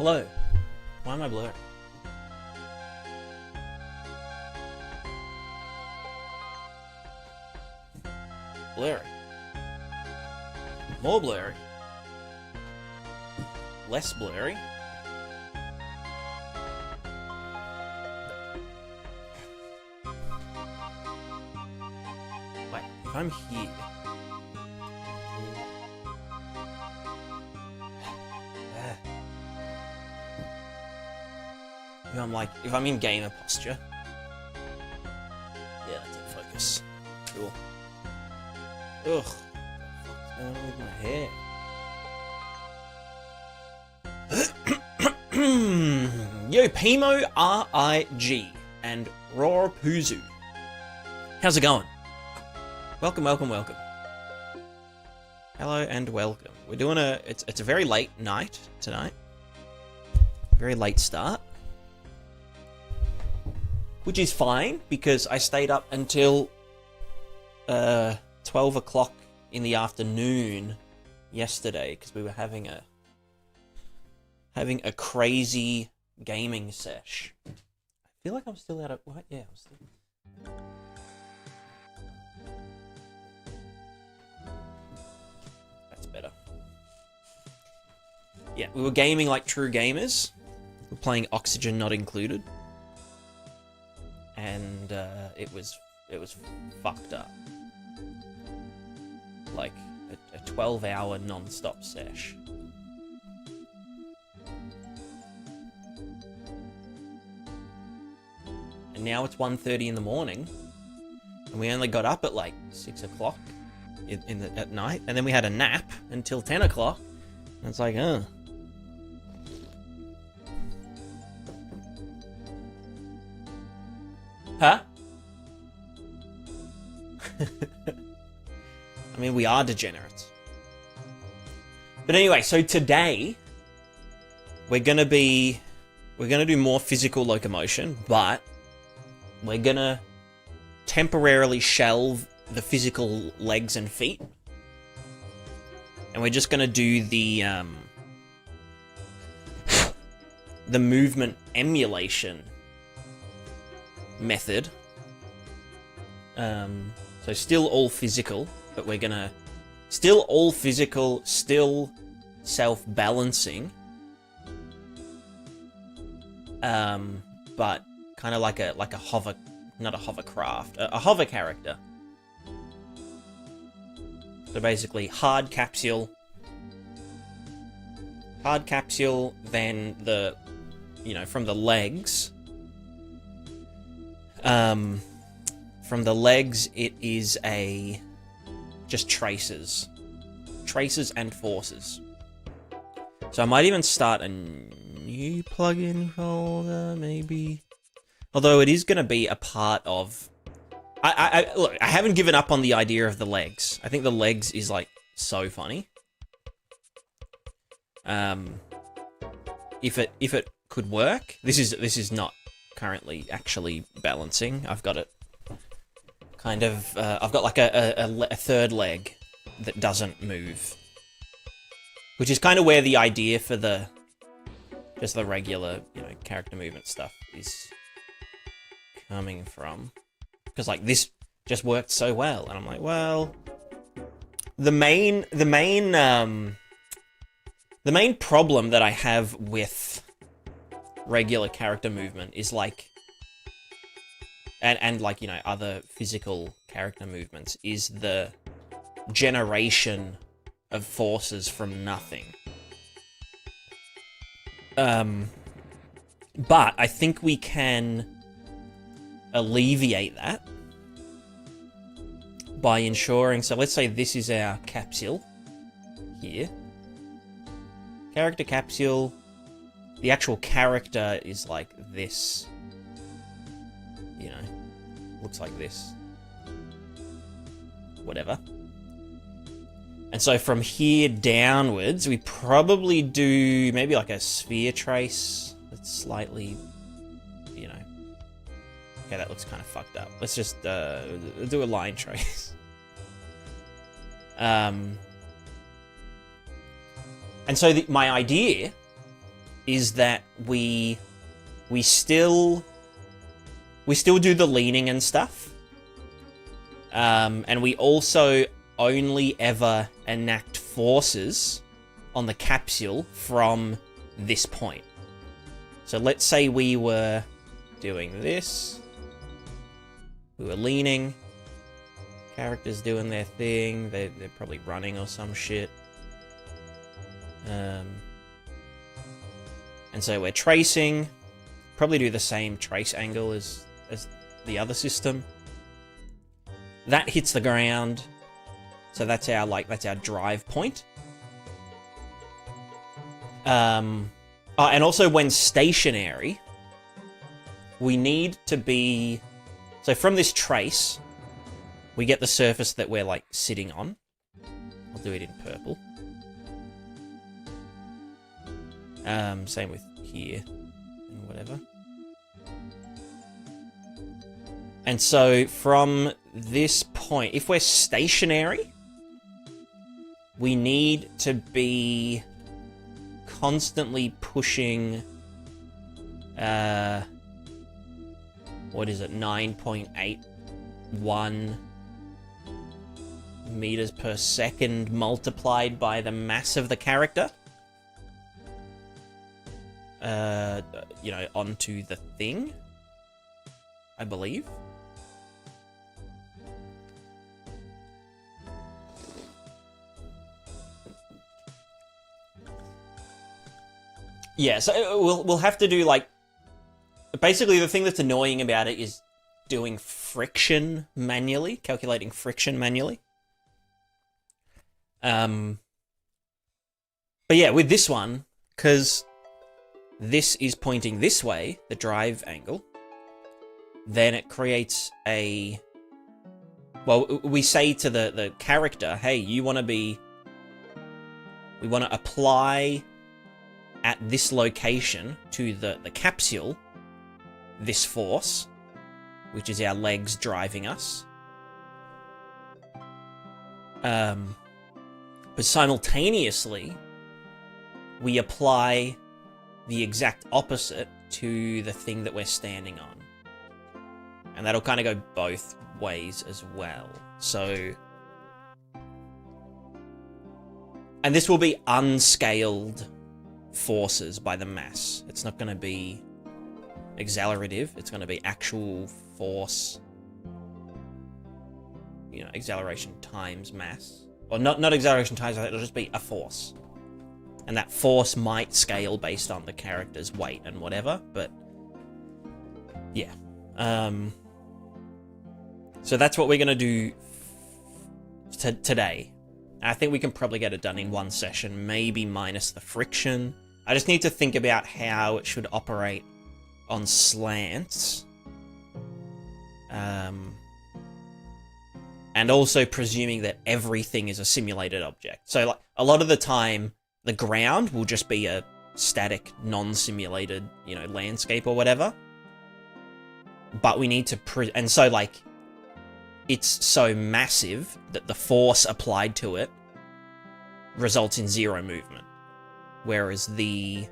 Hello. Why am I blurry? Blurry. More blurry. Less blurry. Wait, if I'm here... if I'm in gamer posture. Yeah, that's in focus. Cool. Ugh. What's going on with my hair? Yo, Pimo RIG and Roar Puzu. How's it going? Welcome, welcome, welcome. Hello and welcome. We're doing it's a very late night tonight. Very late start. Which is fine, because I stayed up until 12 o'clock in the afternoon yesterday, because we were having a crazy gaming sesh. I feel like I'm still out of... What? Yeah, I'm still... That's better. Yeah, we were gaming like true gamers. We were playing Oxygen Not Included. And it was fucked up. Like a 12-hour non-stop sesh. And now it's 1:30 in the morning, and we only got up at like 6 o'clock at night, and then we had a nap until 10 o'clock. And it's like, Huh? I mean, we are degenerates. But anyway, so today we're gonna do more physical locomotion, but we're gonna temporarily shelve the physical legs and feet, and we're just gonna do the movement emulation method. So still all physical, but we're gonna still all physical, still self-balancing, but kind of like a hover, not a hovercraft, a hover character. So basically hard capsule, then the, from the legs. From the legs, it is just traces and forces. So I might even start a new plugin folder, maybe. Although it is going to be a part of. Look, I haven't given up on the idea of the legs. I think the legs is like so funny. If it could work, this is not currently actually balancing. I've got it kind of I've got like a third leg that doesn't move, which is kind of where the idea for just the regular character movement stuff is coming from, because like this just worked so well, and I'm like, well, the main problem that I have with regular character movement is like, and like, other physical character movements, is the generation of forces from nothing. But I think we can alleviate that by ensuring, so let's say this is our capsule here. Character capsule. The actual character is like this. Looks like this. Whatever. And so from here downwards, we probably do maybe like a sphere trace that's slightly, Okay, that looks kind of fucked up. Let's just do a line trace. And so my idea is that we still do the leaning and stuff. And we also only ever enact forces on the capsule from this point. So let's say we were doing this. We were leaning. Characters doing their thing. They're probably running or some shit. And so we're tracing. Probably do the same trace angle as the other system. That hits the ground. So that's our drive point. And also when stationary, we need to be... So from this trace, we get the surface that we're, like, sitting on. I'll do it in purple. Same with here and whatever. And so from this point, if we're stationary, we need to be constantly pushing, what is it, 9.81 meters per second multiplied by the mass of the character. You know, onto the thing, I believe. Yeah, so we'll have to do, like... Basically, the thing that's annoying about it is doing friction manually, calculating friction manually. But yeah, with this one, because this is pointing this way, the drive angle, then it creates a... Well, we say to the character, hey, you want to be... We want to apply at this location to the capsule this force, which is our legs driving us. But simultaneously, we apply the exact opposite to the thing that we're standing on. And that'll kind of go both ways as well. So... And this will be unscaled forces by the mass. It's not going to be accelerative. It's going to be actual force. You know, acceleration times mass. Or not acceleration times, it'll just be a force. And that force might scale based on the character's weight and whatever, but... Yeah. So that's what we're going to do today. I think we can probably get it done in one session, maybe minus the friction. I just need to think about how it should operate on slants. And also presuming that everything is a simulated object. So, like, a lot of the time, the ground will just be a static, non-simulated, you know, landscape or whatever. But we need to... and so, like... It's so massive that the force applied to it results in zero movement. Whereas the...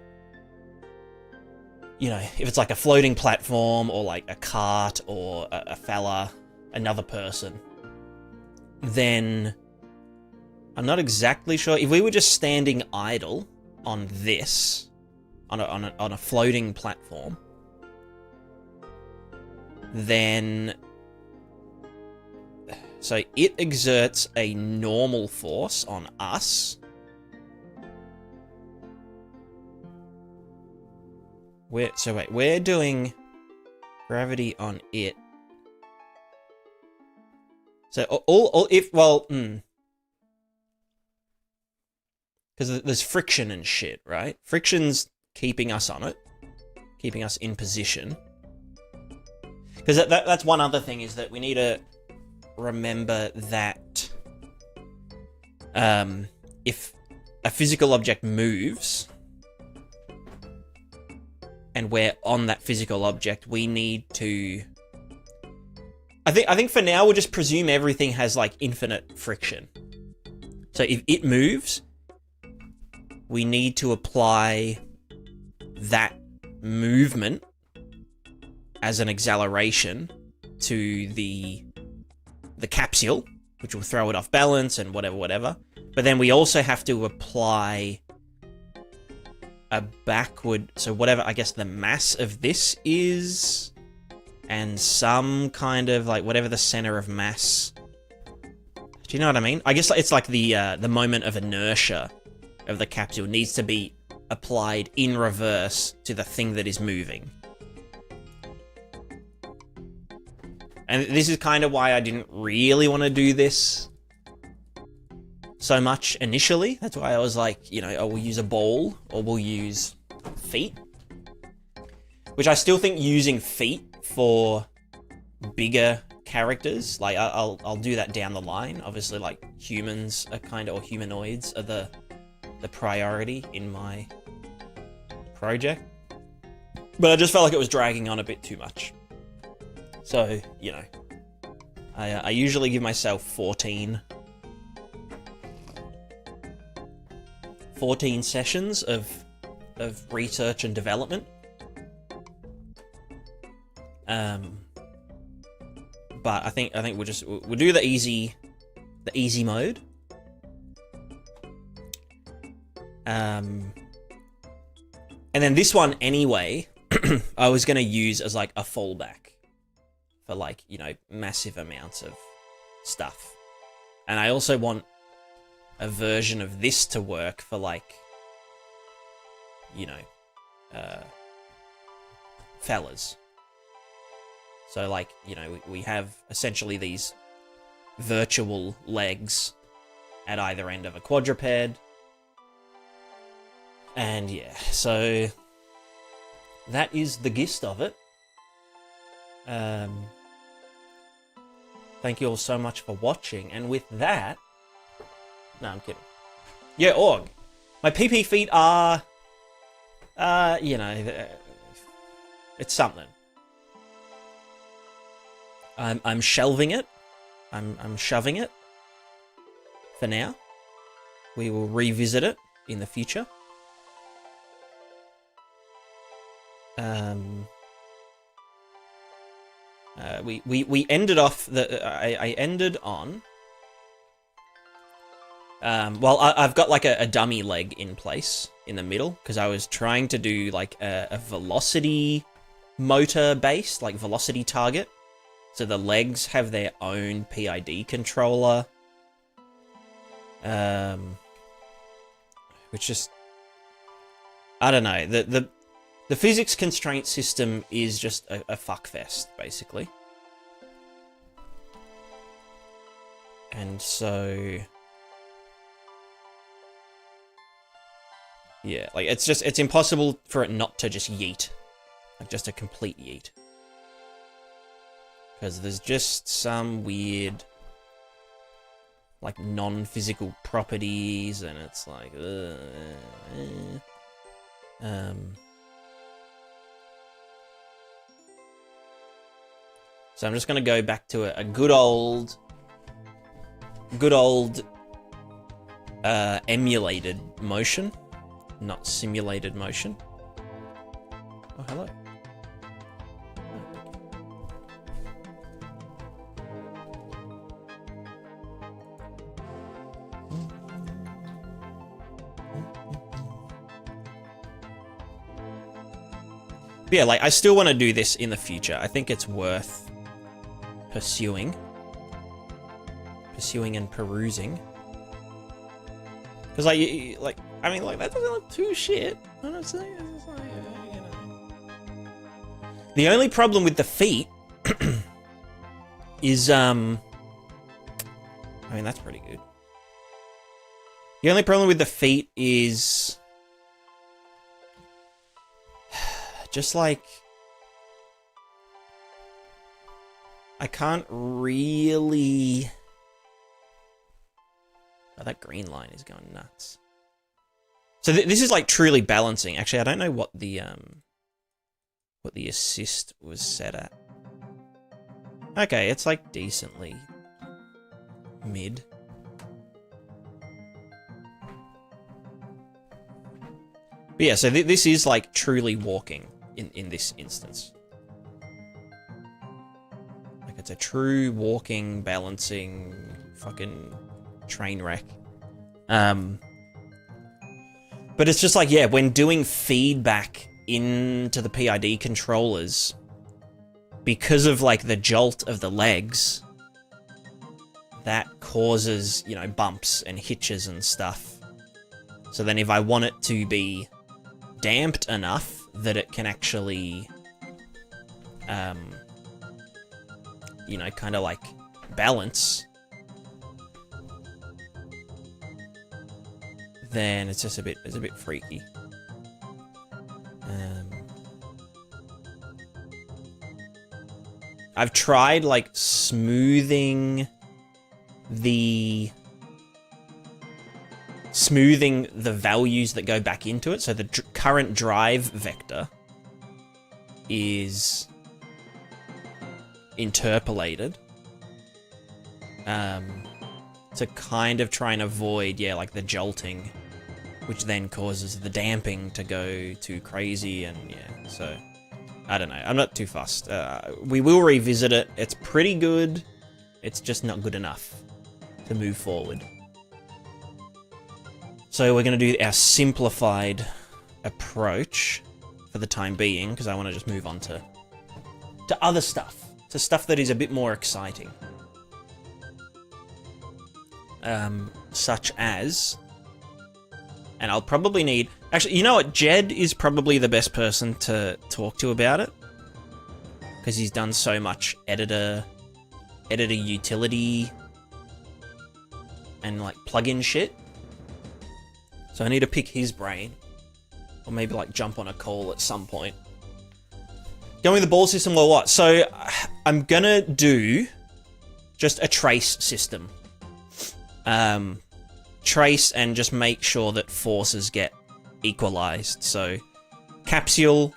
You know, if it's like a floating platform or like a cart or a fella, another person, then I'm not exactly sure. If we were just standing idle on this, on a floating platform, then... So it exerts a normal force on us. We're doing gravity on it. So because there's friction and shit, right? Friction's keeping us on it, keeping us in position. Because that's one other thing, is that we need to remember that if a physical object moves and we're on that physical object, we need to... I think for now we'll just presume everything has like infinite friction. So if it moves, we need to apply that movement as an acceleration to the capsule, which will throw it off balance and whatever. But then we also have to apply a backward, so whatever, I guess the mass of this is, and some kind of, like, whatever the center of mass. Do you know what I mean? I guess it's like the moment of inertia of the capsule needs to be applied in reverse to the thing that is moving. And this is kind of why I didn't really want to do this so much initially. That's why I was like, you know, oh, we'll use a ball or we'll use feet. Which I still think using feet for bigger characters, like I'll do that down the line. Obviously, like humans are kind of, or humanoids are the priority in my project. But I just felt like it was dragging on a bit too much. So, you know, I usually give myself 14 sessions of research and development. But I think we'll do the easy mode. And then this one anyway, I was gonna use as like a fallback for, like, you know, massive amounts of stuff. And I also want a version of this to work for, like, you know, fellas. So, like, you know, we have essentially these virtual legs at either end of a quadruped. And yeah, so that is the gist of it. Thank you all so much for watching, and with that... No, I'm kidding. Yeah, Org. My PP feet are... you know... It's something. I'm shelving it. I'm shoving it. For now. We will revisit it in the future. We ended off I ended on well, I've got like a dummy leg in place in the middle because I was trying to do like a velocity motor based, like velocity target, so the legs have their own PID controller, which just, I don't know, the physics constraint system is just a fuckfest, basically. And so... yeah, like, it's impossible for it not to just yeet. Like, just a complete yeet. Because there's just some weird, like, non-physical properties, and it's like... So I'm just going to go back to a good old emulated motion, not simulated motion. Oh, hello. But yeah, like, I still want to do this in the future. I think it's worth pursuing and perusing, because I mean, like, that doesn't look too shit, honestly. It's just like, you know. The only problem with the feet is I mean, that's pretty good. The only problem with the feet is just like, I can't really... Oh, that green line is going nuts. So this is like truly balancing. Actually, I don't know what the assist was set at. Okay, it's like decently mid. But yeah, so this is like truly walking in this instance. Like it's a true walking, balancing, fucking train wreck. But it's just like, yeah, when doing feedback into the PID controllers, because of like the jolt of the legs, that causes, you know, bumps and hitches and stuff. So then if I want it to be damped enough that it can actually, you know, kind of like balance, then it's just a bit freaky. I've tried like smoothing the values that go back into it. So the current drive vector is interpolated to kind of try and avoid, yeah, like the jolting, which then causes the damping to go too crazy. And yeah, so I don't know. I'm not too fussed. We will revisit it. It's pretty good. It's just not good enough to move forward. So we're going to do our simplified approach for the time being, because I want to just move on to other stuff. To stuff that is a bit more exciting. Such as... And I'll probably need... Actually, you know what? Jed is probably the best person to talk to about it. Because he's done so much editor utility and like plugin shit. So I need to pick his brain. Or maybe like jump on a call at some point. Going with the ball system or what? So I'm gonna do just a trace system. Trace and just make sure that forces get equalized. So capsule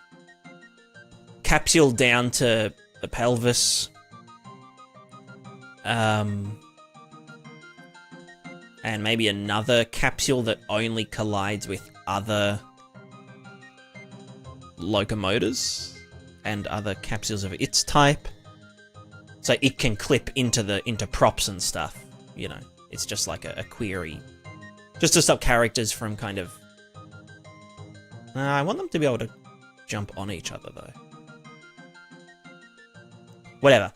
down to the pelvis. And maybe another capsule that only collides with other locomotors and other capsules of its type. So it can clip into props and stuff, you know. It's just like a query. Just to stop characters from kind of... I want them to be able to jump on each other, though. Whatever.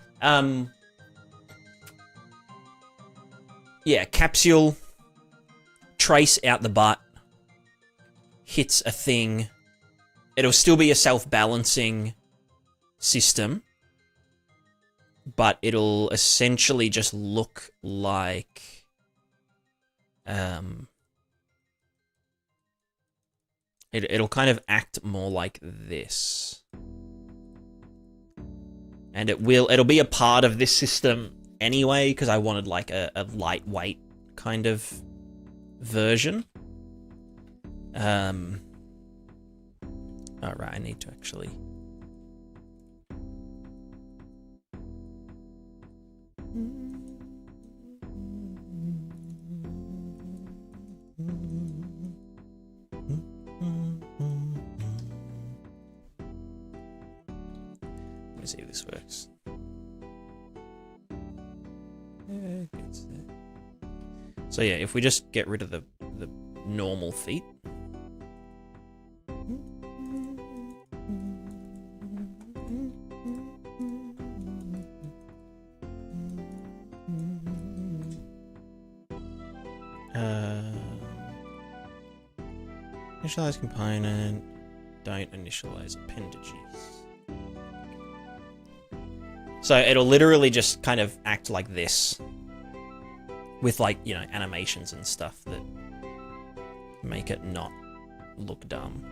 Yeah, capsule, trace out the butt, hits a thing. It'll still be a self-balancing system, but it'll essentially just look like... It'll kind of act more like this. And it'll be a part of this system anyway, because I wanted like a lightweight kind of version. Alright, I need to actually... Let me see if this works. So yeah, if we just get rid of the normal feet. Initialize component, don't initialize appendages. So it'll literally just kind of act like this. With like, you know, animations and stuff that make it not look dumb.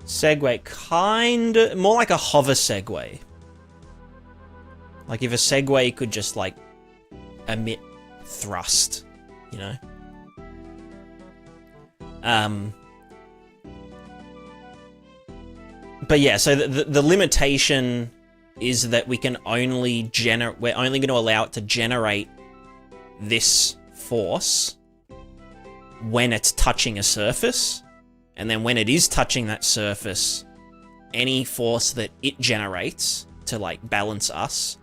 Segway, kind more like a hover segway. Like if a segway could just like emit thrust, you know? But yeah, so the limitation is that we can only we're only going to allow it to generate this force when it's touching a surface, and then when it is touching that surface, any force that it generates to like balance us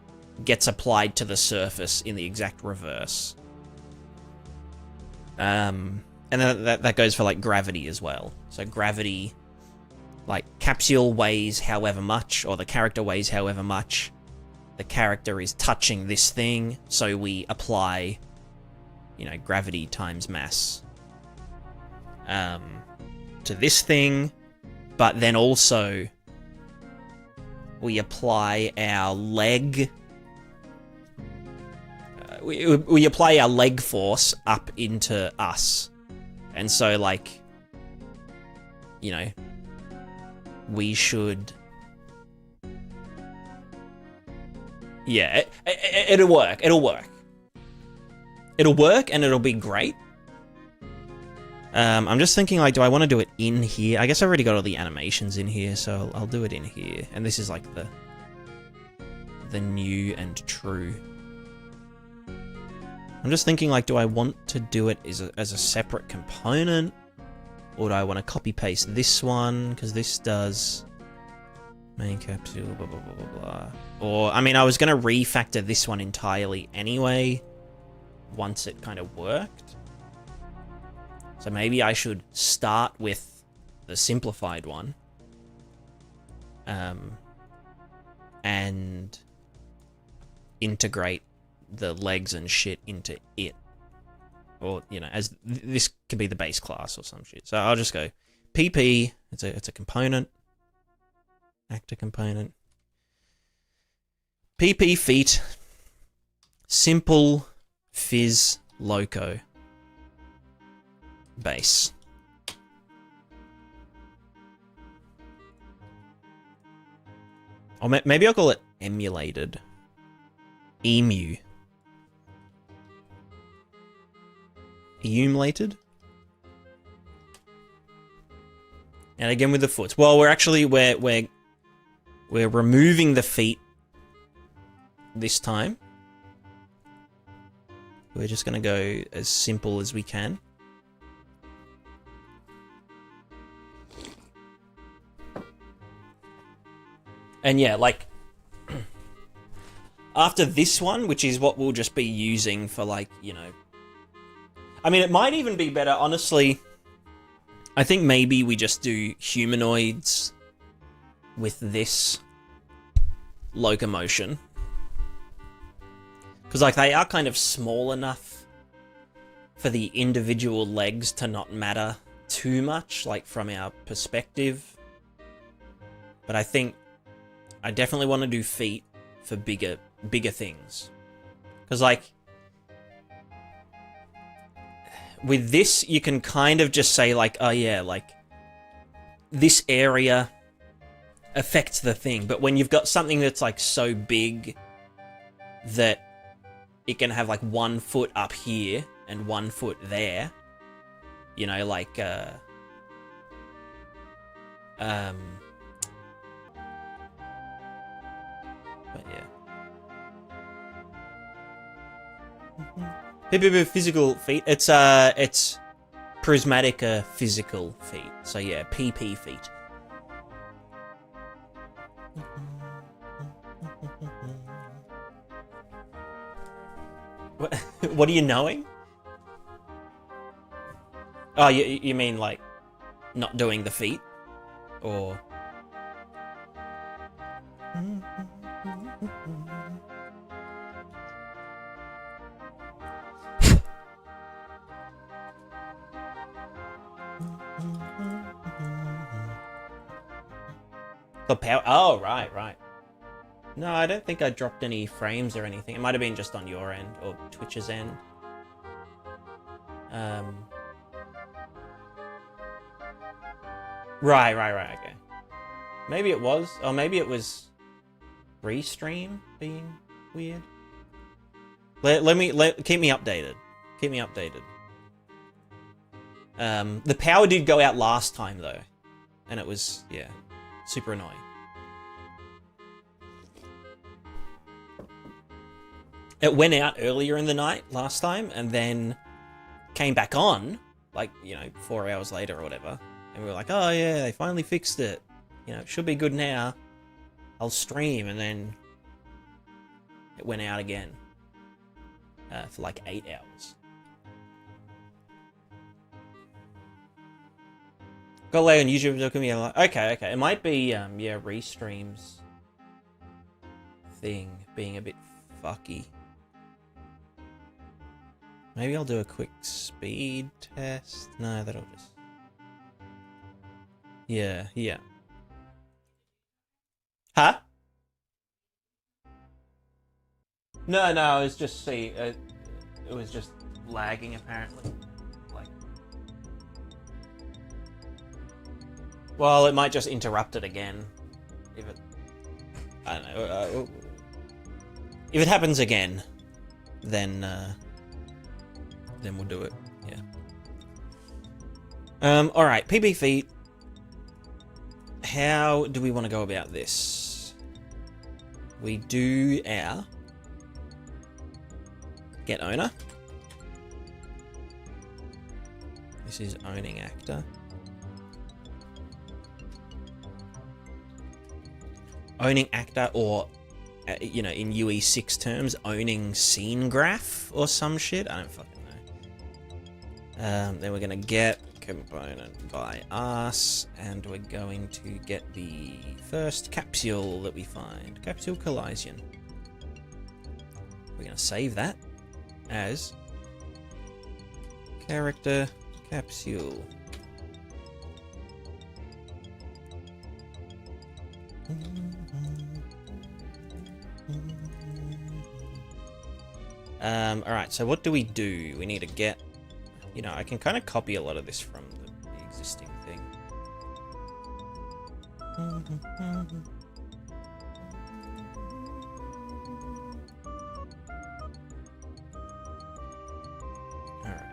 gets applied to the surface in the exact reverse. And then that goes for like gravity as well. So gravity, like capsule weighs however much, or the character weighs however much. The character is touching this thing, so we apply, you know, gravity times mass to this thing, but then also we apply our leg. We apply our leg force up into us, and so like, you know, we should. Yeah, it'll work. It'll work. It'll work, and it'll be great. I'm just thinking, like, do I want to do it in here? I guess I already got all the animations in here, so I'll do it in here. And this is like the new and true. I'm just thinking, like, do I want to do it as a separate component? Or do I want to copy paste this one? Because this does main capsule, blah, blah, blah, blah, blah. Or, I mean, I was going to refactor this one entirely anyway, once it kind of worked. So maybe I should start with the simplified one. And integrate the legs and shit into it. Or, you know, as this could be the base class or some shit. So I'll just go PP, it's a component. Actor component. PP feet. Simple Phys Loco. Base. Or maybe I'll call it emulated. Emu. Emulated. And again with the foot. Well, we're removing the feet this time. We're just gonna go as simple as we can. And yeah, like, after this one, which is what we'll just be using for, like, you know... I mean, it might even be better, honestly. I think maybe we just do humanoids with this locomotion. Because, like, they are kind of small enough for the individual legs to not matter too much, like, from our perspective. But I think I definitely want to do feet for bigger things. Because, like, with this, you can kind of just say, like, oh yeah, like, this area affects the thing. But when you've got something that's, like, so big that it can have, like, 1 foot up here and 1 foot there, you know, like, but yeah. Physical feet. It's prismatic physical feet. So yeah, PP feet. What are you knowing? Oh, you mean like not doing the feet, or? The power. Oh, right. No, I don't think I dropped any frames or anything. It might have been just on your end or Twitch's end. Right. Okay. Maybe it was, or maybe it was Restream being weird. Keep me updated. Keep me updated. The power did go out last time though, and it was, yeah. Super annoying. It went out earlier in the night last time and then came back on, like, 4 hours later or whatever. And we were like, oh yeah, they finally fixed it. It should be good now. I'll stream. And then it went out again for like 8 hours. Got lay on YouTube, looking at me like, okay. It might be, Restream's thing being a bit fucky. Maybe I'll do a quick speed test. No, that'll just... Yeah. Huh? No, it was just, it was just lagging apparently. Like... Well, it might just interrupt it again. If it... I don't know. If it happens again, then we'll do it. Yeah. Alright, PB feet. How do we want to go about this? We do our get owner. This is owning actor. Owning actor, or in UE6 terms, owning scene graph or some shit. I don't fucking know. Then we're gonna get component by us, and we're going to get the first capsule that we find, capsule collision. We're gonna save that as character capsule. Alright, so what do? We need to get... I can kind of copy a lot of this from the existing thing. Alright.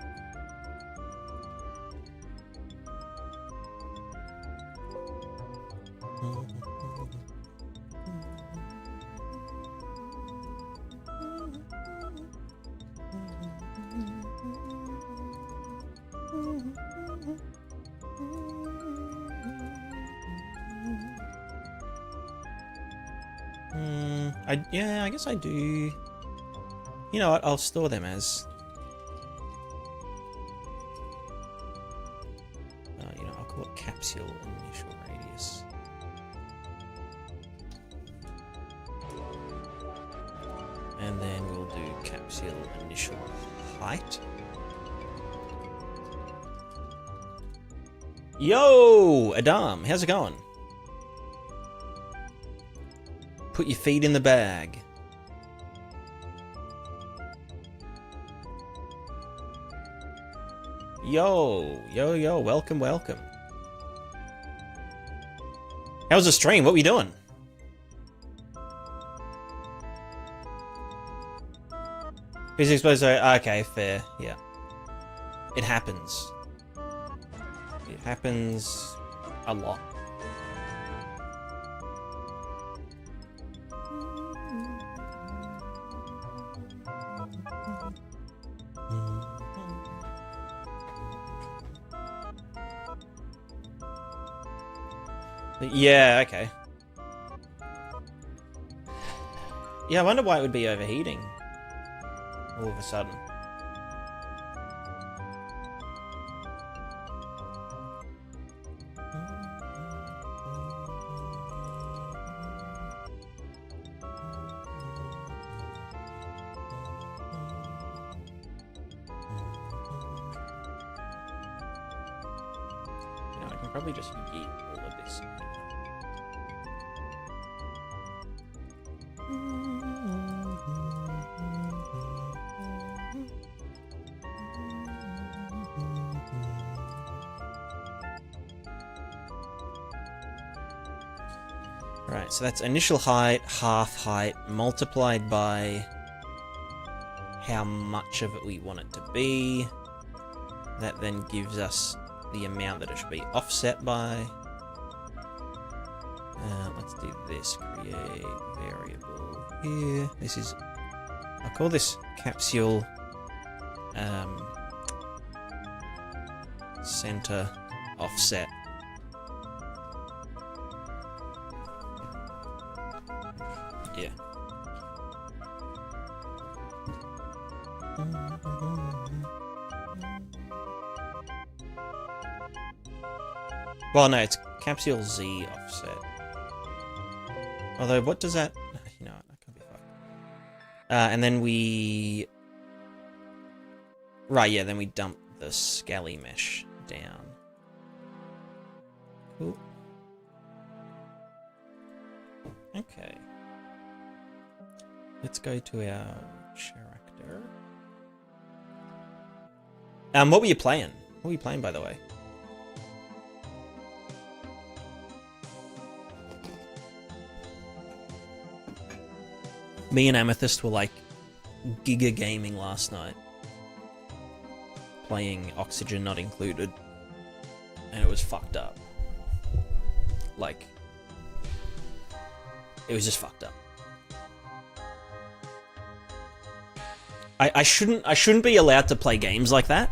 I guess I do. You know what? I'll store them as... I'll call it capsule initial radius. And then we'll do capsule initial height. Yo, Adam, how's it going? Put your feet in the bag. Yo, welcome. How was the stream? What were you doing? Who's exposed to... Okay, fair, yeah. It happens. It happens a lot. Yeah, okay. Yeah, I wonder why it would be overheating all of a sudden. I can probably just yeet all of this. Right, so that's initial height, half height, multiplied by how much of it we want it to be. That then gives us the amount that it should be offset by. Let's do this. Create variable here. This is, I'll call this capsule center offset. Yeah. Well, no, it's capsule Z offset. Although, what does that? You know, that could be fucked. And then we, right? Yeah, then we dump the scally mesh down. Cool. Okay. Let's go to our character. What were you playing? What were you playing, by the way? Me and Amethyst were like giga gaming last night. Playing Oxygen Not Included. And it was fucked up. Like, it was just fucked up. I shouldn't be allowed to play games like that.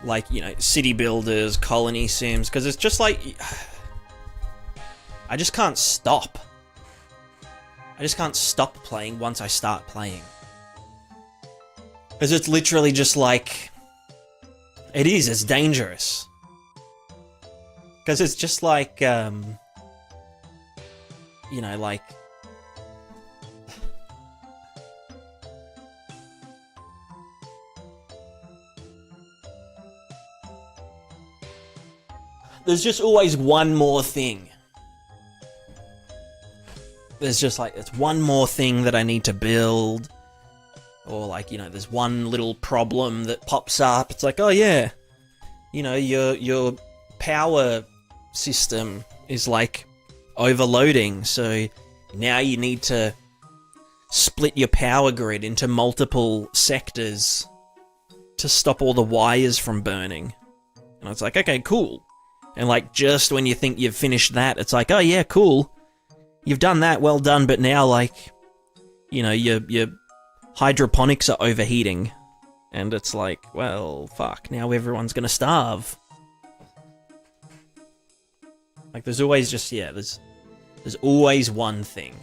Like, you know, city builders, colony sims, because it's just like, I just can't stop. I just can't stop playing once I start playing. Because it's literally just like, it's dangerous. Because it's just like, you know, like, there's just always one more thing. There's just like, it's one more thing that I need to build. Or like, you know, there's one little problem that pops up. It's like, oh yeah, you know, your power system is like overloading. So now you need to split your power grid into multiple sectors to stop all the wires from burning. And it's like, okay, cool. And like, just when you think you've finished that, it's like, oh yeah, cool. You've done that, well done, but now, like, you know, your hydroponics are overheating. And it's like, well, fuck, now everyone's gonna starve. Like, there's always just, yeah, there's always one thing.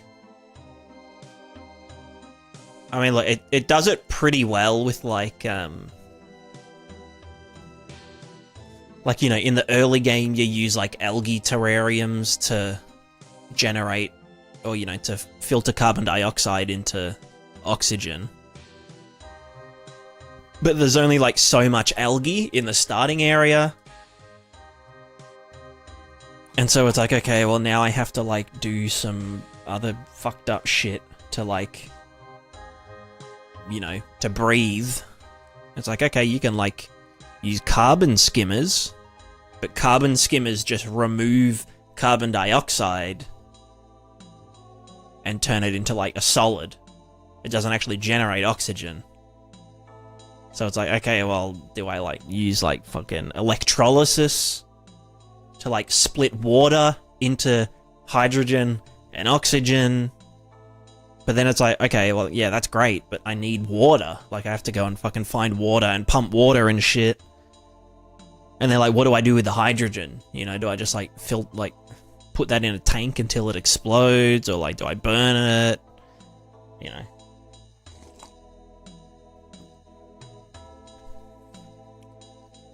I mean, like, it does it pretty well with, like, you know, in the early game, you use, like, algae terrariums to generate, or, you know, to filter carbon dioxide into oxygen. But there's only, like, so much algae in the starting area. And so it's like, okay, well, now I have to, like, do some other fucked up shit to, like, you know, to breathe. It's like, okay, you can, like, use carbon skimmers, but carbon skimmers just remove carbon dioxide and turn it into, like, a solid. It doesn't actually generate oxygen. So it's like, okay, well, do I, like, use, like, fucking electrolysis to, like, split water into hydrogen and oxygen? But then it's like, okay, well, yeah, that's great, but I need water. Like, I have to go and fucking find water and pump water and shit. And they're like, what do I do with the hydrogen? You know, do I just, like, put that in a tank until it explodes? Or, like, do I burn it? You know.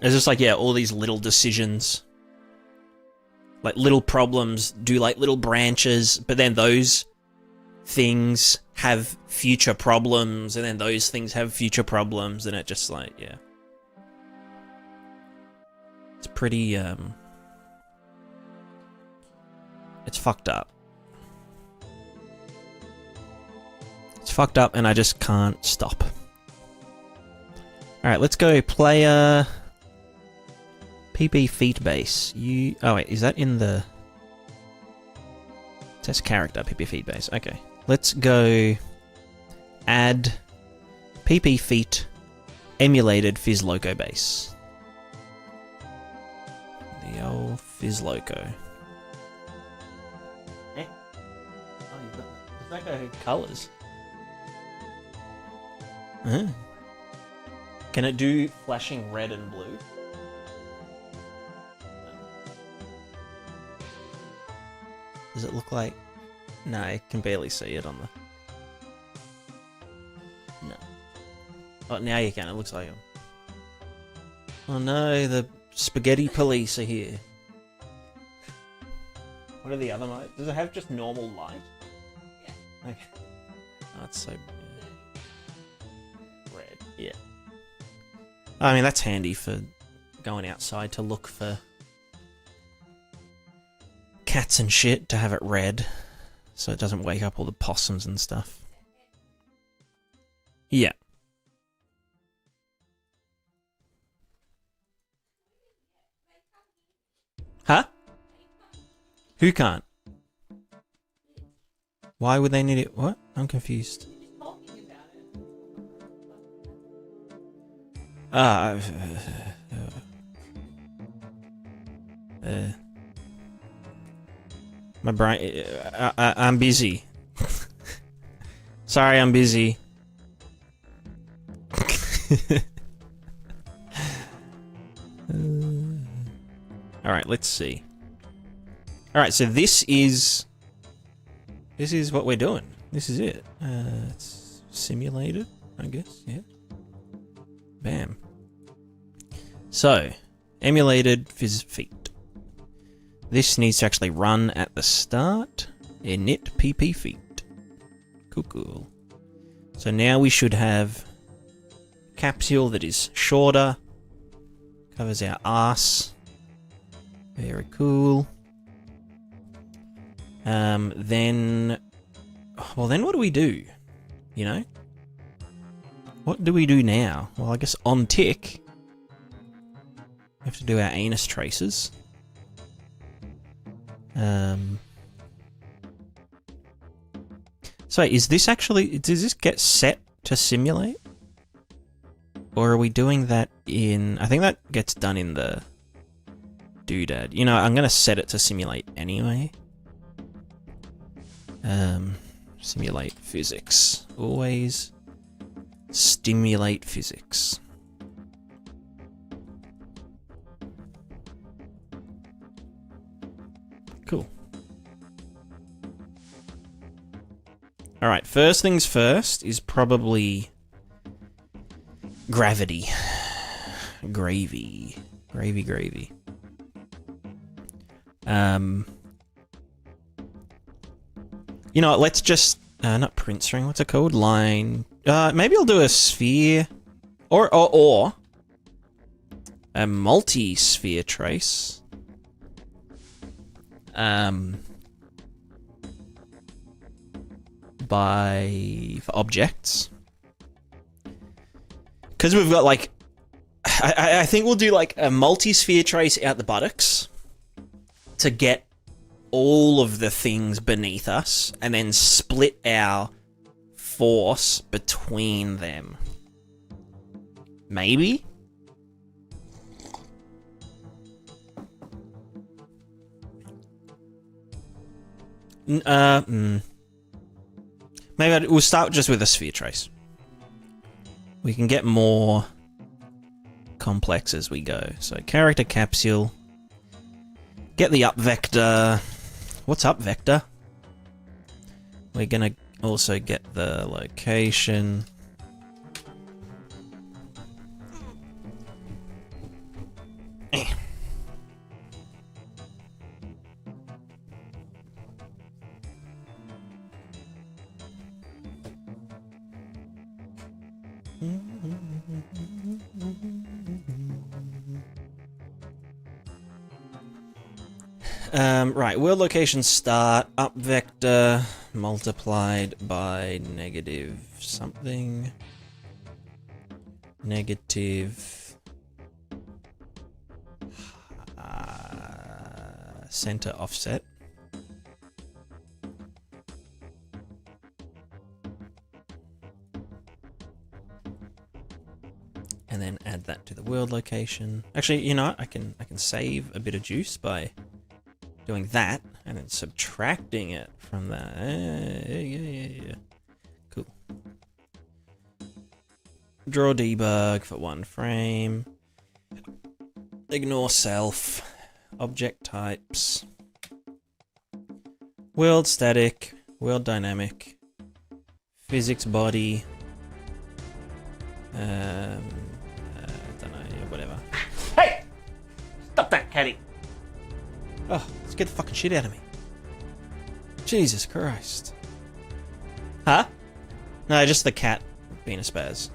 It's just like, yeah, all these little decisions. Like, little problems do, like, little branches, but then those things have future problems, and then those things have future problems, and it just, like, yeah. It's pretty, it's fucked up. It's fucked up, and I just can't stop. Alright, let's go player PP feet base. Oh wait, is that in the... It says character, PP feet base. Okay. Let's go add PP feet emulated Phys Loco base. The old Phys Loco. like colors. Huh. Can it do flashing red and blue? Does it look like... No, I can barely see it on the... No. Oh, now you can. It looks like them. Oh no, the spaghetti police are here. What are the other modes? Does it have just normal light? Yeah. Okay. Oh, that's so... red. Yeah. I mean, that's handy for going outside to look for cats and shit, to have it red, so it doesn't wake up all the possums and stuff. Yeah. Huh? Who can't? Why would they need it? What? I'm confused. My brain... I'm busy. Sorry, I'm busy. Alright, let's see. Alright, so this is what we're doing. This is it. It's simulated, I guess, yeah. Bam. So, emulated Phys feet. This needs to actually run at the start. Init pp feet. Cool, cool. So now we should have capsule that is shorter. Covers our arse. Very cool. Then what do we do? You know? What do we do now? Well, I guess on tick, we have to do our anus traces. So is this actually, does this get set to simulate? Or are we doing that in, I think that gets done in the doodad. You know, I'm going to set it to simulate anyway. Simulate physics. Always stimulate physics. Cool. Alright, first things first is probably gravity. Gravy. Gravy. You know what, let's just... not print string, what's it called? Line... maybe I'll do a sphere. Or a multi-sphere trace. For objects. Because we've got like... I think we'll do like a multi-sphere trace out the buttocks to get all of the things beneath us, and then split our force between them. Maybe? Maybe we'll start just with a sphere trace. We can get more complex as we go. So character capsule. Get the up vector. What's up vector? We're gonna also get the location. Right, world location start, up vector, multiplied by negative something. Negative... center offset. And then add that to the world location. Actually, you know what? I can save a bit of juice by doing that, and and then subtracting it from that. Yeah. Cool. Draw debug for 1 frame. Ignore self. Object types. World static. World dynamic. Physics body. I don't know, yeah, whatever. Hey! Stop that, Caddy! Oh, let's get the fucking shit out of me. Jesus Christ. Huh? No, just the cat being a spaz.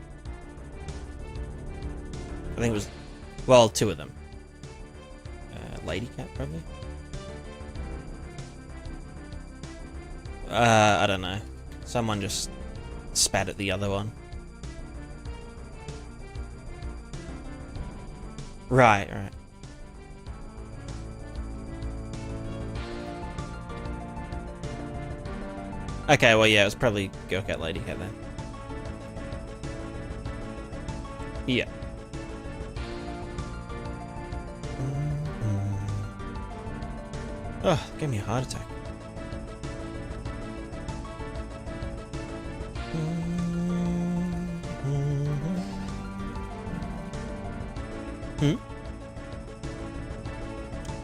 I think it was, well, 2 of them. Lady cat, probably? I don't know. Someone just spat at the other one. Right. Okay, well, yeah, it was probably girl cat, lady cat then. Yeah. Oh, gave me a heart attack.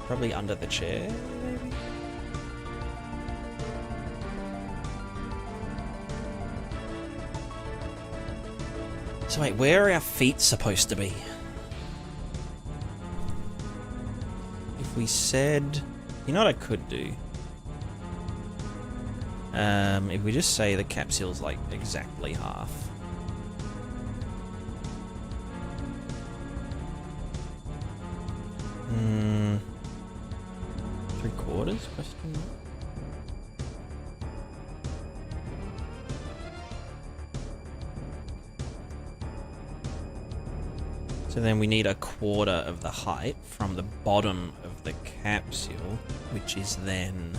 Probably under the chair, maybe? So wait, where are our feet supposed to be? If we said... You know what I could do? If we just say the capsule's like exactly half. Three-quarters? Question mark? So then we need a quarter of the height from the bottom of the capsule, which is then...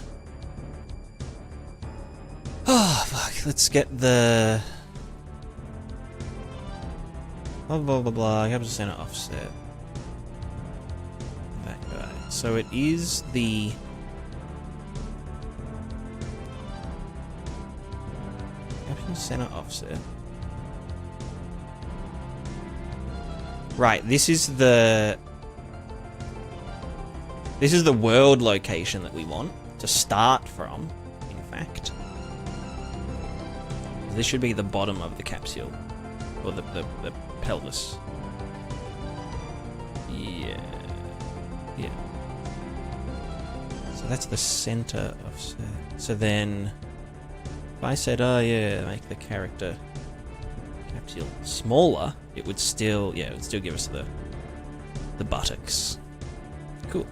Oh, fuck. Let's get the... Blah, blah, blah, blah. Capsule center offset. That guy. So it is the... Capsule center offset. Right, this is the world location that we want to start from, in fact. This should be the bottom of the capsule. Or the pelvis. Yeah. So that's the center offset. So then, if I said, oh yeah, make the character capsule smaller, it would still, yeah, it would still give us the buttocks. Cool.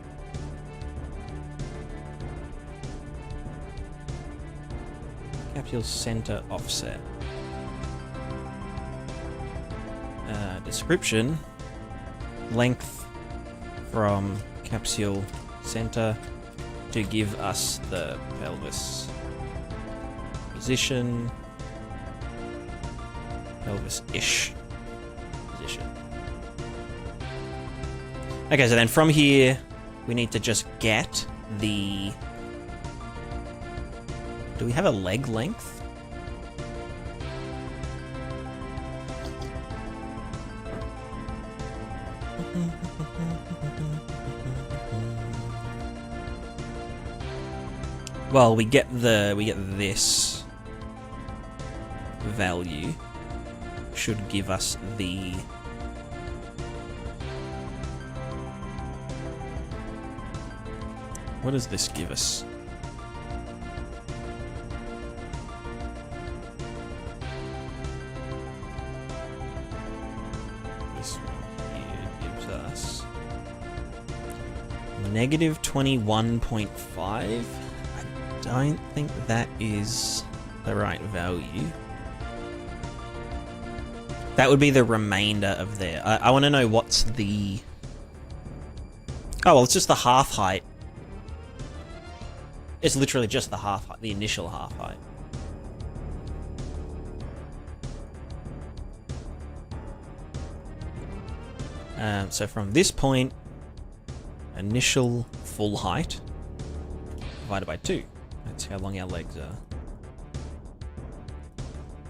Capsule center offset. Description: length from capsule center to give us the pelvis. Position. Pelvis-ish position. Okay, so then from here, we need to just get the... Do we have a leg length? Well, we get this value. Should give us the... What does this give us? This one here gives us negative 21.5. I don't think that is the right value. That would be the remainder of there. I want to know what's the... Oh, well, it's just the half height. It's literally just the half height, the initial half height. So from this point, initial full height divided by 2. That's how long our legs are.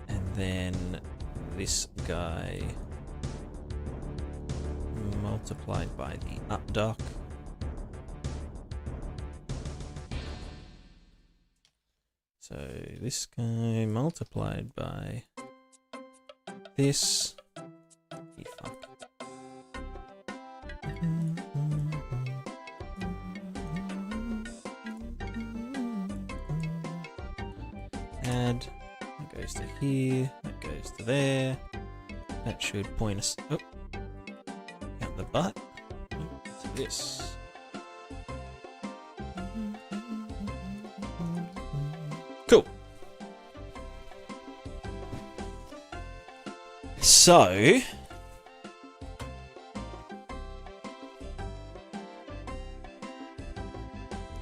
And then this guy multiplied by the up dock. So this guy multiplied by this. You fuck. Add. That goes to here. That goes to there. That should point us up. Out the butt. To this. Cool. So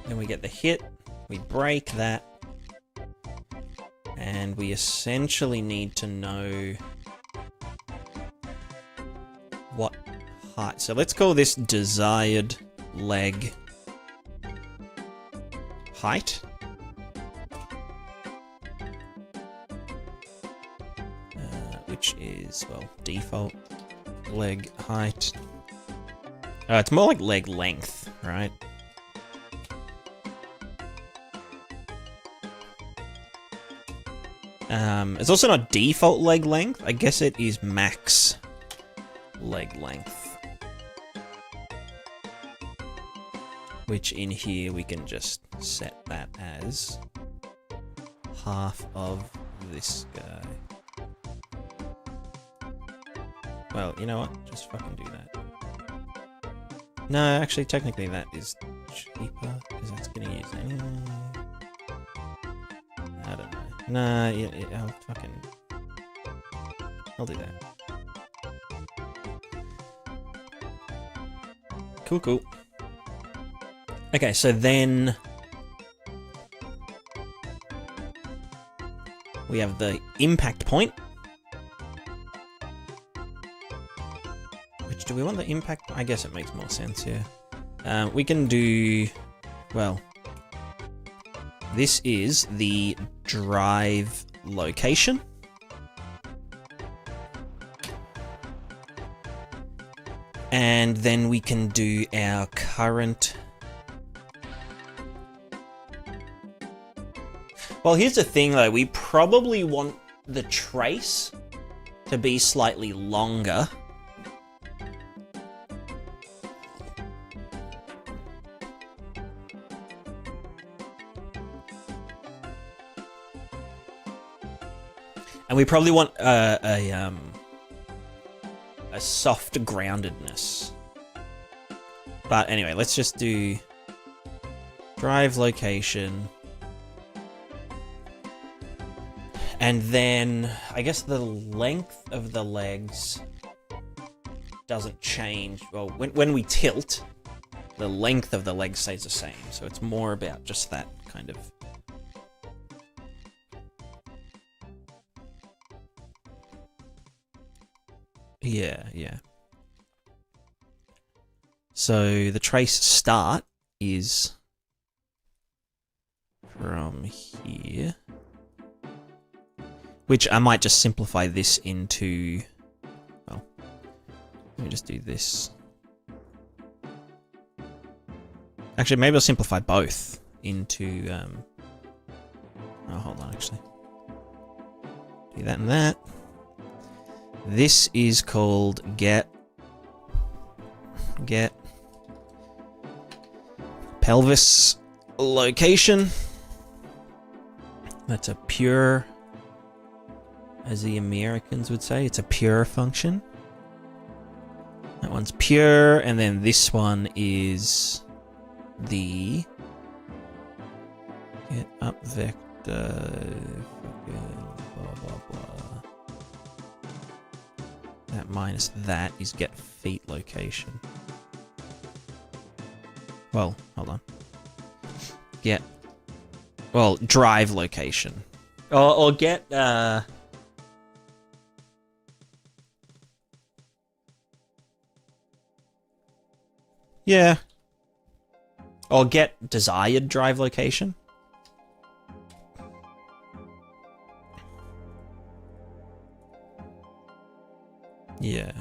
then we get the hit, we break that, and we essentially need to know what height. So let's call this desired leg height. Which is, well, default leg height. It's more like leg length, right? It's also not default leg length. I guess it is max leg length. Which in here we can just set that as half of this guy. Well, you know what? Just fucking do that. No, actually, technically that is cheaper, because that's gonna use anyway. I don't know. Nah, yeah, I'll do that. Cool, cool. Okay, so then we have the impact point. Do we want the impact? I guess it makes more sense here. We can do, well, this is the drive location. And then we can do our current. Well, here's the thing though, we probably want the trace to be slightly longer. And we probably want a soft groundedness. But anyway, let's just do drive location. And then I guess the length of the legs doesn't change. Well, when we tilt, the length of the leg stays the same. So it's more about just that kind of. Yeah, yeah. So the trace start is from here, which I might just simplify this into, well, let me just do this. Actually, maybe I'll simplify both into, oh, hold on, actually. Do that and that. This is called get pelvis location. That's a pure, as the Americans would say, it's a pure function. That one's pure, and then this one is the get up vector, blah blah blah. That minus that is get feet location. Well, hold on. Get, well, drive location. Or get, yeah. Or get desired drive location. Yeah.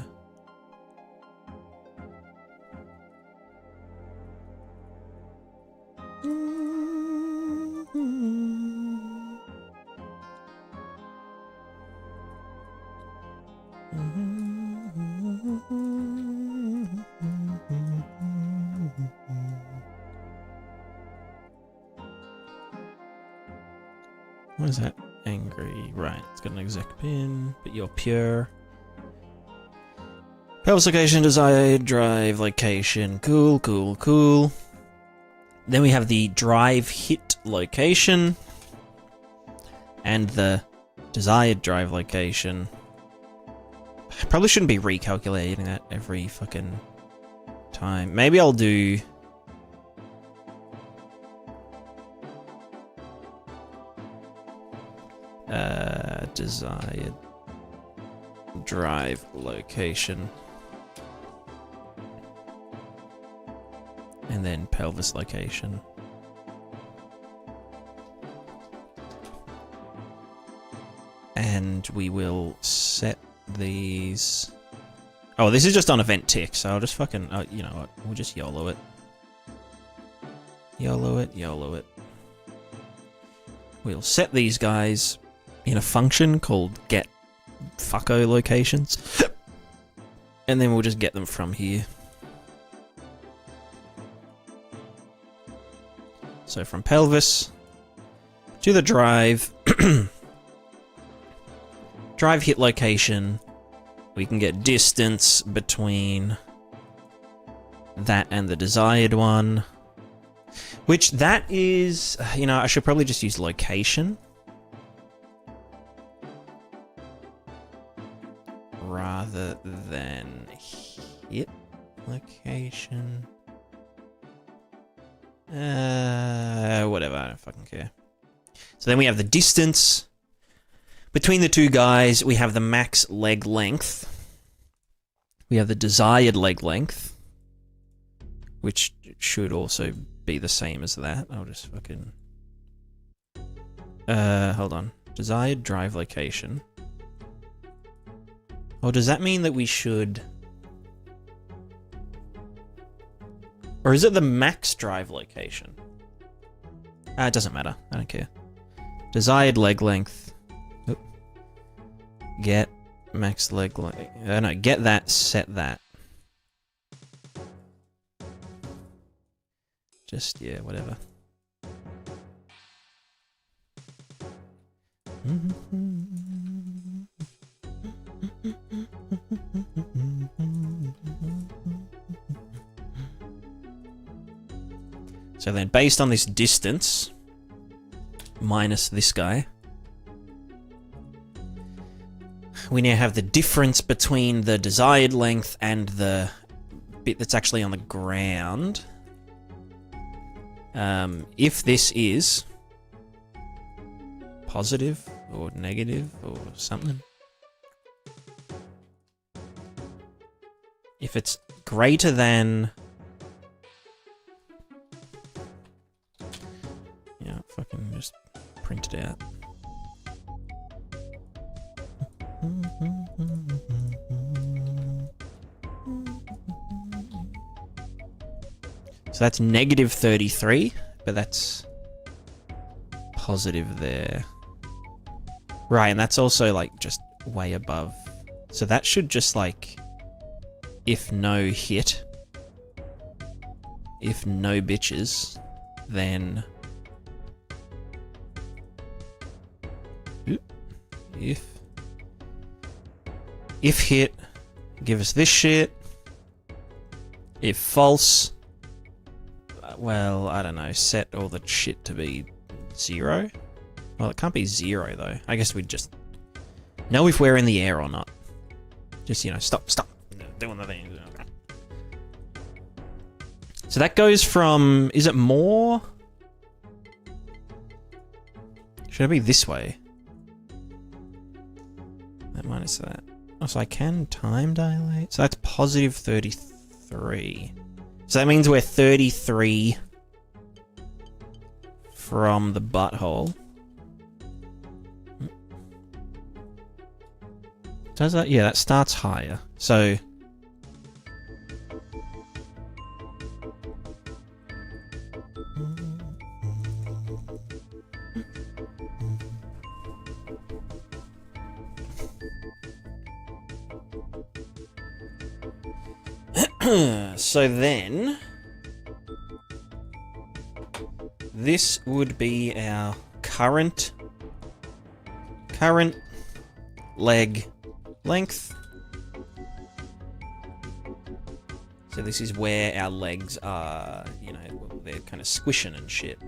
What is that? Angry. Right, it's got an exec pin, but you're pure. Pulse location, desired drive location. Cool, cool, cool. Then we have the drive hit location and the desired drive location. I probably shouldn't be recalculating that every fucking time. Maybe I'll do... desired drive location. And then pelvis location. And we will set these... Oh, this is just on event tick, so I'll just fucking... you know what? We'll just YOLO it. YOLO it, YOLO it. We'll set these guys in a function called get fucko locations. And then we'll just get them from here. So from pelvis to the drive, drive hit location, we can get distance between that and the desired one, which that is, you know, I should probably just use location rather than hit location. Whatever, I don't fucking care. So then we have the distance between the two guys. We have the max leg length. We have the desired leg length, which should also be the same as that. I'll just fucking... hold on. Desired drive location. Or does that mean that we should... Or is it the max drive location? It doesn't matter. I don't care. Desired leg length. Oop. Get max leg length. No, get that, set that. Just, yeah, whatever. So then, based on this distance, minus this guy, we now have the difference between the desired length and the bit that's actually on the ground. If this is positive or negative or something, if it's greater than... Yeah, fucking just print it out. So that's negative 33, but that's positive there. Right, and that's also like just way above. So that should just like, if no hit, if no bitches, then... If hit, give us this shit. If false, well, I don't know, set all the shit to be 0. Well, it can't be 0 though. I guess we'd just know if we're in the air or not. Just, you know, stop doing the thing. So that goes from, is it more? Should it be this way? That minus that. Oh, so I can time dilate. So that's positive 33. So that means we're 33 from the butthole. Does that? Yeah, that starts higher. So... so then... this would be our current leg length. So this is where our legs are, you know, they're kind of squishing and shit.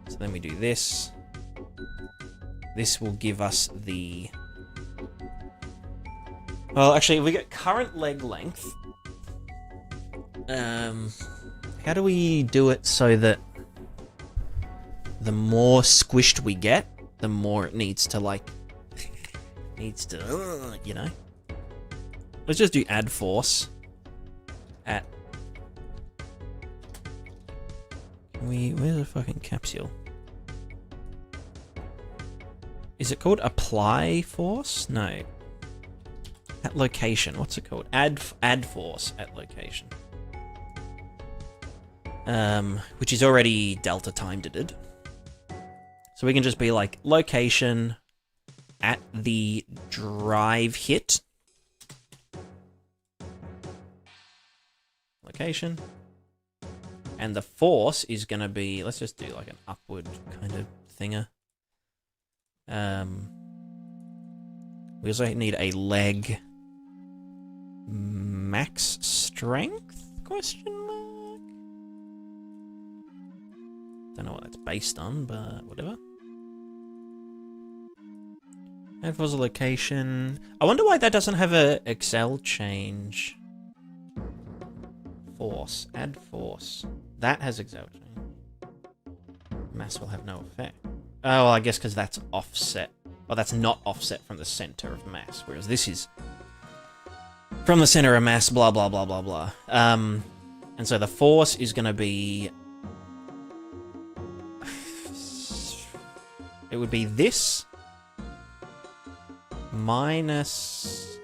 So then we do this. This will give us the... well, actually, we get current leg length. How do we do it so that the more squished we get, the more it needs to, like, you know? Let's just do add force at... where's the fucking capsule? Is it called apply force? No. At location, what's it called? Add force at location. Which is already delta timed it. So we can just be like, location at the drive hit. Location. And the force is going to be, let's just do like an upward kind of thinger. We also need a leg max strength? Question mark? Don't know what that's based on, but whatever. Add force location. I wonder why that doesn't have a Excel change. Force. Add force. That has Excel change. Mass will have no effect. Oh, well, I guess because that's offset. Well, that's not offset from the center of mass, whereas this is from the center of mass, blah, blah, blah, blah, blah. And so the force is going to be... it would be this minus...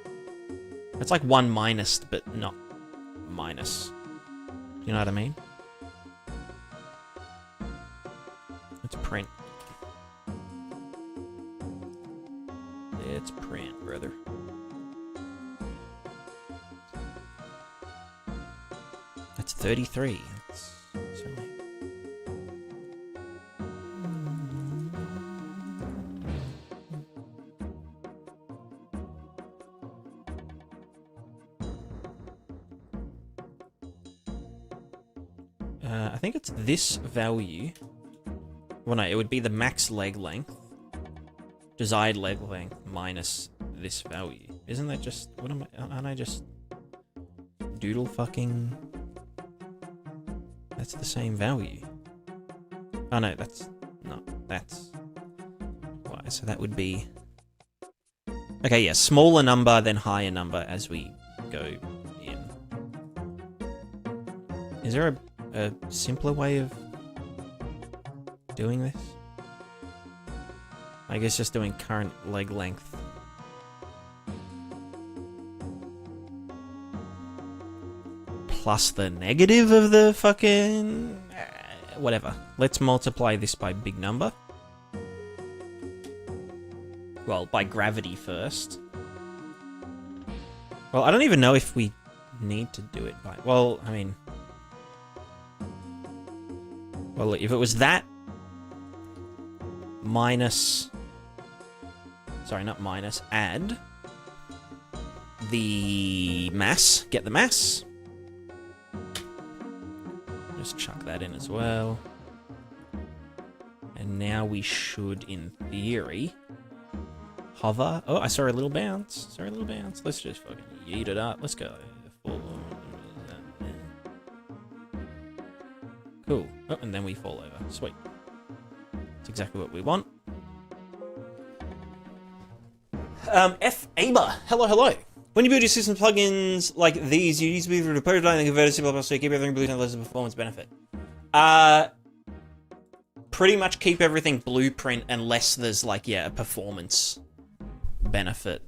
it's like 1 minus, but not minus. Do you know what I mean? Let's print. Let's print, brother. That's 33. That's certainly... I think it's this value. Well, no, it would be the max leg length. Desired leg length minus this value. Isn't that just... what am I... aren't I just... doodle fucking... that's the same value. Oh no, that's... no, that's... why, so that would be... okay, yeah, smaller number, then higher number as we go in. Is there a simpler way of doing this? I guess just doing current leg length. Plus the negative of the fucking... whatever. Let's multiply this by big number. Well, by gravity first. Well, I don't even know if we need to do it by... well, I mean... well, if it was that... minus... sorry, not minus. Add... the mass. Get the mass. Just chuck that in as well. And now we should, in theory... hover. Oh, I saw a little bounce. Sorry, a little bounce. Let's just fucking yeet it up. Let's go. Cool. Oh, and then we fall over. Sweet. That's exactly what we want. F. Aber. Hello, hello. When you build your system plugins like these, you need to be able to prototype and convert a simple so you keep everything blue and less performance benefit. pretty much keep everything blueprint unless there's like, yeah, a performance benefit.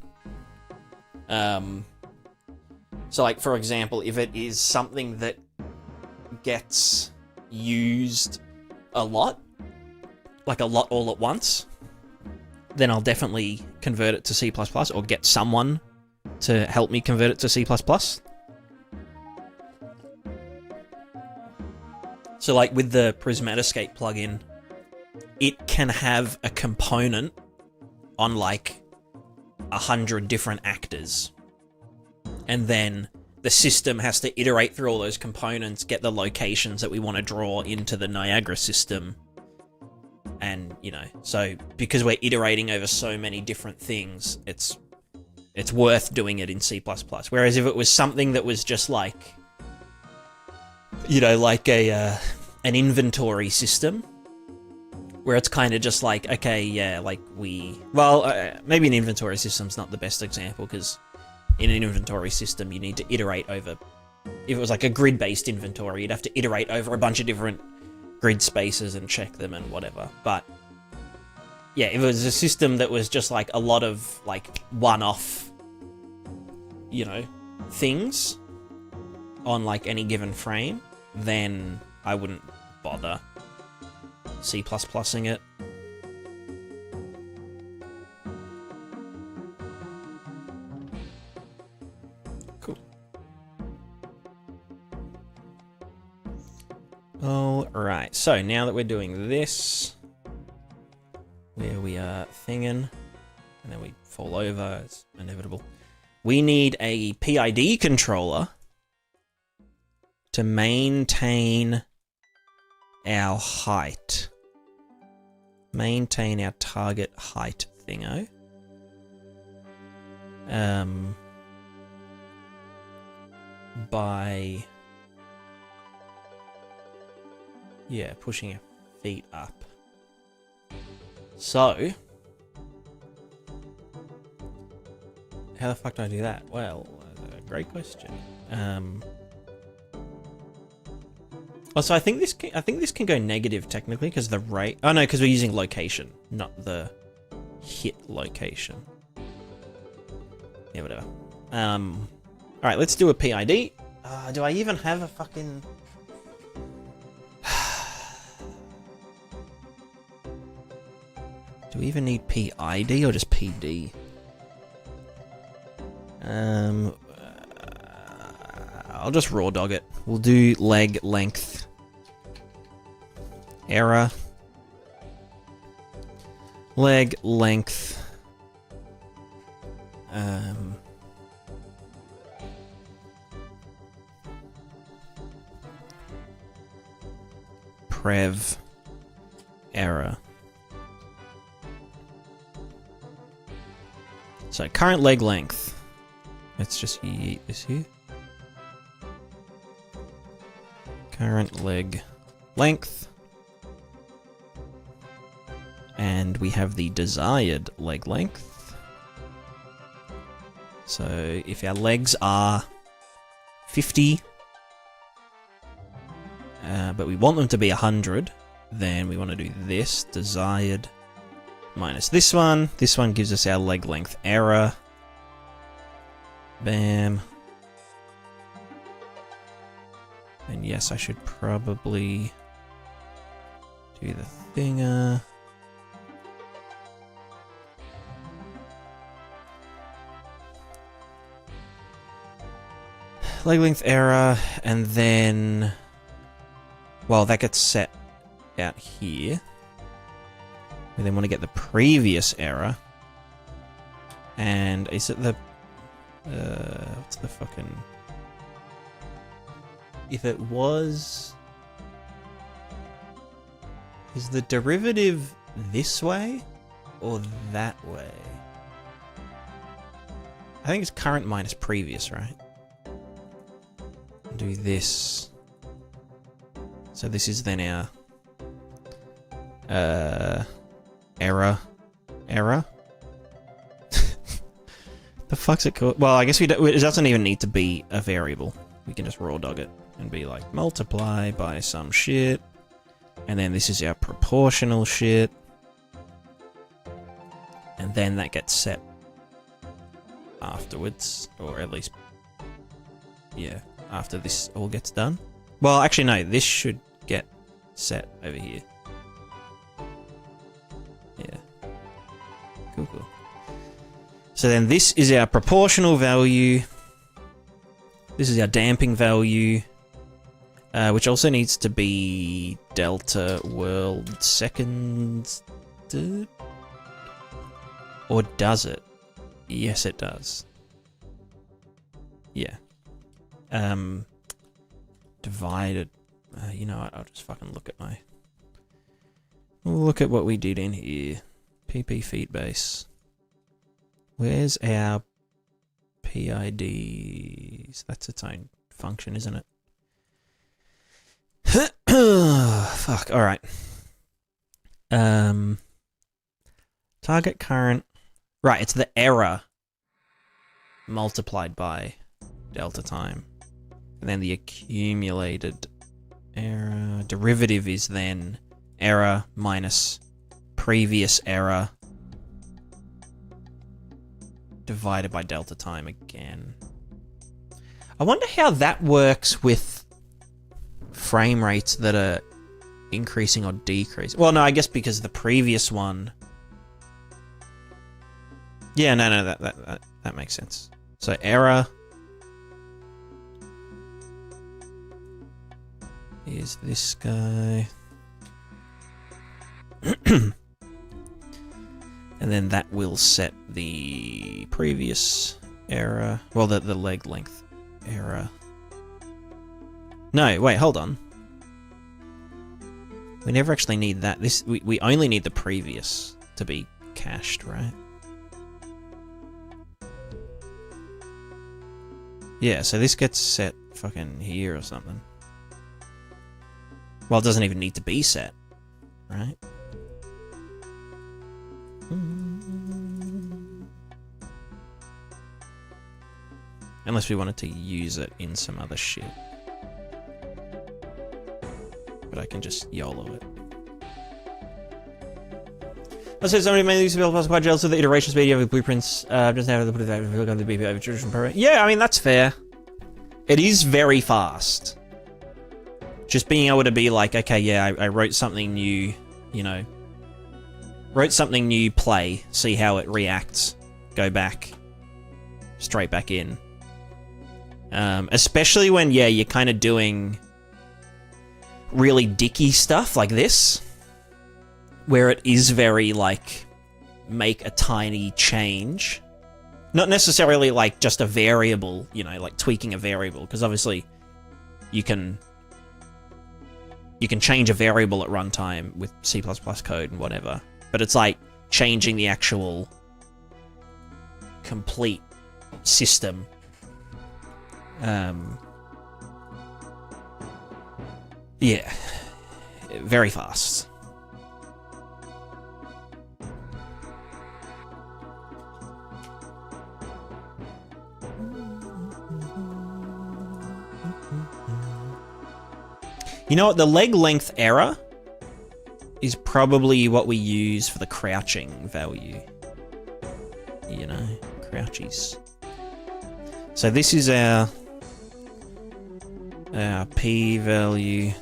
So like, for example, if it is something that gets used a lot, like a lot all at once, then I'll definitely convert it to C++ or get someone to help me convert it to C++. So like with the Prismatiscape plugin, it can have a component on like 100 different actors. And then the system has to iterate through all those components, get the locations that we want to draw into the Niagara system. And, you know, so because we're iterating over so many different things, it's worth doing it in C++. Whereas if it was something that was just like, you know, like an inventory system, where it's kind of just like, okay, yeah, like maybe an inventory system's not the best example, because in an inventory system, you need to iterate over... If it was like a grid-based inventory, you'd have to iterate over a bunch of different grid spaces and check them and whatever. But yeah, if it was a system that was just like a lot of like one-off, you know, things on like any given frame, then I wouldn't bother C++ing it. Cool. Alright, so now that we're doing this, where we are thinging, and then we fall over, it's inevitable. We need a PID controller to maintain our height. Maintain our target height thingo. By... yeah, pushing our feet up. So... how the fuck do I do that? Well, great question. Also, I think this can go negative technically because the rate. Oh no, because we're using location, not the hit location. Yeah, whatever. All right, let's do a PID. Do I even have a fucking? Do we even need PID or just PD? I'll just raw dog it. We'll do leg length error. Leg length. Prev error. So current leg length. Let's just yeet this here. Current leg length. And we have the desired leg length. So if our legs are 50, but we want them to be 100, then we want to do this, desired minus this one. This one gives us our leg length error. Bam. And yes, I should probably do the thinger. Leg length error, and then... well, that gets set out here. We then want to get the previous error. And is it the... what's the fucking... if it was... is the derivative this way? Or that way? I think it's current minus previous, right? Do this. So this is then our... error. Error? The fuck's it called? Well, I guess it doesn't even need to be a variable. We can just raw dog it and be like, multiply by some shit. And then this is our proportional shit. And then that gets set afterwards, or at least, yeah, after this all gets done. Well, actually, no, this should get set over here. Yeah. Cool, cool. So then this is our proportional value. This is our damping value, which also needs to be delta world seconds. Or does it? Yes, it does. Yeah. Divided. You know what? I'll just fucking look at my... Look at what we did in here. PP feet base. Where's our PIDs? That's its own function, isn't it? Fuck, alright. Target current. Right, it's the error multiplied by delta time. And then the accumulated error. Derivative is then error minus previous error divided by delta time again. I wonder how that works with frame rates that are increasing or decreasing. Well, no, I guess because the previous one... Yeah, no, that makes sense. So error is this guy. And then that will set the previous error. Well, the leg length error. No, wait, hold on. We never actually need that. We only need the previous to be cached, right? Yeah, so this gets set fucking here or something. Well, it doesn't even need to be set, right? Unless we wanted to use it in some other shit. But I can just YOLO it. I said somebody made these build quite jealous of the iteration speed you have with blueprints. Just have to put it out on the BP over traditional program. Yeah, I mean, that's fair. It is very fast. Just being able to be like, okay, yeah, I wrote something new, you know. Wrote something new, play, see how it reacts, go back, straight back in. Especially when, yeah, you're kind of doing really dicky stuff like this, where it is very, like, make a tiny change. Not necessarily, like, just a variable, you know, like tweaking a variable, because obviously you can change a variable at runtime with C++ code and whatever, but it's like changing the actual complete system. Yeah, very fast. You know what? The leg length error is probably what we use for the crouching value. You know, crouchies. So this is our P value.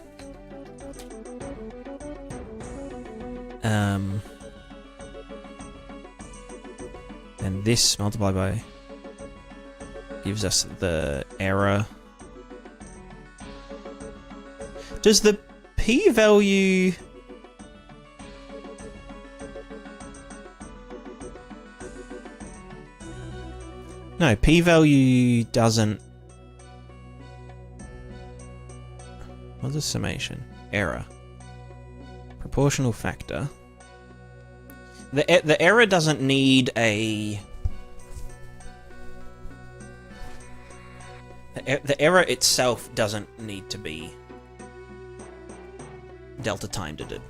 And this multiplied by gives us the error. Does the P value... No, P value doesn't... What's the summation? Error. Proportional factor. The error doesn't need a... The error itself doesn't need to be delta timed at it.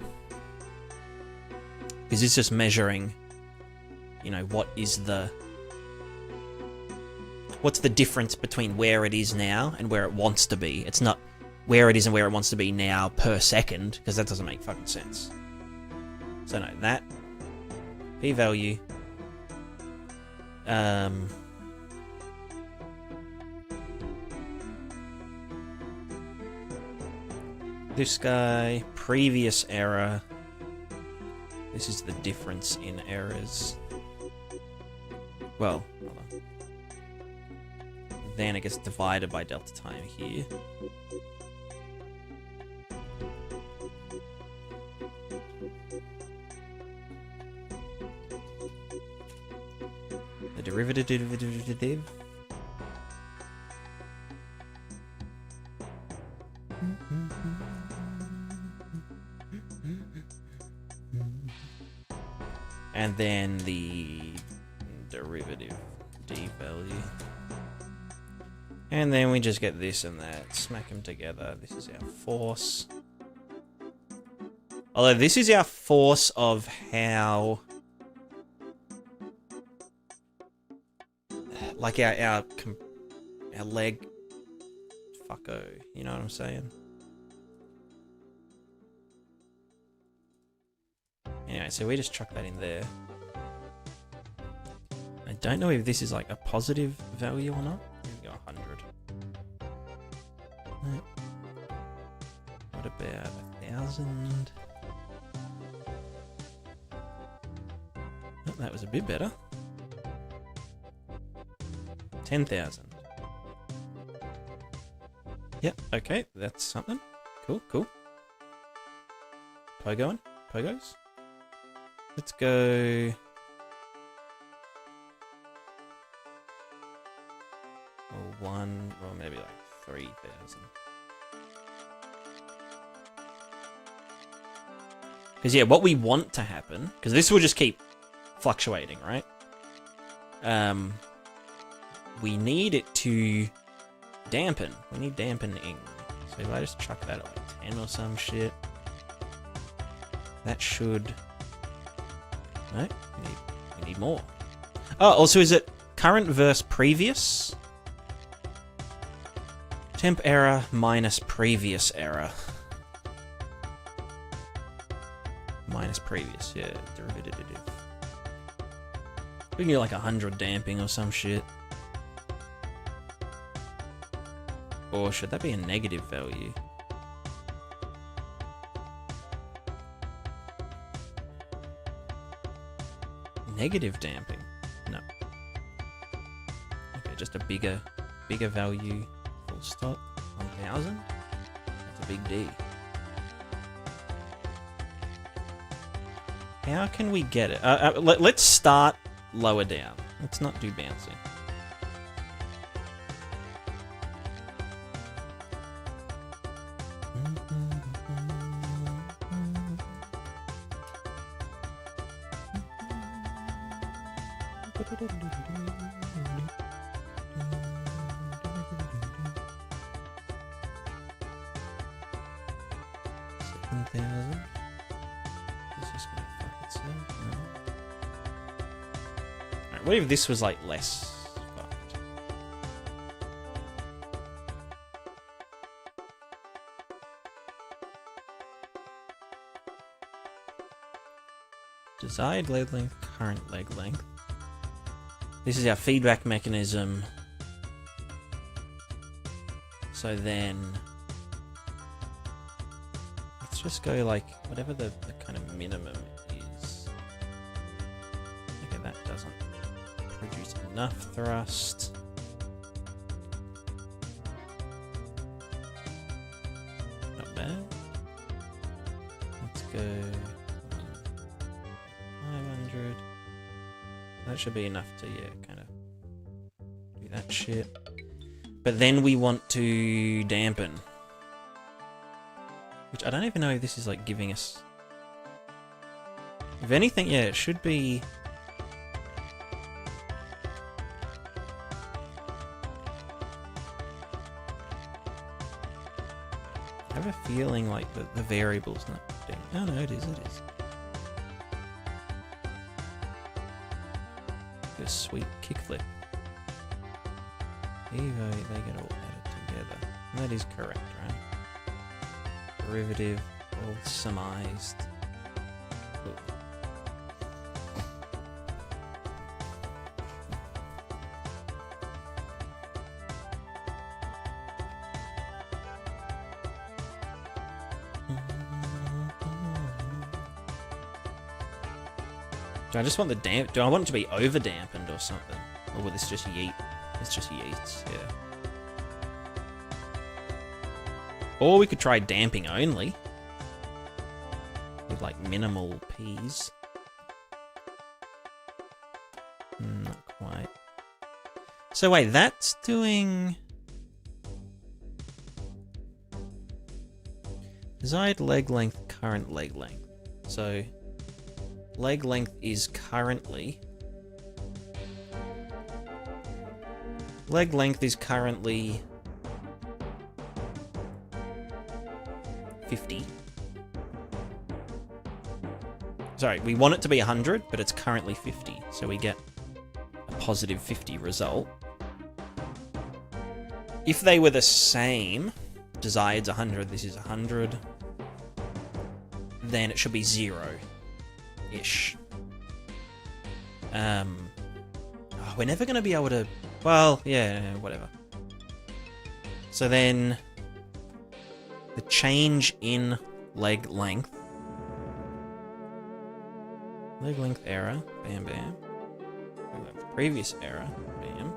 Because it's just measuring, you know, what's the difference between where it is now and where it wants to be. It's not where it is and where it wants to be now per second, because that doesn't make fucking sense. So no, that p-value, this guy, previous error. This is the difference in errors. Well, hold on. Then it gets divided by delta time here. The derivative. And then the derivative d value. And then we just get this and that. Smack them together. This is our force. Although this is our force of how... like our leg... fucko. You know what I'm saying? Anyway, so we just chuck that in there. I don't know if this is like a positive value or not. Maybe go 100. No. What about 1,000? Oh, that was a bit better. 10,000. Yep, okay, that's something. Cool, cool. Pogoing? Pogos? Let's go... or maybe like 3,000. Because yeah, what we want to happen, because this will just keep fluctuating, right? We need it to dampen. We need dampening. So if I just chuck that at like 10 or some shit, that should... No, we need more. Oh, also is it current versus previous? Temp error minus previous error. Minus previous, yeah, derivative. We can get like 100 damping or some shit. Or should that be a negative value? Negative damping? No. Okay, just a bigger value. Full stop. 1,000? That's a big D. How can we get it? Let's start lower down. Let's not do bouncing. What if this was like less fucked? Desired leg length, current leg length. This is our feedback mechanism. So then let's just go like whatever the kind of minimum is. Okay, that doesn't produce enough thrust. Not bad. Let's go 500. That should be enough to, yeah, kind of do that shit. But then we want to dampen. Which I don't even know if this is like giving us... If anything, yeah, it should be... I have a feeling like the variable's not... Oh no, it is, it is. A sweet kickflip. Here you go, they get all added together. And that is correct, right? derivative, all sumized. Do I just want the damp? Do I want it to be over dampened or something? Or will this just yeet? It's just yeets, yeah. Or we could try damping only. With like minimal P's. Not quite. So wait, that's doing... Desired leg length, current leg length. So... leg length is currently... leg length is currently... 50. Sorry, we want it to be 100, but it's currently 50. So we get a positive 50 result. If they were the same, desired's 100, this is 100, then it should be 0-ish. Oh, we're never going to be able to... Well, yeah, whatever. So then... the change in leg length. Leg length error. Bam, bam. Previous error. Bam.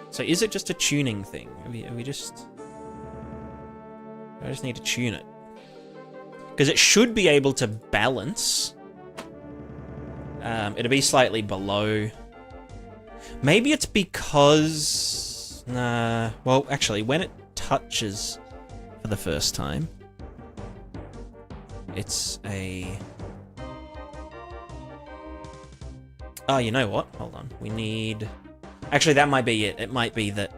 So is it just a tuning thing? Are we just... I just need to tune it. Because it should be able to balance. It'll be slightly below. Maybe it's because... Nah. Well, actually, when it touches for the first time, it's a... Oh, you know what? Hold on. We need... Actually, that might be it. It might be that...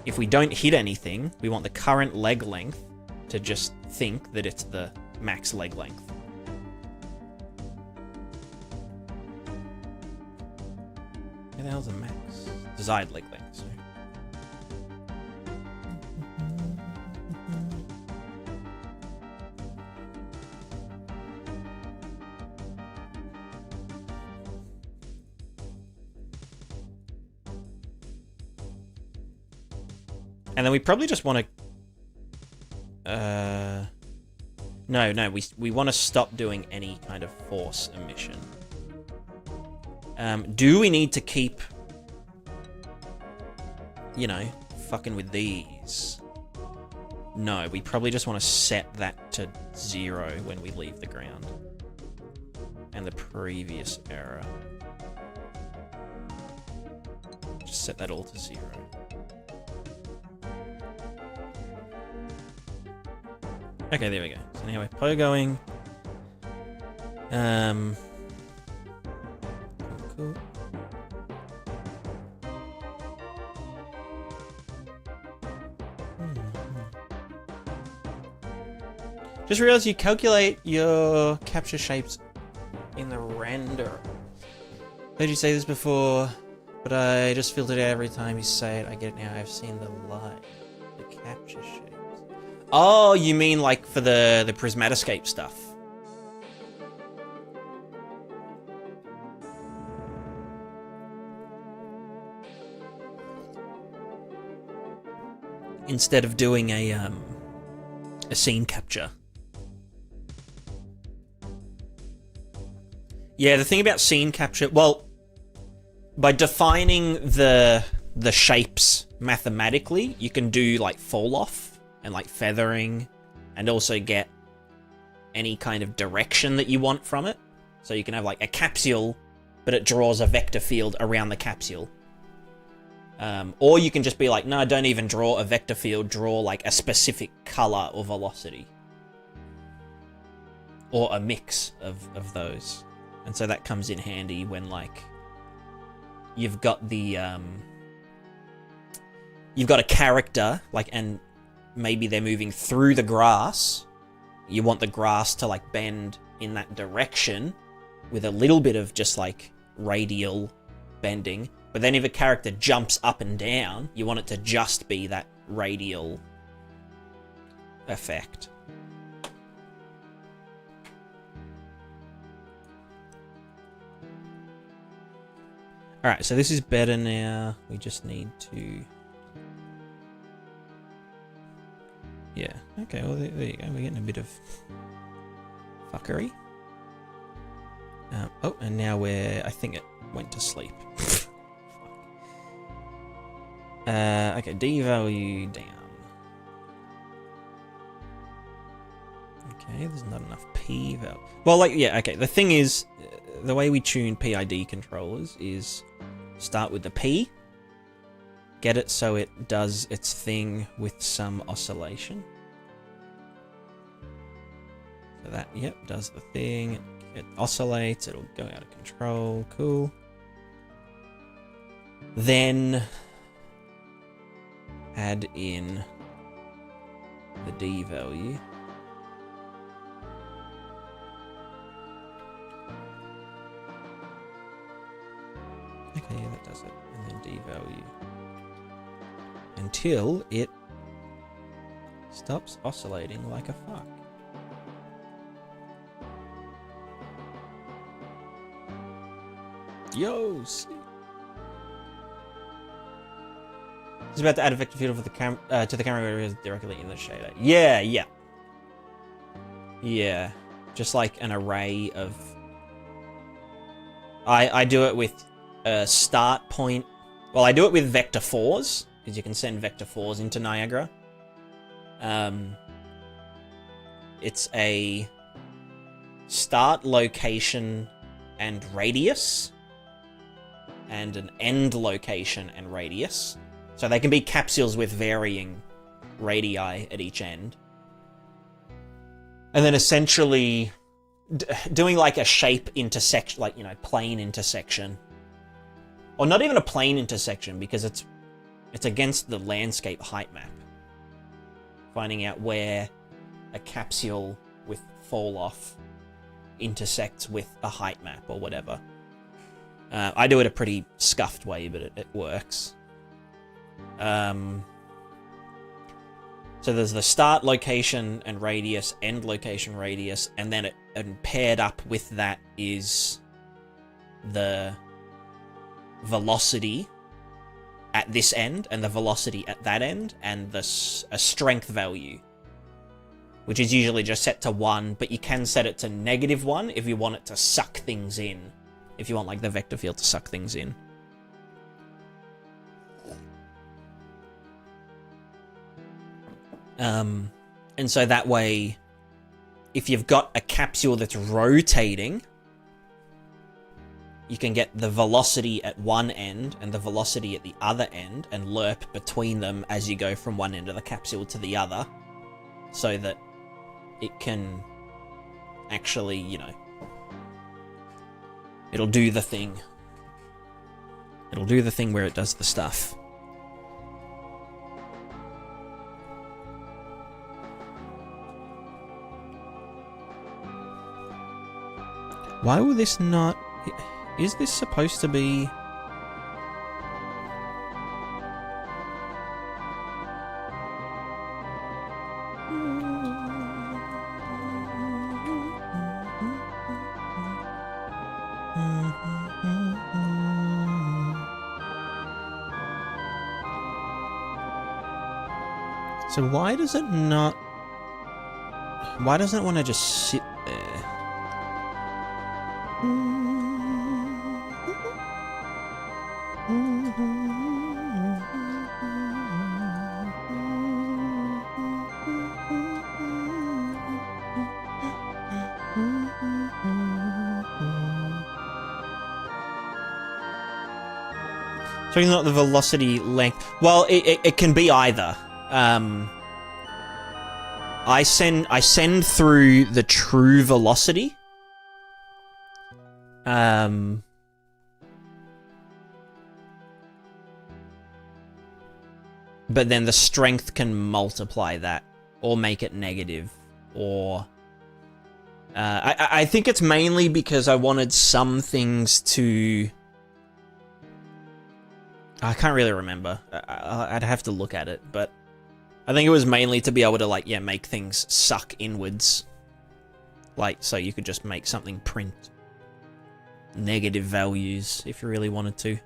if we don't hit anything, we want the current leg length to just think that it's the max leg length. Where the hell's the max? Desired leg length, sorry. And then we probably just want to... No, we want to stop doing any kind of force emission. Do we need to keep... you know, fucking with these? No, we probably just want to set that to 0 when we leave the ground. And the previous error. Just set that all to 0. Okay, there we go. So now we're pogoing. Cool. Just realized you calculate your capture shapes in the render. Heard you say this before, but I just filtered it out every time you say it. I get it now. I've seen the light. The capture shapes. Oh, you mean like for the prismatoscape stuff? Instead of doing a scene capture. Yeah, the thing about scene capture, well, by defining the shapes mathematically, you can do like fall off and like feathering, and also get any kind of direction that you want from it. So you can have like a capsule, but it draws a vector field around the capsule. Or you can just be like, no, don't even draw a vector field, draw like a specific color or velocity. Or a mix of those. And so that comes in handy when like you've got the you've got a character, like, and maybe they're moving through the grass. You want the grass to like bend in that direction with a little bit of just like radial bending. But then if a character jumps up and down, you want it to just be that radial effect. Alright, so this is better now. We just need to... Yeah, okay, well there you go. We're getting a bit of fuckery. Oh, and now I think it went to sleep. Okay, D value down. Okay, there's not enough P value. Well, like, yeah, okay, the thing is, the way we tune PID controllers is start with the P, get it so it does its thing with some oscillation. So that, yep, does the thing. It oscillates, it'll go out of control, cool. Then add in the D value. Okay, yeah, that does it. And then D value. Until it stops oscillating like a fuck. Yo, see. It's about to add a vector field for the to the camera areas directly in the shader. Yeah, yeah. Yeah. Just like an array of... I do it with a start point. Well, I do it with vector 4s, because you can send vector 4s into Niagara. It's a start location and radius, and an end location and radius. So they can be capsules with varying radii at each end. And then essentially doing like a shape intersection, like, you know, plane intersection. Or not even a plane intersection, because it's against the landscape height map. Finding out where a capsule with fall off intersects with a height map or whatever. I do it a pretty scuffed way, but it works. So there's the start location and radius, end location radius, and then and paired up with that is the velocity at this end and the velocity at that end, and a strength value, which is usually just set to 1, but you can set it to -1 if you want it to suck things in. If you want, like, the vector field to suck things in. And so that way, if you've got a capsule that's rotating, you can get the velocity at one end and the velocity at the other end and lerp between them as you go from one end of the capsule to the other, so that it can actually, you know, it'll do the thing. It'll do the thing where it does the stuff. Why will this not... Is this supposed to be... So why does it not... Why doesn't it want to just sit there? So it's not the velocity length. Well, it can be either. I send through the true velocity. But then the strength can multiply that, or make it negative, or... I think it's mainly because I wanted some things to... I can't really remember. I'd have to look at it, but I think it was mainly to be able to, like, yeah, make things suck inwards. Like, so you could just make something print negative values if you really wanted to.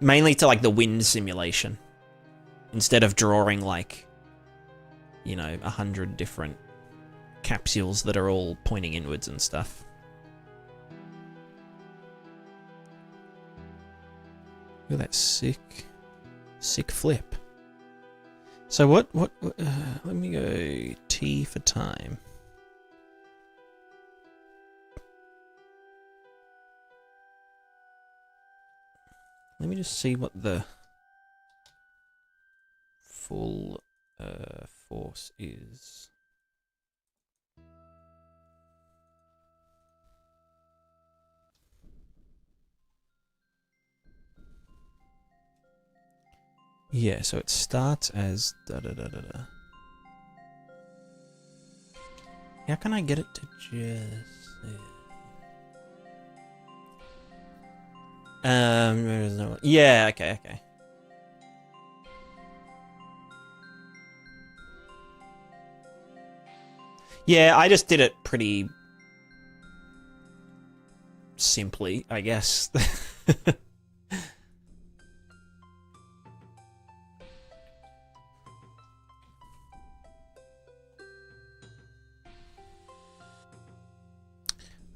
Mainly to, like, the wind simulation. Instead of drawing, like, you know, 100 different capsules that are all pointing inwards and stuff. Look at that sick flip. So what, let me go T for time. Let me just see what the full force is. Yeah, so it starts as da-da-da-da-da. How can I get it to just... yeah, okay. Yeah, I just did it pretty simply, I guess.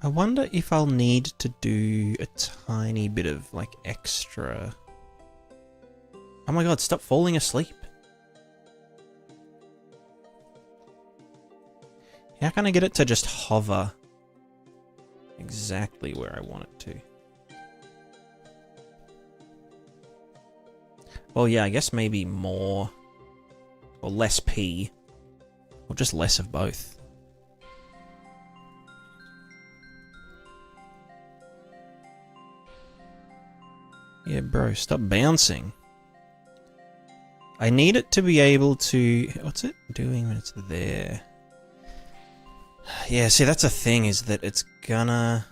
I wonder if I'll need to do a tiny bit of, like, extra... Oh my god, stop falling asleep. How can I get it to just hover exactly where I want it to? Well, yeah, I guess maybe more or less P, or just less of both. Yeah, bro, stop bouncing. I need it to be able to... What's it doing when it's there? Yeah, see, that's the thing, is that it's gonna...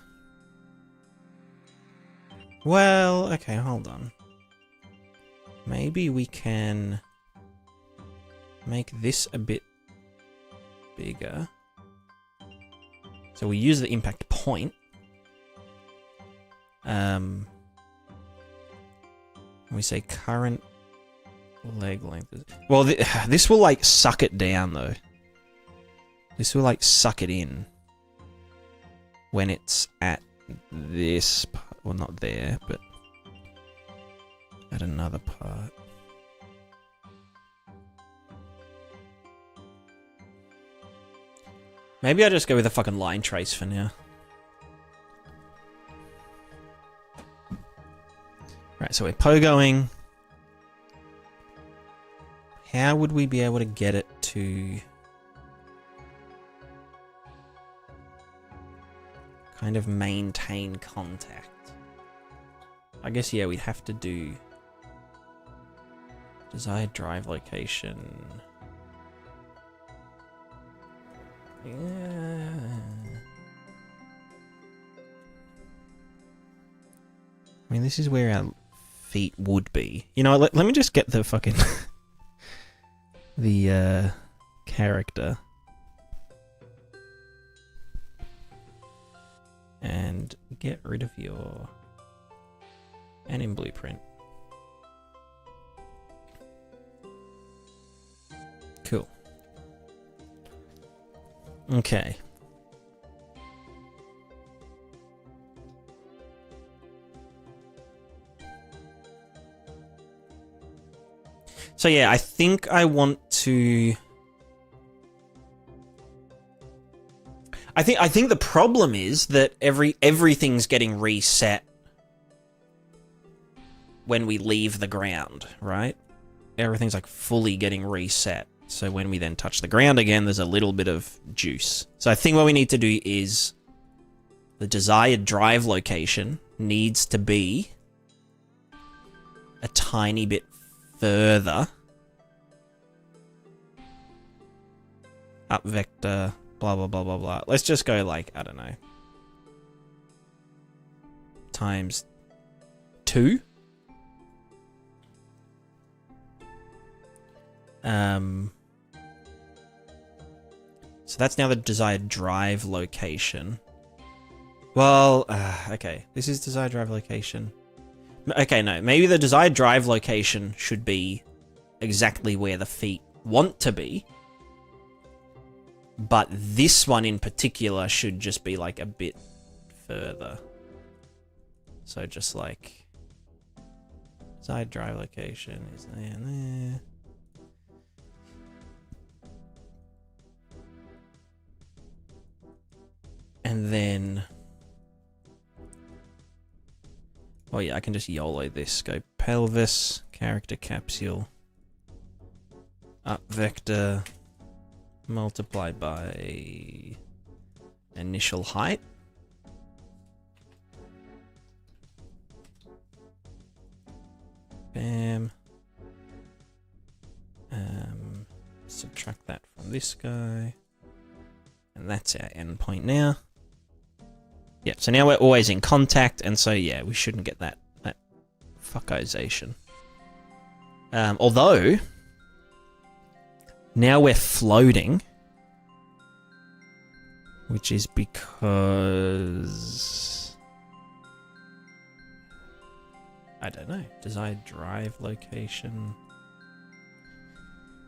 Well, okay, hold on. Maybe we can make this a bit bigger. So we use the impact point. We say current leg length. Well, this will, like, suck it down, though. This will, like, suck it in when it's at this part. Well, not there, but at another part. Maybe I just go with a fucking line trace for now. Right, so we're pogoing. How would we be able to get it to kind of maintain contact? I guess, yeah, we'd have to do desired drive location. Yeah. I mean, this is where our feet would be. You know, let me just get the fucking... the, character. And get rid of your... And in blueprint. Cool. Okay. So yeah, I think I want to... I think the problem is that everything's getting reset when we leave the ground, right? Everything's like fully getting reset. So when we then touch the ground again, there's a little bit of juice. So I think what we need to do is the desired drive location needs to be a tiny bit further up vector, blah, blah, blah, blah, blah. Let's just go like, I don't know, times 2. So that's now the desired drive location. Well, okay. This is desired drive location. Okay, no. Maybe the desired drive location should be exactly where the feet want to be. But this one in particular should just be like a bit further. So just like desired drive location is there and there. And then, oh yeah, I can just YOLO this. Go pelvis, character capsule, up vector, multiply by initial height. Bam. Subtract that from this guy. And that's our endpoint now. Yeah, so now we're always in contact, and so yeah, we shouldn't get that fuckization. Although, now we're floating, which is because I don't know. Desired drive location.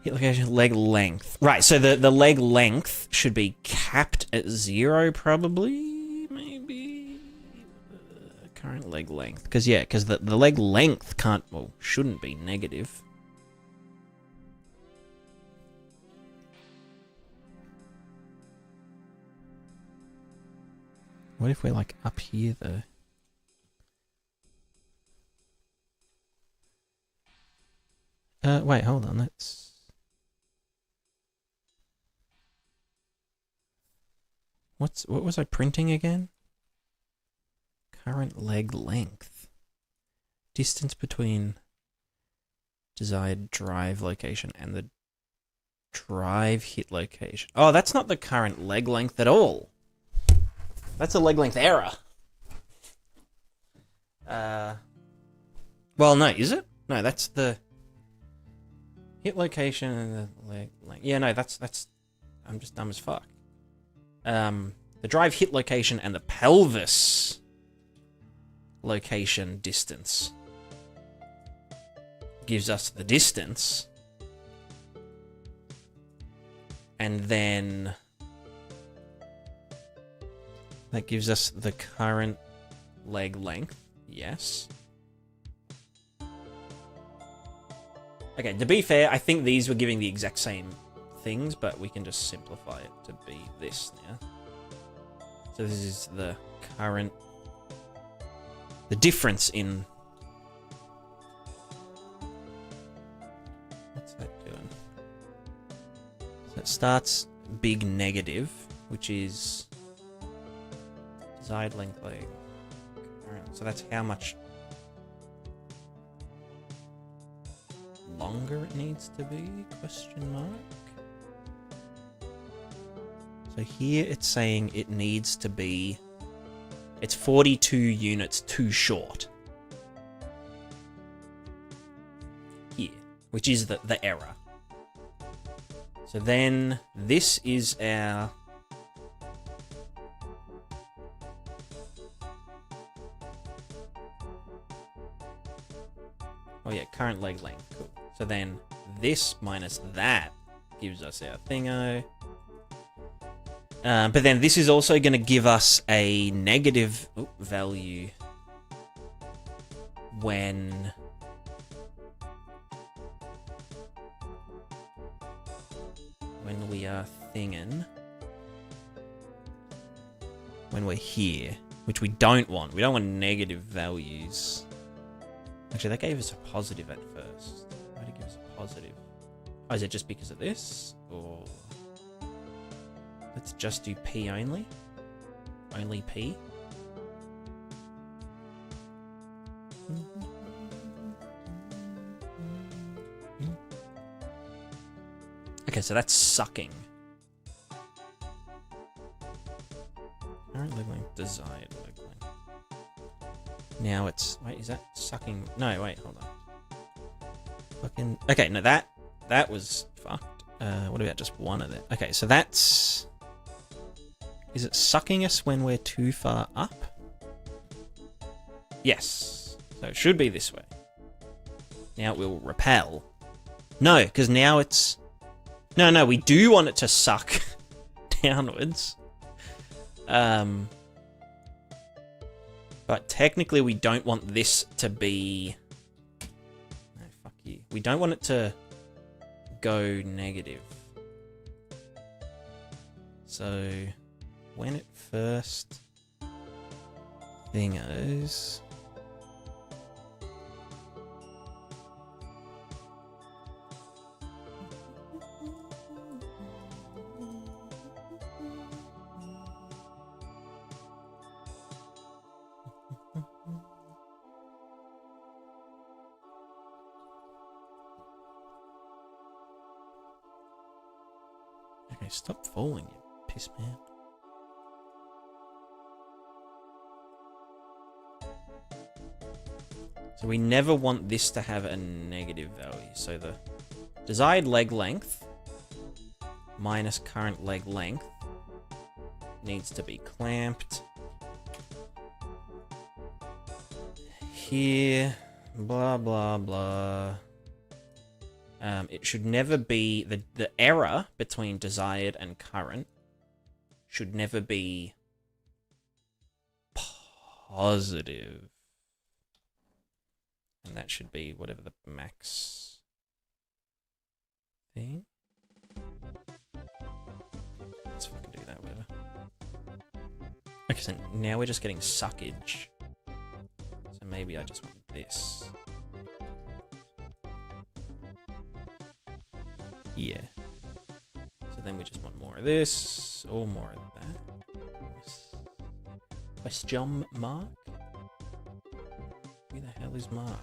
Hit location, leg length. Right, so the leg length should be capped at 0, probably. Maybe. Current leg length. Because, yeah, because the leg length can't, well, shouldn't be negative. What if we're, like, up here, though? Wait, hold on, that's... What was I printing again? Current leg length. Distance between desired drive location and the drive hit location. Oh, that's not the current leg length at all. That's a leg length error. Well, no, is it? No, that's the hit location and the leg length. Yeah, no, that's I'm just dumb as fuck. The drive hit location and the pelvis location distance gives us the distance. And then that gives us the current leg length. Yes. Okay, to be fair, I think these were giving the exact same things, but we can just simplify it to be this now. So this is the current, the difference in, what's that doing? So it starts big negative, which is desired length leg. So that's how much longer it needs to be, question mark. So here it's saying it needs to be, it's 42 units too short. Here, which is the error. So then this is our oh yeah, current leg length, cool. So then this minus that gives us our thingo. But then this is also going to give us a negative value when we are thinging, when we're here, which we don't want. We don't want negative values. Actually, that gave us a positive at first. Why did it give us a positive? Oh, is it just because of this? Or let's just do P only. Only P. Okay, so that's sucking. Current leg length, desired leg length. Now it's... Wait, is that sucking? No, wait, hold on. Fucking... Okay, no, that that was fucked. What about just one of them? Okay, so that's... Is it sucking us when we're too far up? Yes. So it should be this way. Now it will repel. No, because now it's... No, we do want it to suck downwards. But technically we don't want this to be... No, fuck you. We don't want it to go negative. So when it first thingos... Okay, stop falling, you piss man. So we never want this to have a negative value. So the desired leg length minus current leg length needs to be clamped here, blah, blah, blah. It should never be, the error between desired and current should never be positive. And that should be whatever the max thing. Let's fucking do that, whatever. Okay, so now we're just getting suckage. So maybe I just want this. Yeah. So then we just want more of this, or more of that. Question mark? Who the hell is Mark?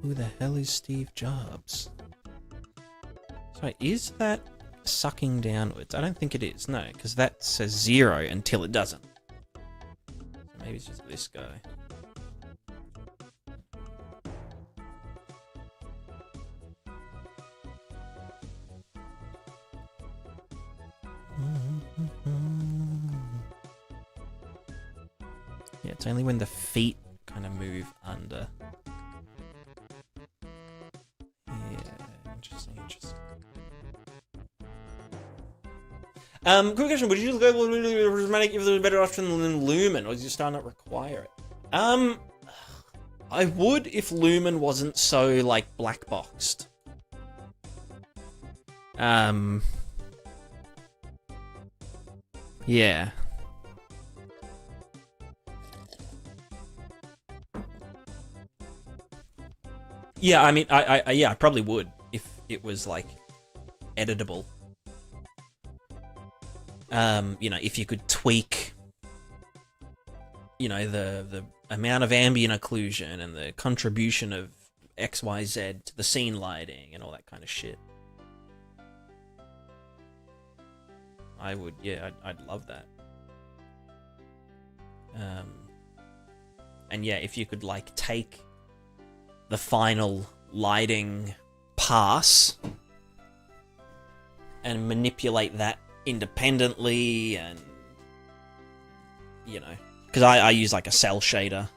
Who the hell is Steve Jobs? Sorry, is that sucking downwards? I don't think it is, no, because that says 0 until it doesn't. So maybe it's just this guy. Yeah, it's only when the feet kind of move under. Yeah, interesting. Quick question, would you go prismatic if there was a better option than Lumen, or does you still not require it? I would if Lumen wasn't so, like, black boxed. Yeah. Yeah, I mean, I probably would if it was, like, editable. You know, if you could tweak, you know, the amount of ambient occlusion and the contribution of XYZ to the scene lighting and all that kind of shit. I would, yeah, I'd love that. And yeah, if you could, like, take the final lighting pass and manipulate that independently, and, you know, because I use, like, a cell shader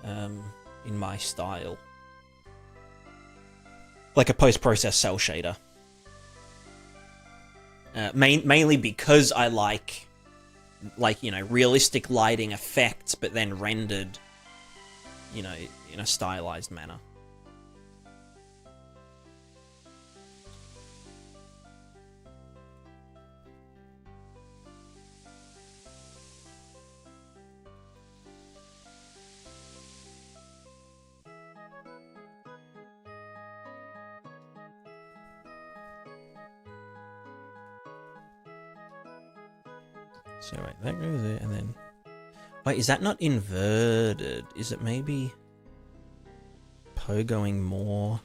in my style, like a post-process cell shader, mainly because I like, you know, realistic lighting effects, but then rendered, you know, in a stylized manner. So wait, that goes there, and then... Wait, is that not inverted? Is it maybe pogoing more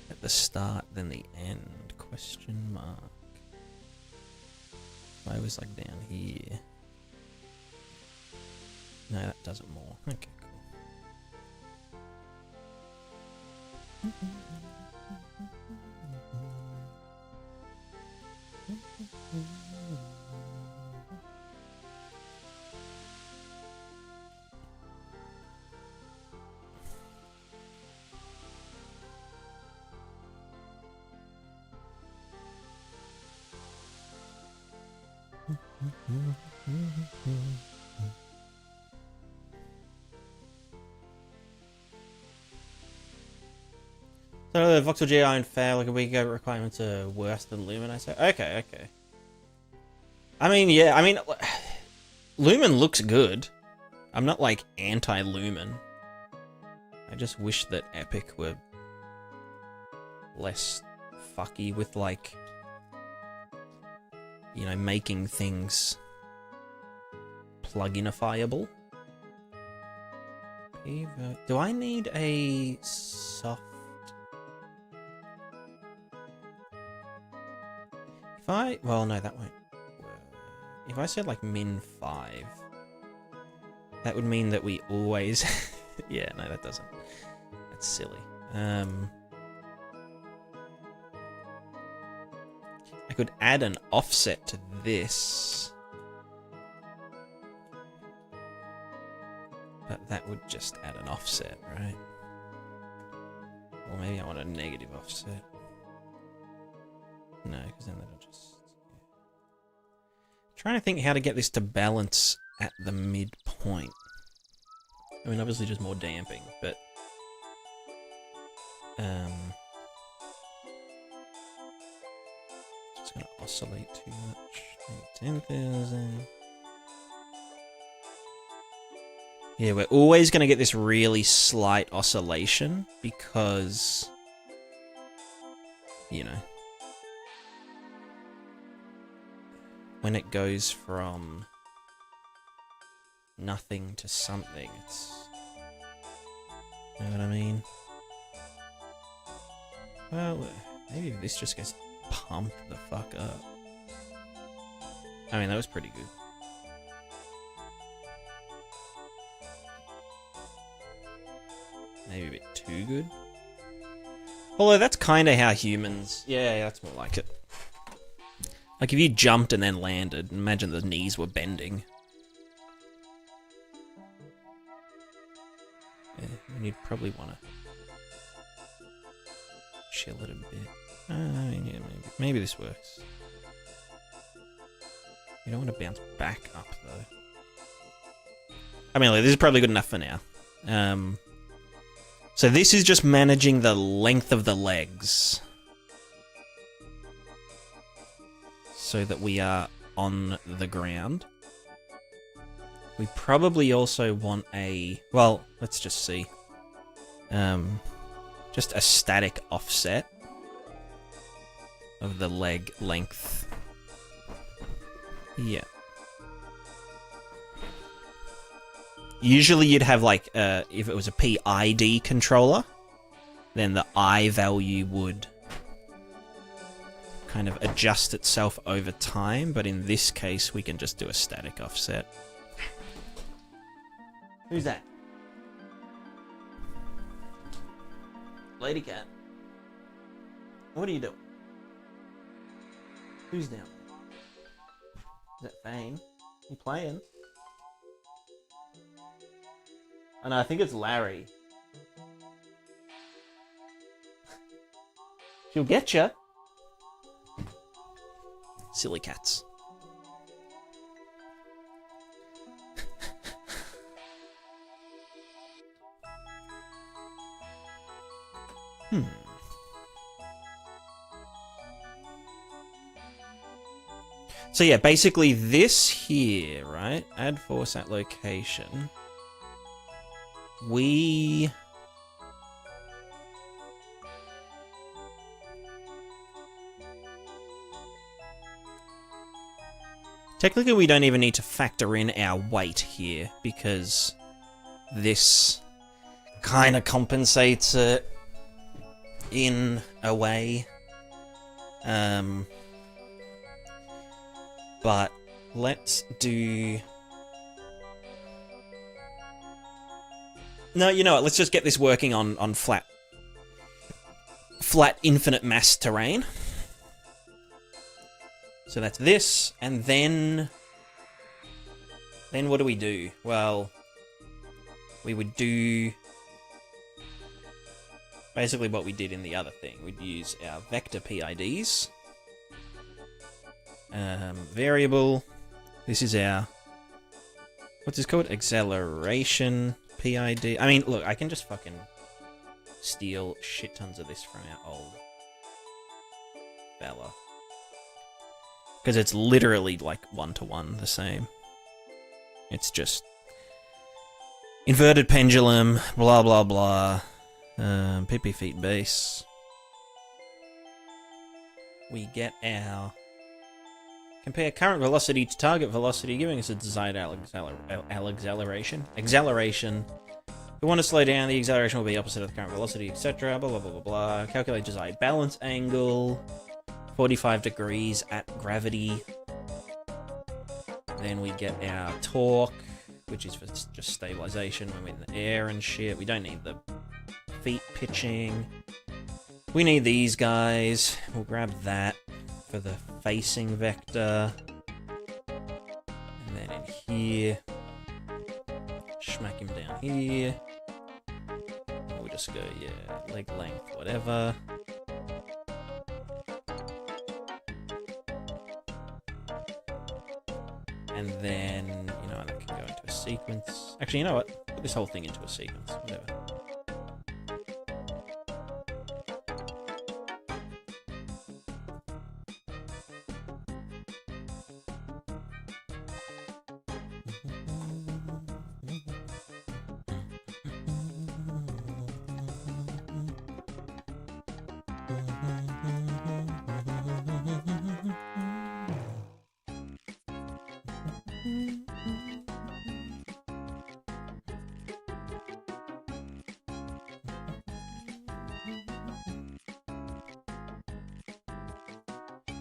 at the start than the end? Question mark. I was like down here. No, that does it more. Okay, cool. So the Voxel GI and fair like a week ago requirements are worse than Lumen, I say. Okay, okay. I mean, yeah, I mean, Lumen looks good. I'm not like anti-Lumen. I just wish that Epic were less fucky with like, you know, making things pluginifiable. Do I need a soft? If I, well, no, that won't work. If I said like min 5, that would mean that we always, yeah, no, that doesn't. That's silly. I could add an offset to this. But that would just add an offset, right? Or maybe I want a negative offset. No, because then that'll just... Yeah. Trying to think how to get this to balance at the midpoint. I mean, obviously just more damping, but... Just gonna oscillate too much. 10,000... Yeah, we're always going to get this really slight oscillation because, you know, when it goes from nothing to something, it's, you know what I mean? Well, maybe this just gets pumped the fuck up. I mean, that was pretty good. Maybe a bit too good. Although that's kind of how humans... Yeah, that's more like it. Like if you jumped and then landed, imagine the knees were bending. Yeah, and you'd probably want to chill it a bit. I mean, yeah, maybe this works. You don't want to bounce back up though. I mean, like, this is probably good enough for now. So this is just managing the length of the legs so that we are on the ground. We probably also want a, well, let's just see. Just a static offset of the leg length. Yeah. Usually you'd have like, if it was a PID controller, then the I value would kind of adjust itself over time, but in this case we can just do a static offset. Who's that? Lady cat. What are you doing? Who's down there? Is that Fane? You playing? Oh no, I think it's Larry. She'll get ya. Silly cats. So yeah, basically this here, right? Add force at location. We... Technically, we don't even need to factor in our weight here, because this kind of compensates it in a way. But let's do... No, you know what, let's just get this working on flat flat infinite mass terrain. So that's this, and then what do we do? Well, we would do basically what we did in the other thing. We'd use our vector PIDs. Variable. This is our, what's this called? Acceleration PID. I mean, look, I can just fucking steal shit tons of this from our old Bella. Because it's literally like one-to-one the same. It's just inverted pendulum, blah blah blah. PP feet base. We get our compare current velocity to target velocity, giving us a desired acceleration. Acceleration. If we want to slow down, the acceleration will be opposite of the current velocity, etc. Blah blah blah blah blah. Calculate desired balance angle. 45 degrees at gravity. Then we get our torque, which is for just stabilization when we're in the air and shit. We don't need the feet pitching. We need these guys. We'll grab that for the facing vector. And then in here, smack him down here. And we'll just go, yeah, leg length, whatever. And then, you know, that can go into a sequence. Actually, you know what? Put this whole thing into a sequence. Whatever.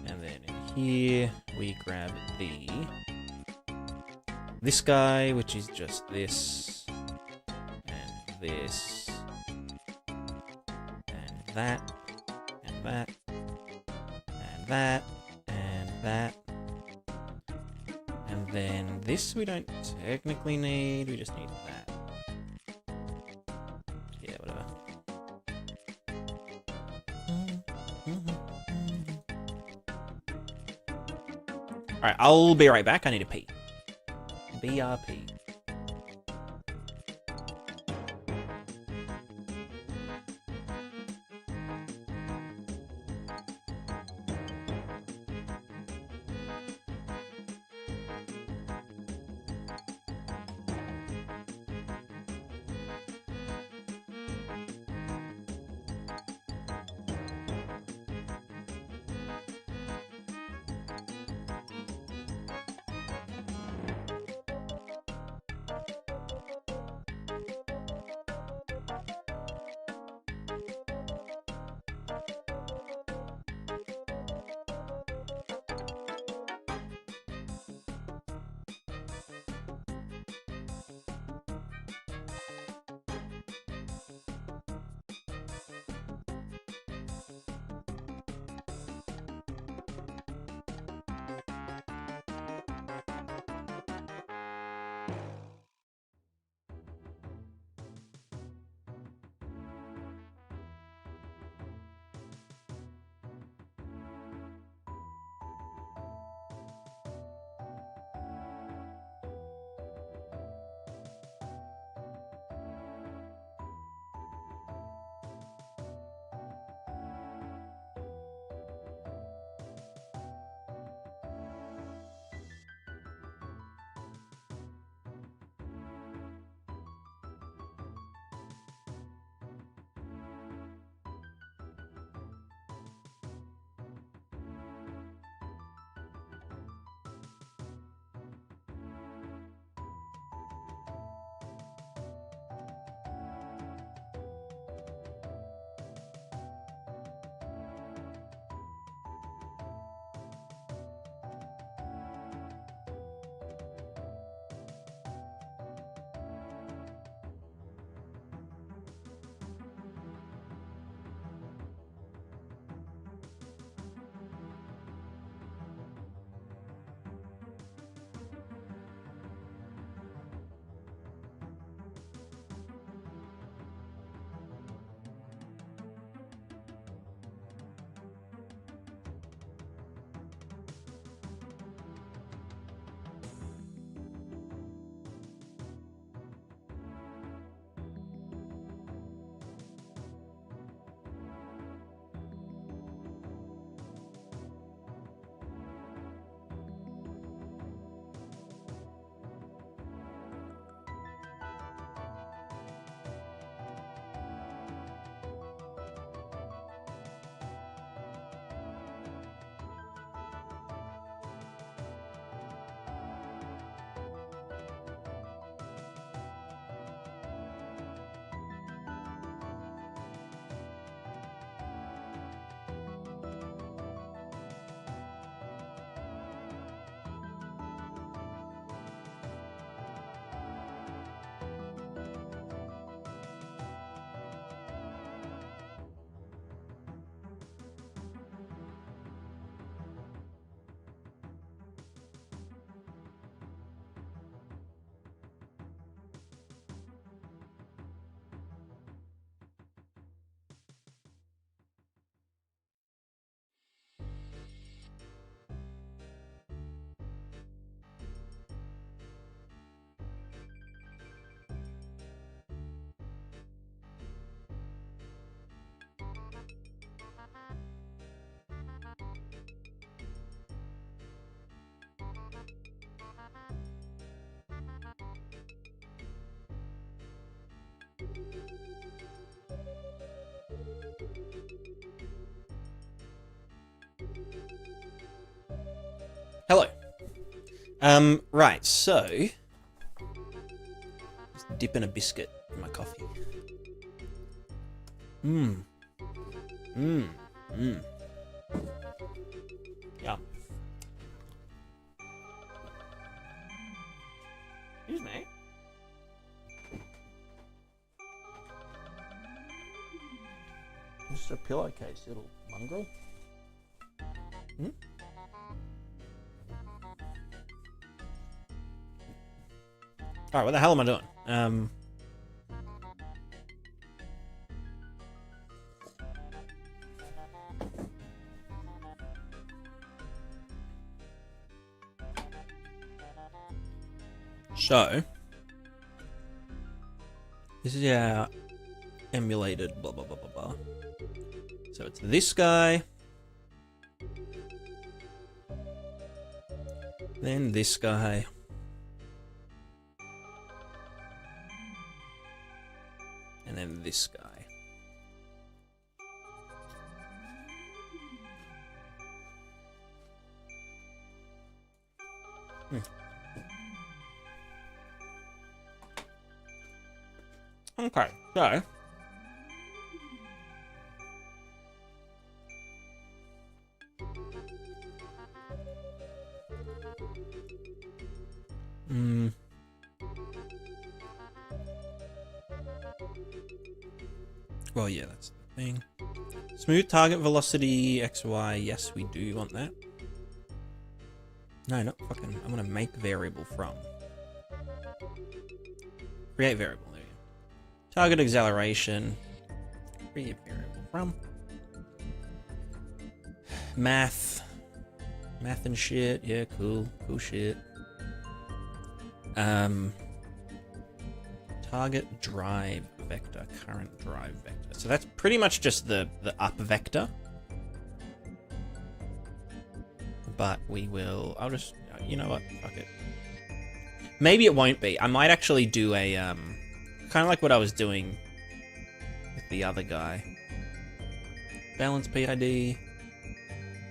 And then in here, we grab this guy, which is just this, and this, and that, and that, and that, and that. And then this we don't technically need, we just need that. Yeah, whatever. Alright, I'll be right back. I need a pee. BRP. Hello. Right, so just dipping a biscuit in my coffee. Yum. Excuse me. This is a pillowcase, little mongrel. Alright, what the hell am I doing? So, this is our emulated blah blah blah blah blah. So it's this guy, then this guy, and then this guy. Okay, so well, yeah, that's the thing. Smooth target velocity XY. Yes, we do want that. No, not fucking. I'm gonna make variable from. Create variable. There you go. Target acceleration. Create variable from. Math and shit. Yeah, cool shit. Target drive vector, current drive vector. So that's pretty much just the up vector. But we will, I'll just, you know what, fuck it. Maybe it won't be. I might actually do a, kind of like what I was doing with the other guy. Balance PID.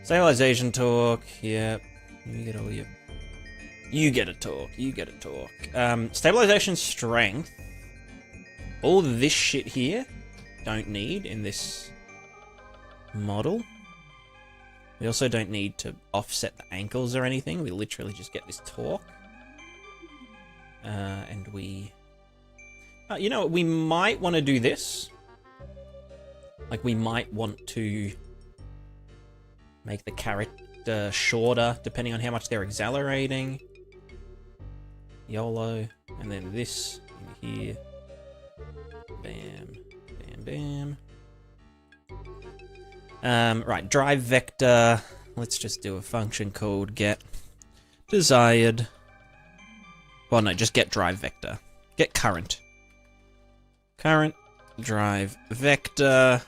Stabilization torque, yep. You get all your... You get a torque, you get a torque. Stabilization strength. All this shit here, don't need in this model. We also don't need to offset the ankles or anything. We literally just get this torque. And we... you know what? We might want to do this. Like, we might want to make the character shorter, depending on how much they're accelerating. YOLO. And then this in here. Bam. Bam, bam. Right, drive vector. Let's just do a function called get desired. Well, no, just get drive vector. Get current. Current drive vector.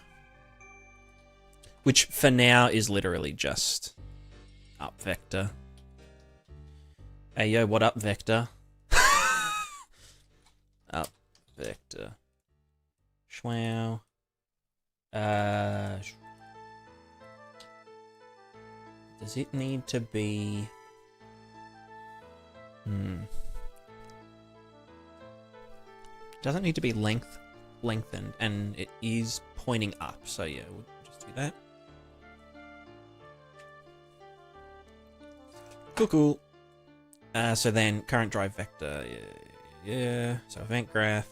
Which for now is literally just up vector. Hey, yo, what up, vector? Up vector. Schwow. Does it need to be... Doesn't need to be lengthened, and it is pointing up, so yeah, we'll just do that. Cool. So then, current drive vector, yeah. So event graph.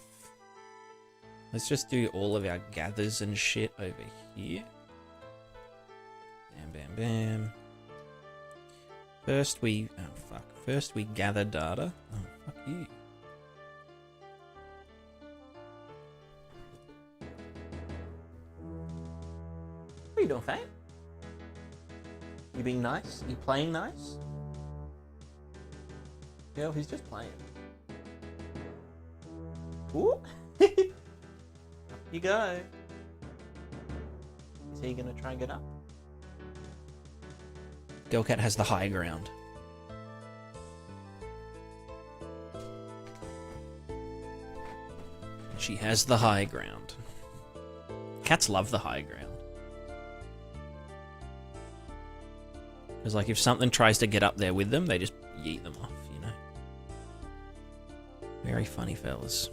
Let's just do all of our gathers and shit over here. Bam, bam, bam. First we... Oh, fuck. First we gather data. Oh, fuck you. What are you doing, Fate? You being nice? You playing nice? Yeah, he's just playing. Ooh! You go. Is he gonna try and get up? Girlcat has the high ground. She has the high ground. Cats love the high ground. Because, like, if something tries to get up there with them, they just yeet them off, you know? Very funny, fellas.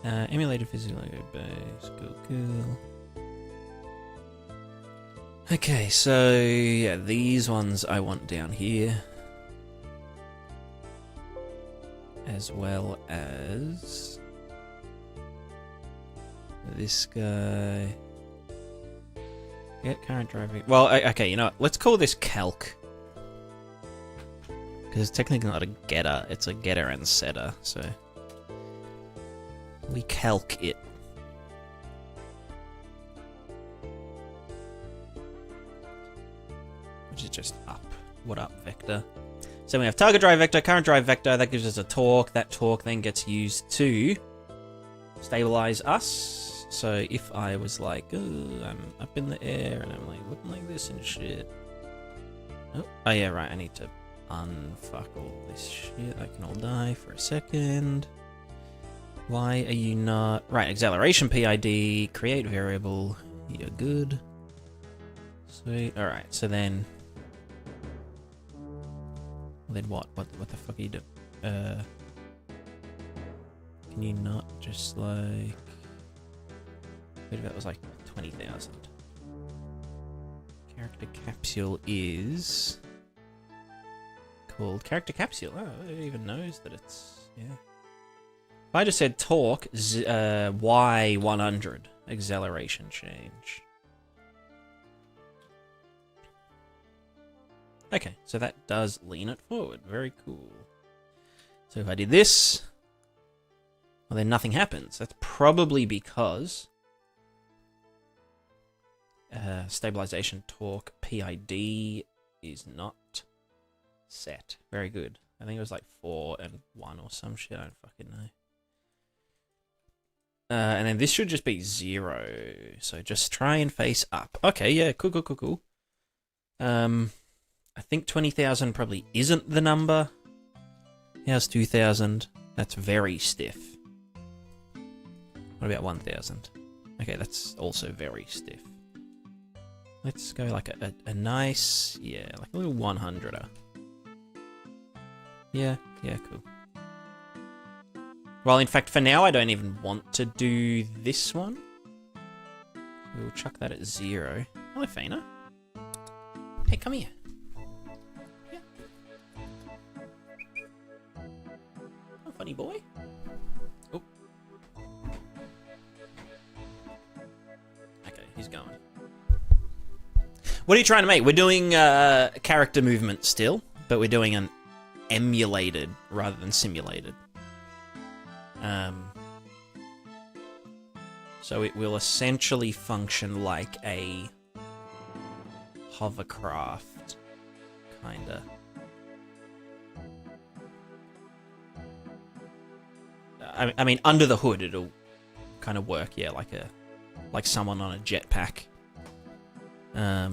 Emulated Phys Locomotion base. Cool. Okay, so, yeah, these ones I want down here. As well as this guy. Get current driving. Well, okay, you know what? Let's call this calc. Because it's technically not a getter, it's a getter and setter, so we calc it. Which is just up. What up, vector? So we have target drive vector, current drive vector, that gives us a torque. That torque then gets used to stabilize us. So if I was like, I'm up in the air and I'm like looking like this and shit. Oh yeah, right, I need to unfuck all this shit. I can all die for a second. Why are you not... Right, acceleration PID, create variable. You're good. Sweet. Alright, so then... Then what? What the fuck are you doing? Can you not just like... What if that was like 20,000? Character capsule is... called character capsule. Oh, it even knows that it's... Yeah. If I just said torque, Y100, acceleration change. Okay, so that does lean it forward. Very cool. So if I did this, well, then nothing happens. That's probably because stabilization torque PID is not set. Very good. I think it was like 4 and 1 or some shit. I don't fucking know. And then this should just be 0. So just try and face up. Okay, yeah, cool. I think 20,000 probably isn't the number. How's 2,000? That's very stiff. What about 1,000? Okay, that's also very stiff. Let's go like a nice, yeah, like a little 100er. Yeah, cool. Well, in fact, for now, I don't even want to do this one. We'll chuck that at 0. Hello, Fana. Hey, come here. Yeah. Oh, funny boy. Oh. Okay, he's going. What are you trying to make? We're doing character movement still, but we're doing an emulated rather than simulated. So it will essentially function like a hovercraft, kinda. I mean, under the hood, it'll kind of work, yeah, like someone on a jetpack. I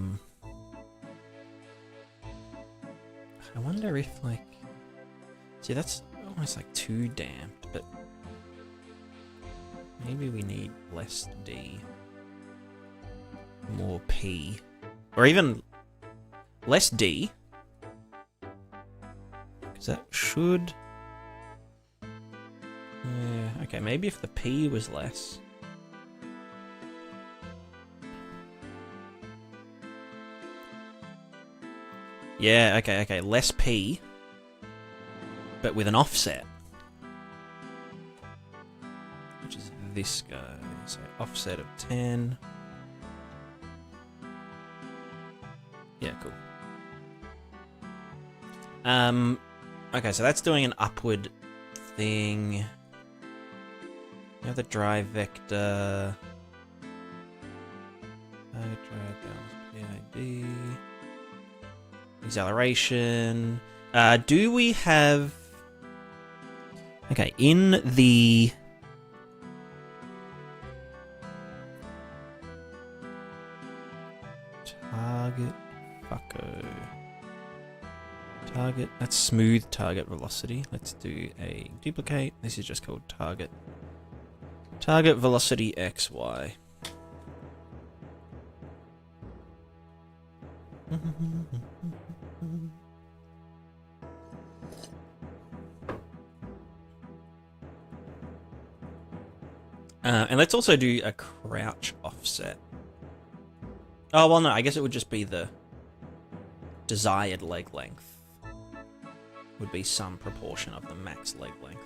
wonder if, like... See, that's almost, like, too damped, but... Maybe we need less D. More P. Or even less D. Because that should... Yeah, okay, maybe if the P was less... Yeah, okay, less P, but with an offset. Which is this guy, so offset of 10. Yeah, cool. Okay, so that's doing an upward thing. You have the drive vector. Drive balance PID. Acceleration. Do we have... Okay, in the... target. That's smooth target velocity. Let's do a duplicate. This is just called target. Target velocity XY. And let's also do a crouch offset. Oh, well, no, I guess it would just be the desired leg length. Would be some proportion of the max leg length.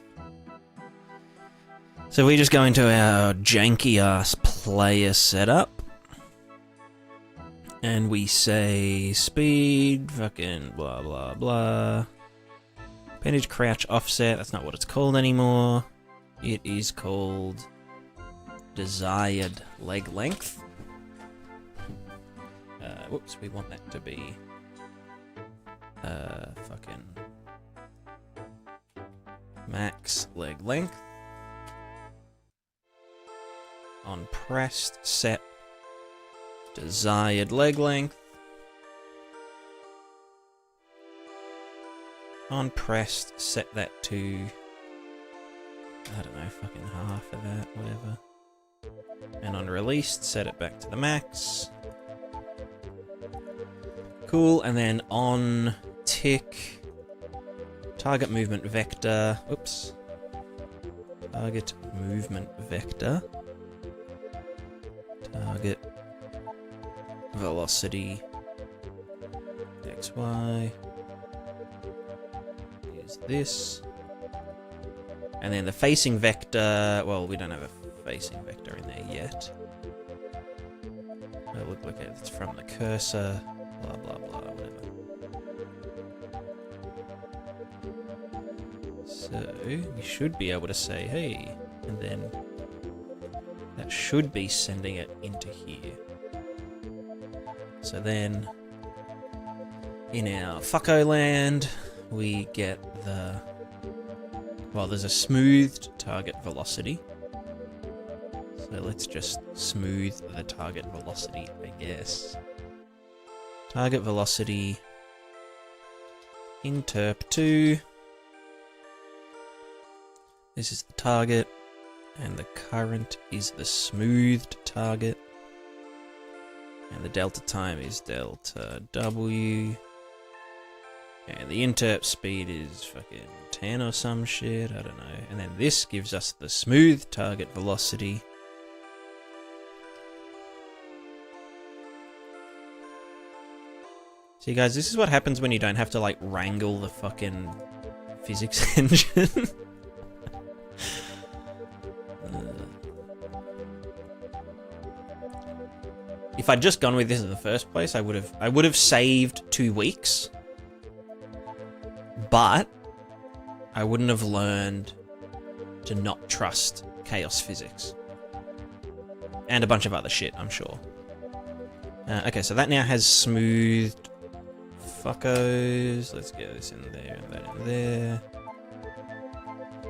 So we just go into our janky-ass player setup. And we say speed, fucking blah, blah, blah. Appendage crouch offset, that's not what it's called anymore. It is called desired leg length. Whoops, we want that to be fucking max leg length. On pressed, set desired leg length. On pressed, set that to, I don't know, fucking half of that, whatever. And on released, set it back to the max. Cool, and then on tick, target movement vector, oops. Target movement vector. Target velocity XY is this. And then the facing vector, well, we don't have a facing vector in there yet. It'll look like it's from the cursor, blah, blah, blah, whatever. So, we should be able to say, hey, and then that should be sending it into here. So then, in our fucko land, we get the, well, there's a smoothed target velocity. So let's just smooth the target velocity, I guess. Target velocity, interp2. This is the target, and the current is the smoothed target. And the delta time is delta W. And the interp speed is fucking 10 or some shit, I don't know. And then this gives us the smooth target velocity. See guys, this is what happens when you don't have to like wrangle the fucking physics engine. If I'd just gone with this in the first place, I would have saved 2 weeks. But I wouldn't have learned to not trust chaos physics. And a bunch of other shit, I'm sure. Okay, so that now has smoothed fuckos. Let's get this in there and that in there.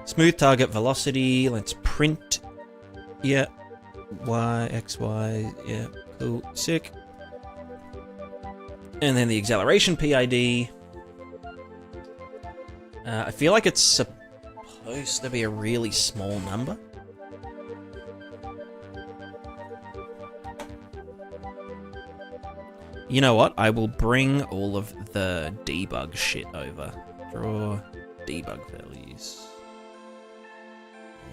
Smooth target velocity. Let's print. Yeah. Y, X, Y. Yeah. Cool. Sick. And then the acceleration PID. I feel like it's supposed to be a really small number. You know what? I will bring all of the debug shit over. Draw debug values.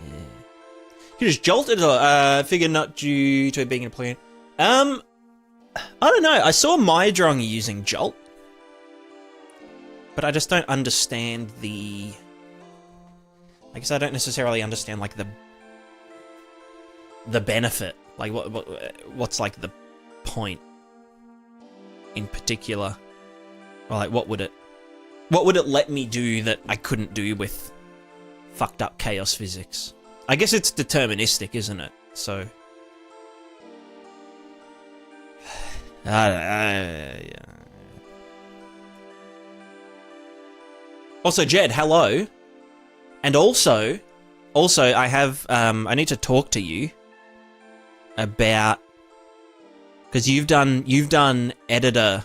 Yeah. You just jolted or figure not due to it being in a plugin. I don't know. I saw Mydrong using Jolt. But I just don't understand the... I guess I don't necessarily understand, like, the benefit. Like, what's, like, the point in particular? Or, like, what would it let me do that I couldn't do with fucked up chaos physics? I guess it's deterministic, isn't it? So... yeah. Also, Jed, hello. And also, I have, I need to talk to you about, because you've done editor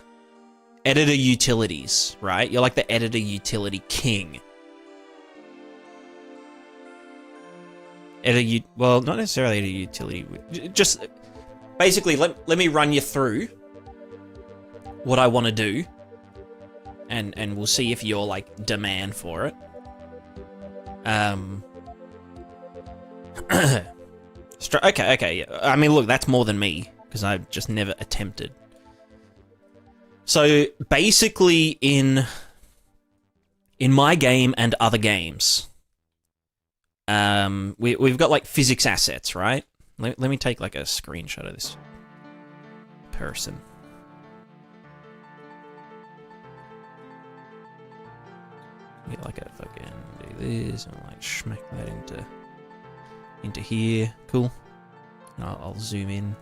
editor utilities, right? You're like the editor utility king. Well, not necessarily editor utility. Just basically, let me run you through what I want to do, and we'll see if you're like demand for it. Okay, yeah. I mean, look, that's more than me because I've just never attempted. So basically, in my game and other games, we've got like physics assets, right? Let me take like a screenshot of this person. Get like a fucking do this and like smack that into here. Cool. And I'll zoom in.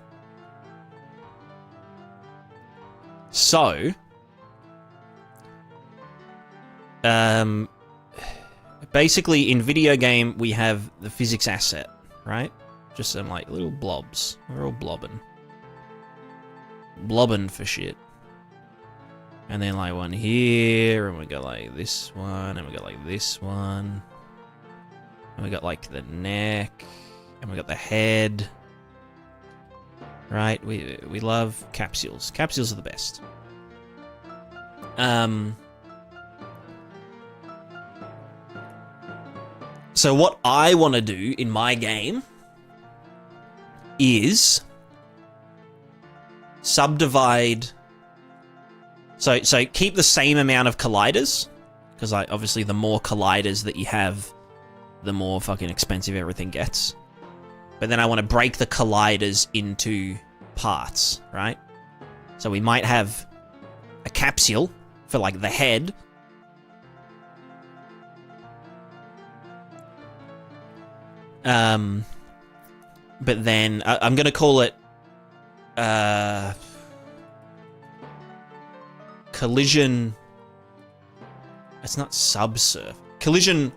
So, basically in video game we have the physics asset, right? Just some like little blobs. We're all blobbing for shit. And then like one here, and we got like this one, and we got like this one. And we got like the neck, and we got the head. Right? We love capsules. Capsules are the best. So what I want to do in my game is subdivide. So keep the same amount of colliders, because like obviously the more colliders that you have, the more fucking expensive everything gets. But then I want to break the colliders into parts, right? So we might have a capsule for like the head. But then I'm going to call it collision. It's not subsurf. Collision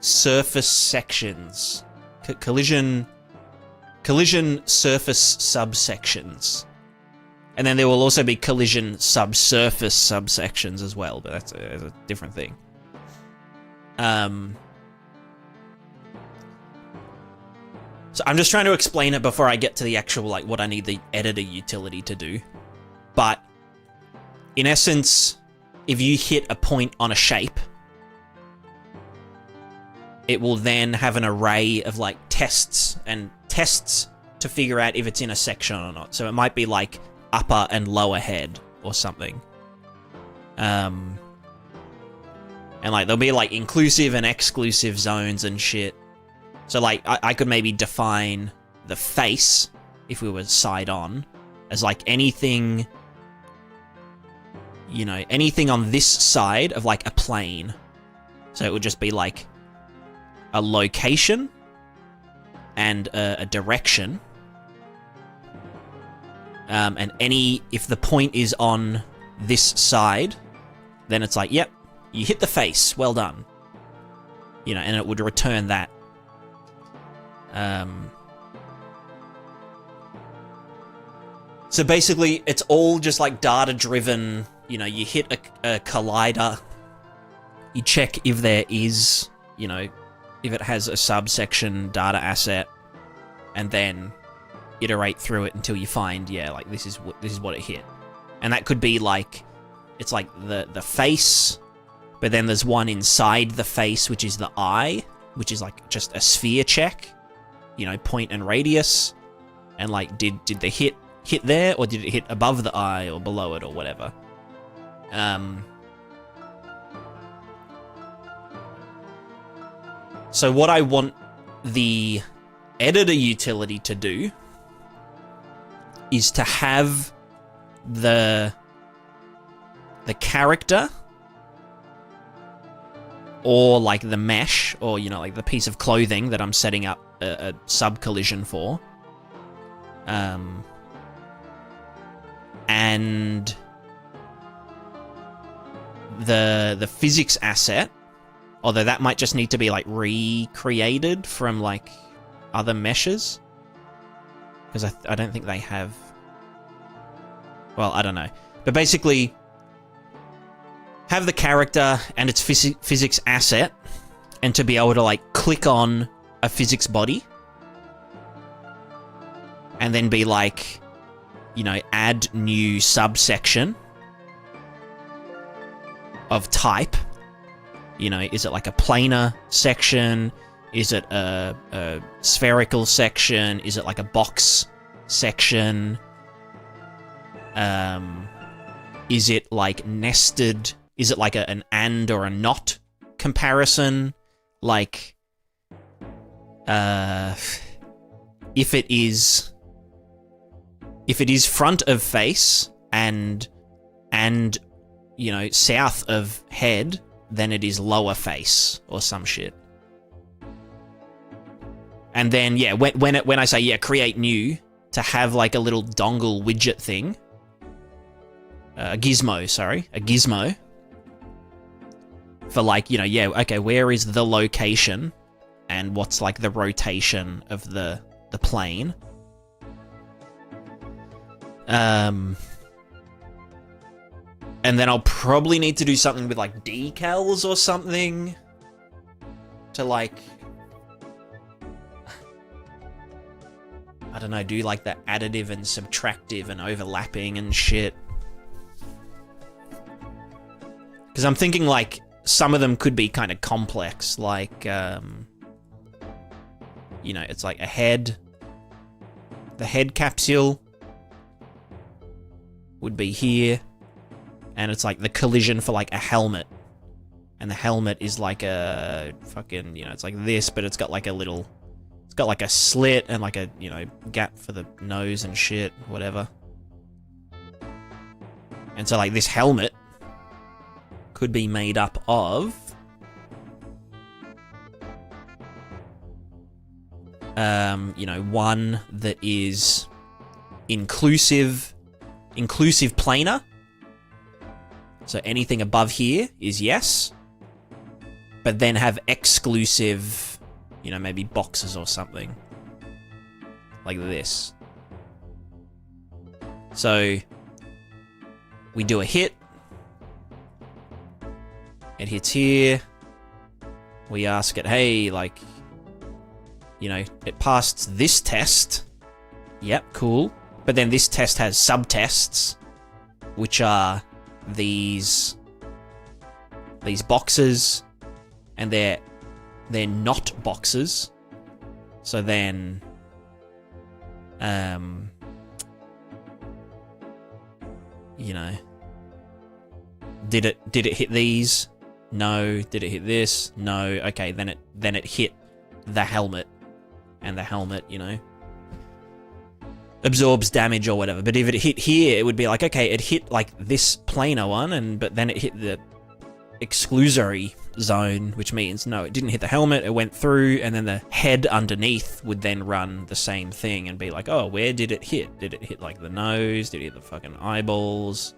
surface sections. Collision surface subsections. And then there will also be collision subsurface subsections as well, but that's a different thing. So I'm just trying to explain it before I get to the actual, like, what I need the editor utility to do. But in essence, if you hit a point on a shape, it will then have an array of like tests to figure out if it's in a section or not. So it might be like upper and lower head or something. And like there'll be like inclusive and exclusive zones and shit. So like I could maybe define the face, if we were side on, as like anything, you know, anything on this side of like a plane. So it would just be like a location and a direction. And if the point is on this side, then it's like, yep, you hit the face, well done. You know, and it would return that. So basically, it's all just like data-driven. You know, you hit a collider, you check if there is, you know, if it has a subsection data asset, and then iterate through it until you find, yeah, like this is what it hit. And that could be like, it's like the face, but then there's one inside the face, which is the eye, which is like just a sphere check, you know, point and radius, and like did the hit there, or did it hit above the eye or below it or whatever. So what I want the editor utility to do is to have the character, or like the mesh, or, you know, like the piece of clothing that I'm setting up a sub-collision for, and the physics asset, although that might just need to be like recreated from like other meshes, because I don't think they have, well, I don't know, but basically have the character and its physics asset, and to be able to like click on a physics body, and then be like, you know, add new subsection of type. You know, is it like a planar section? Is it a spherical section? Is it like a box section? Is it like nested? Is it like an and or a not comparison? Like, if it is front of face and you know, south of head, then it is lower face or some shit. And then yeah, when I say yeah, create new, to have like a little dongle widget thing, a gizmo for like, you know, yeah, okay, where is the location and what's like the rotation of the plane. And then I'll probably need to do something with like decals or something to like, I don't know, do like the additive and subtractive and overlapping and shit. Because I'm thinking like some of them could be kind of complex, like, you know, it's like a head. The head capsule would be here. And it's like the collision for like a helmet. And the helmet is like a fucking, you know, it's like this, but it's got like a little, it's got like a slit and like a, you know, gap for the nose and shit, whatever. And so like this helmet could be made up of you know, one that is inclusive planar. So anything above here is yes, but then have exclusive, you know, maybe boxes or something like this. So we do a hit. It hits here. We ask it, hey, like, you know, it passed this test. Yep, cool. But then this test has subtests, which are these boxes, and they're not boxes. So then, you know, did it hit these? No. Did it hit this? No. Okay, then it hit the helmet, and the helmet, you know, absorbs damage or whatever. But if it hit here, it would be like, okay, it hit like this planar one, but then it hit the exclusory zone, which means no, it didn't hit the helmet, it went through, and then the head underneath would then run the same thing and be like, oh, where did it hit? Did it hit like the nose? Did it hit the fucking eyeballs?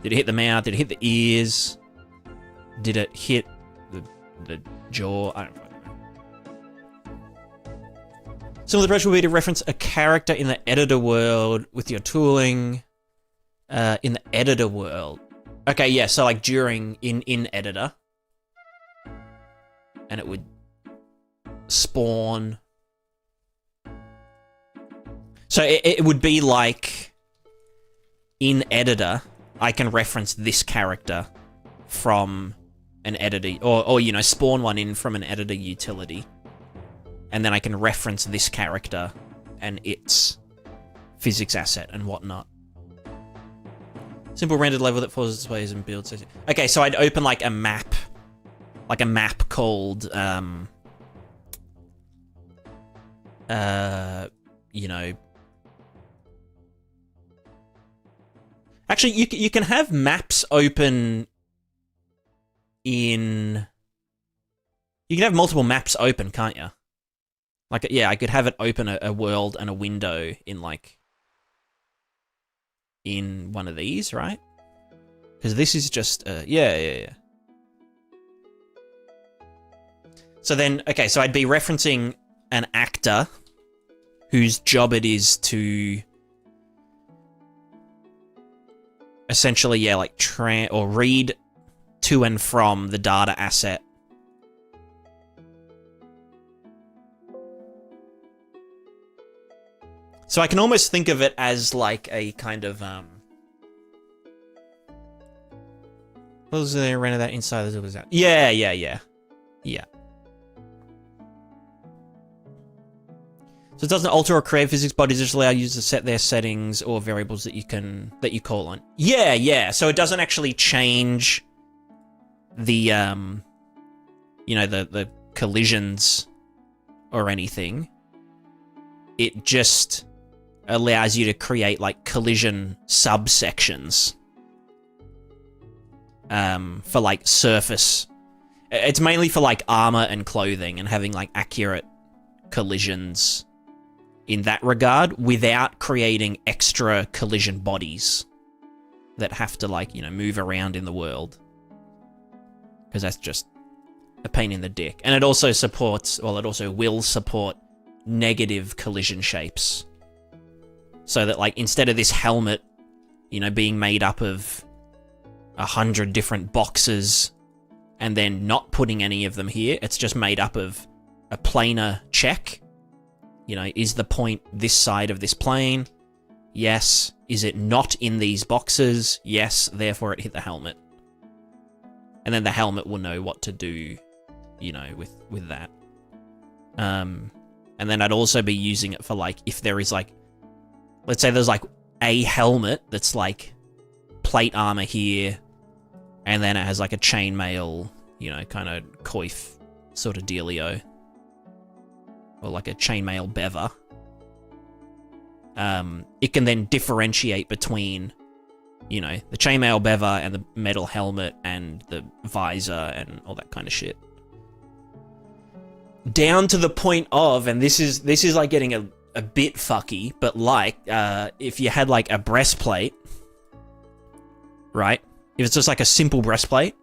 Did it hit the mouth? Did it hit the ears? Did it hit the jaw? I don't fucking know. Some of the approach will be to reference a character in the editor world with your tooling. In the editor world. Okay, yeah, so like during, in editor. And it would spawn. So it would be like, in editor, I can reference this character from an editor, or you know, spawn one in from an editor utility. And then I can reference this character and its physics asset and whatnot. Simple rendered level that follows its ways and builds. Okay, so I'd open like a map called, you know. Actually, you can have maps open in. You can have multiple maps open, can't you? Like, yeah, I could have it open a world and a window in, like, in one of these, right? Because this is just, yeah. So then, okay, so I'd be referencing an actor whose job it is to essentially, yeah, like, read to and from the data asset. So I can almost think of it as like a kind of what was the render that inside the was out? Yeah. So it doesn't alter or create physics bodies, just allow users to set their settings or variables that you call on. Yeah. So it doesn't actually change the you know, the collisions or anything. It just allows you to create like collision subsections for like surface. It's mainly for like armor and clothing and having like accurate collisions in that regard without creating extra collision bodies that have to like, you know, move around in the world. Because that's just a pain in the dick. And it also supports, well, it also will support negative collision shapes. So that like instead of this helmet, you know, being made up of 100 different boxes and then not putting any of them here, it's just made up of a planar check. You know, is the point this side of this plane? Yes. Is it not in these boxes? Yes. Therefore, it hit the helmet. And then the helmet will know what to do, you know, with that. And then I'd also be using it for, like, if there is, like, let's say there's, like, a helmet that's, like, plate armor here, and then it has, like, a chainmail, you know, kind of coif sort of dealio. Or like a chainmail bever. It can then differentiate between, you know, the chainmail bever and the metal helmet and the visor and all that kind of shit. Down to the point of, and this is like getting a bit fucky, but like, if you had like a breastplate, right? If it's just like a simple breastplate,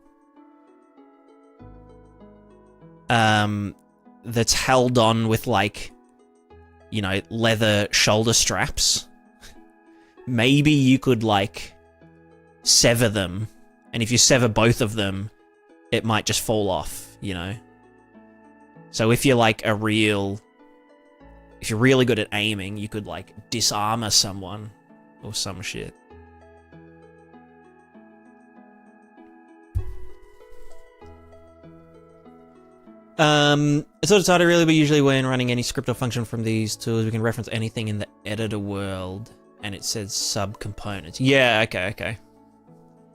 that's held on with, like, you know, leather shoulder straps. Maybe you could, like, sever them. And if you sever both of them, it might just fall off, you know? So if you're, like, if you're really good at aiming, you could, like, disarmor someone or some shit. It's not data really, but usually when running any script or function from these tools, we can reference anything in the editor world, and it says subcomponents. Yeah, okay.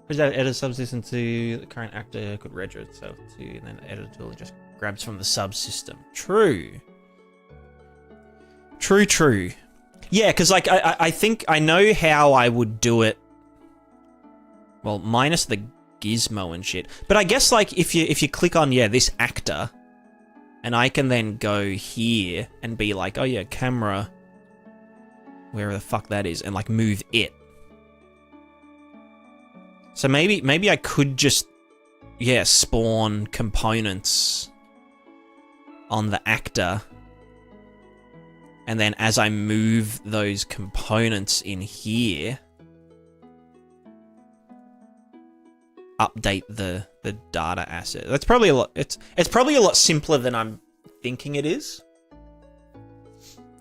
Because that editor subsystem to the current actor could render itself to, and then the editor tool just grabs from the subsystem. True. Yeah, because like I think I know how I would do it. Well, minus the gizmo and shit. But I guess like if you click on this actor. And I can then go here and be like, oh yeah, camera, wherever the fuck that is, and like move it. So maybe I could just, spawn components on the actor. And then as I move those components in here, update the data asset. That's probably a lot. It's probably a lot simpler than I'm thinking it is.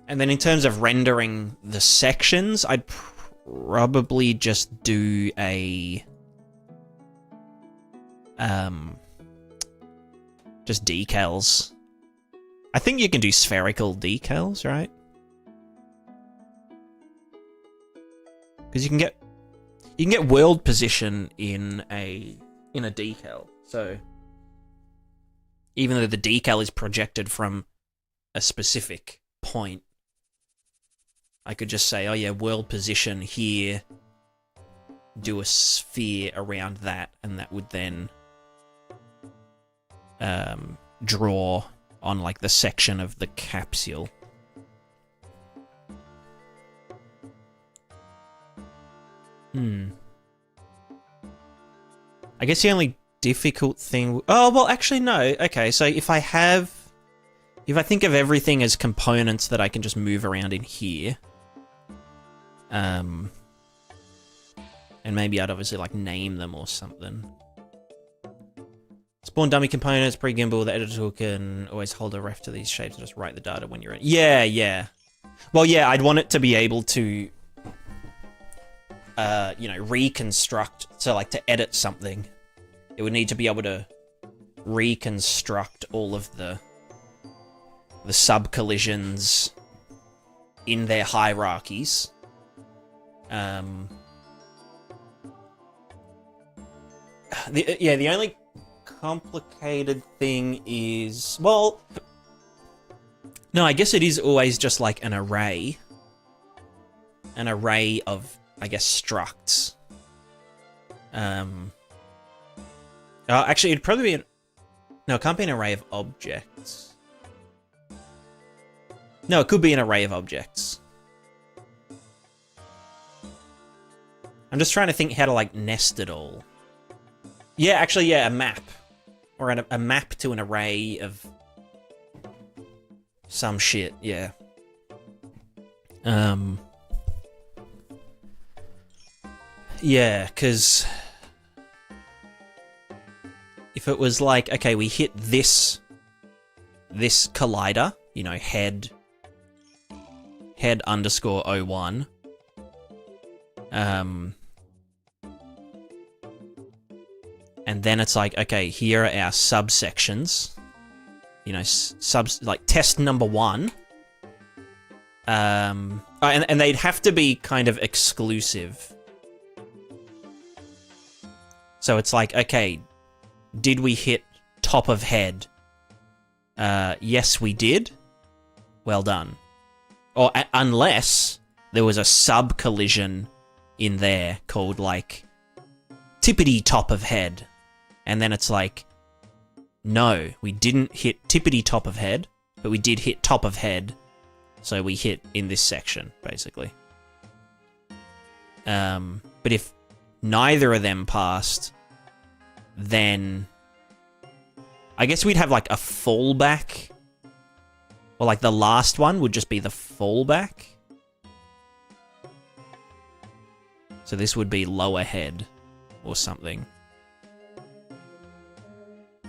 And then in terms of rendering the sections, I'd probably just do a just decals. I think you can do spherical decals, right? Because you can get world position in a decal. So even though the decal is projected from a specific point, I could just say, oh yeah, world position here, do a sphere around that, and that would then draw on like the section of the capsule. I guess the only difficult thing... Oh, well, actually, no. Okay, so if I think of everything as components that I can just move around in here, and maybe I'd obviously, like, name them or something. Spawn dummy components, pre-gimbal, the editor tool can always hold a ref to these shapes and just write the data when you're in. Yeah, yeah. Well, yeah, I'd want it to be able to, you know, reconstruct, so like to edit something. It would need to be able to reconstruct all of the sub-collisions in their hierarchies. The only complicated thing is, well, no, I guess it is always just like an array of, I guess, structs. Actually, it'd probably be no, it can't be an array of objects. No, it could be an array of objects. I'm just trying to think how to, like, nest it all. Yeah, actually, yeah, a map. Or a map to an array of some shit, yeah. Yeah, because if it was like, okay, we hit this collider, you know, head underscore 01, and then it's like, okay, here are our subsections, you know, like test number 1, and they'd have to be kind of exclusive. So it's like, okay, did we hit top of head? Yes, we did. Well done. Or unless there was a sub-collision in there called, like, tippity top of head. And then it's like, no, we didn't hit tippity top of head, but we did hit top of head. So we hit in this section, basically. But if neither of them passed, then I guess we'd have like a fallback, or like the last one would just be the fallback. So this would be lower head or something.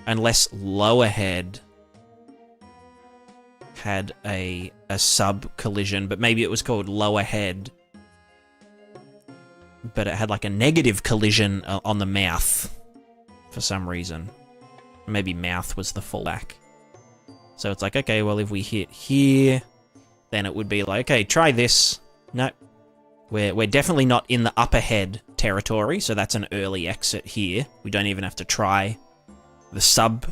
Unless lower head had a sub collision, but maybe it was called lower head, but it had like a negative collision on the mouth for some reason. Maybe mouth was the fallback. So it's like, okay, well, if we hit here, then it would be like, okay, try this. No, we're definitely not in the upper head territory, so that's an early exit here. We don't even have to try the sub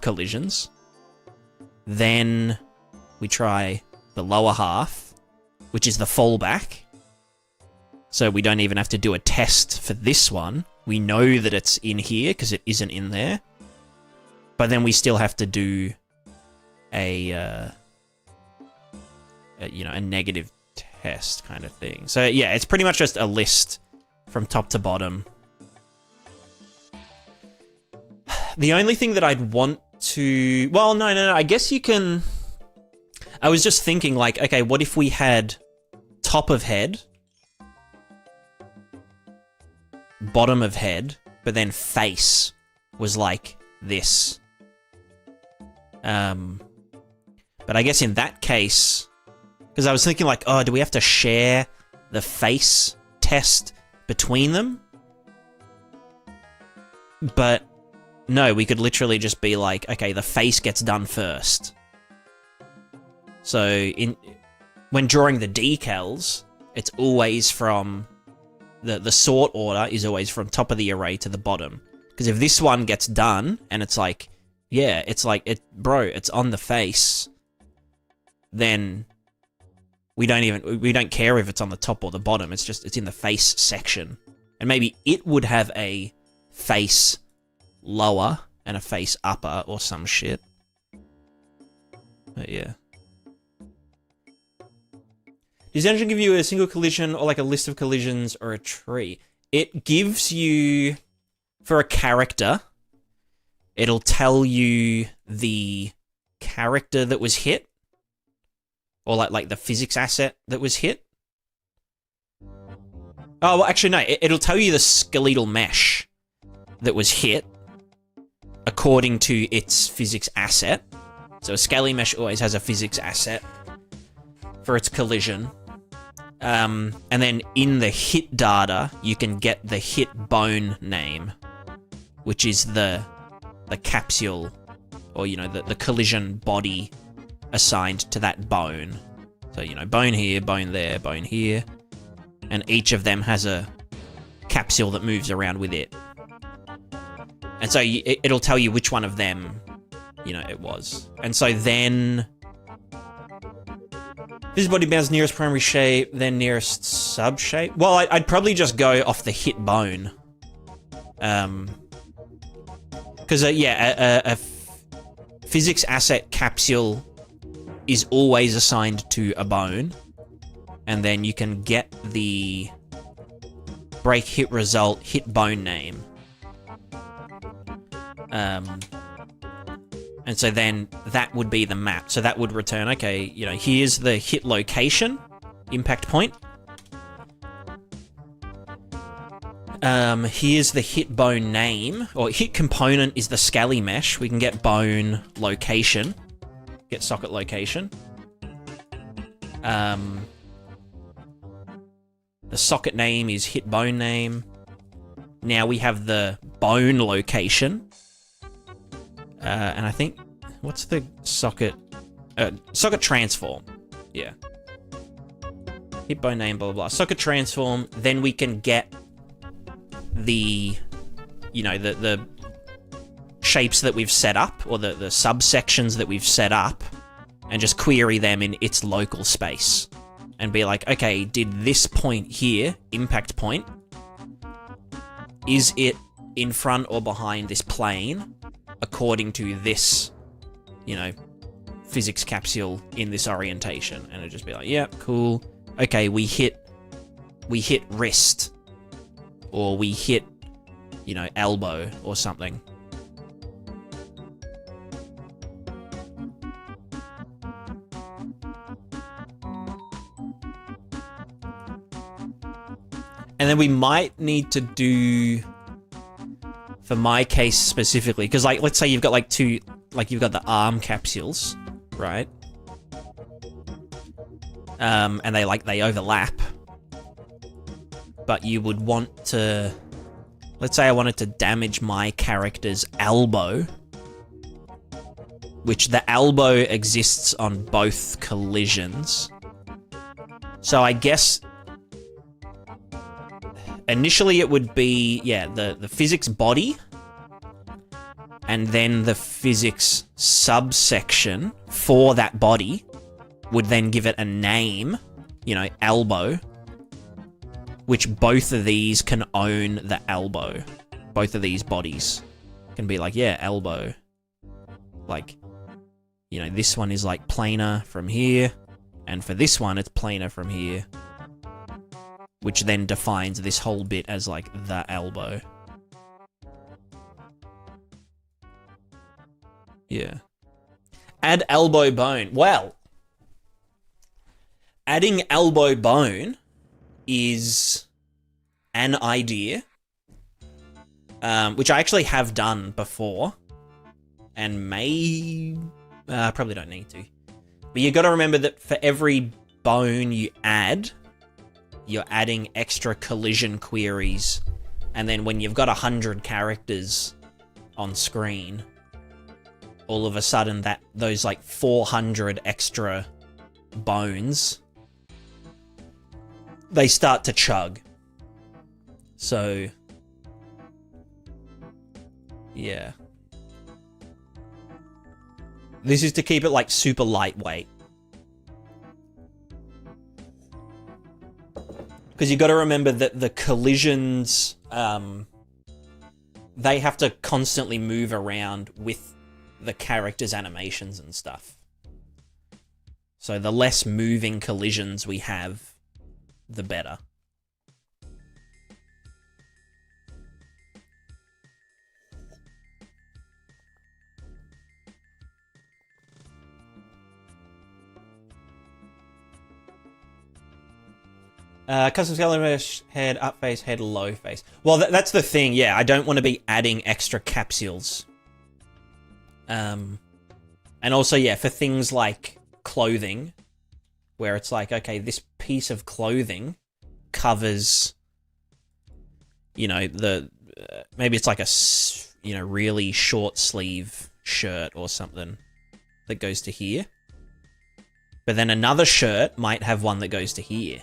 collisions. Then we try the lower half, which is the fallback. So we don't even have to do a test for this one. We know that it's in here because it isn't in there. But then we still have to do a negative test kind of thing. So yeah, it's pretty much just a list from top to bottom. The only thing that I'd want to... Well, no, I guess you can... I was just thinking, like, okay, what if we had top of head, bottom of head, but then face was like this. But I guess in that case, because I was thinking like, oh, do we have to share the face test between them? But no, we could literally just be like, okay, the face gets done first. So when drawing the decals, it's always from the sort order is always from top of the array to the bottom. Because if this one gets done and it's like, yeah, it's like bro, it's on the face, then we don't care if it's on the top or the bottom. It's in the face section. And maybe it would have a face lower and a face upper or some shit. But yeah. Does the engine give you a single collision or like a list of collisions or a tree? It gives you, for a character, it'll tell you the character that was hit, or like the physics asset that was hit. Oh, well, actually no, it'll tell you the skeletal mesh that was hit, according to its physics asset. So a scaly mesh always has a physics asset for its collision. And then in the hit data, you can get the hit bone name, which is the capsule, or, you know, the collision body assigned to that bone. So, you know, bone here, bone there, bone here. And each of them has a capsule that moves around with it. And so it'll tell you which one of them, you know, it was. And so then Phys body bounds nearest primary shape, then nearest sub-shape. Well, I'd probably just go off the hit bone. Because, yeah, a physics asset capsule is always assigned to a bone. And then you can get the break hit result hit bone name. And so then that would be the map. So that would return, okay, you know, here's the hit location, impact point. Here's the hit bone name, or hit component is the scaly mesh. We can get bone location, get socket location. The socket name is hit bone name. Now we have the bone location. And I think, what's the socket? Socket transform. Yeah. Hit bone name, blah, blah, blah. Socket transform, then we can get the, you know, the shapes that we've set up, or the subsections that we've set up, and just query them in its local space. And be like, okay, did this point here, impact point, is it in front or behind this plane according to this, you know, physics capsule in this orientation? And it'd just be like, yeah, cool. Okay, we hit wrist, or we hit, you know, elbow or something. And then we might need to do, for my case specifically, because, like, let's say you've got, like, two, like, you've got the arm capsules, right? And they overlap. But you would want to, let's say I wanted to damage my character's elbow, which the elbow exists on both collisions. So I guess initially it would be, yeah, the physics body, and then the physics subsection for that body would then give it a name, you know, elbow, which both of these can own the elbow. Both of these bodies can be like, yeah, elbow. Like, you know, this one is like planar from here, and for this one it's planar from here, which then defines this whole bit as, like, the elbow. Yeah. Add elbow bone. Well, adding elbow bone is an idea, which I actually have done before, and probably don't need to. But you gotta remember that for every bone you add, you're adding extra collision queries, and then when you've got 100 characters on screen, all of a sudden those like 400 extra bones, they start to chug. So, yeah. This is to keep it like super lightweight. Because you got to remember that the collisions, they have to constantly move around with the character's animations and stuff. So the less moving collisions we have, the better. Custom scale mesh, head, up face, head, low face. Well, that's the thing, yeah. I don't want to be adding extra capsules And also, yeah, for things like clothing, where it's like, okay, this piece of clothing covers, you know, maybe it's like a, you know, really short sleeve shirt or something that goes to here. But then another shirt might have one that goes to here.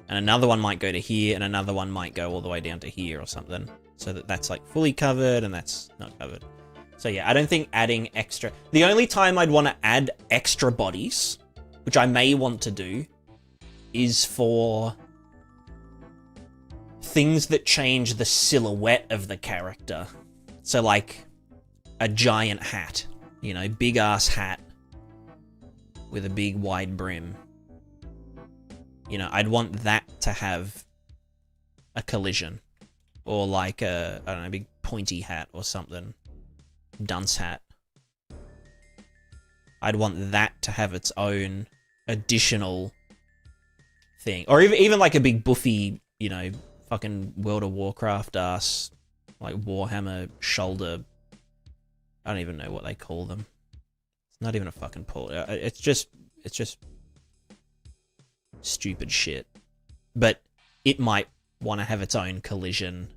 And another one might go to here, and another one might go all the way down to here or something. So that's like fully covered and that's not covered. So yeah, I don't think adding extra... The only time I'd want to add extra bodies, which I may want to do, is for things that change the silhouette of the character. So like a giant hat, you know, big ass hat with a big wide brim. You know, I'd want that to have a collision. Or like a, I don't know, big pointy hat or something. Dunce hat. I'd want that to have its own additional thing. Or even like a big buffy, you know, fucking World of Warcraft ass, like Warhammer shoulder. I don't even know what they call them. It's not even a fucking pull. It's just stupid shit. But it might want to have its own collision.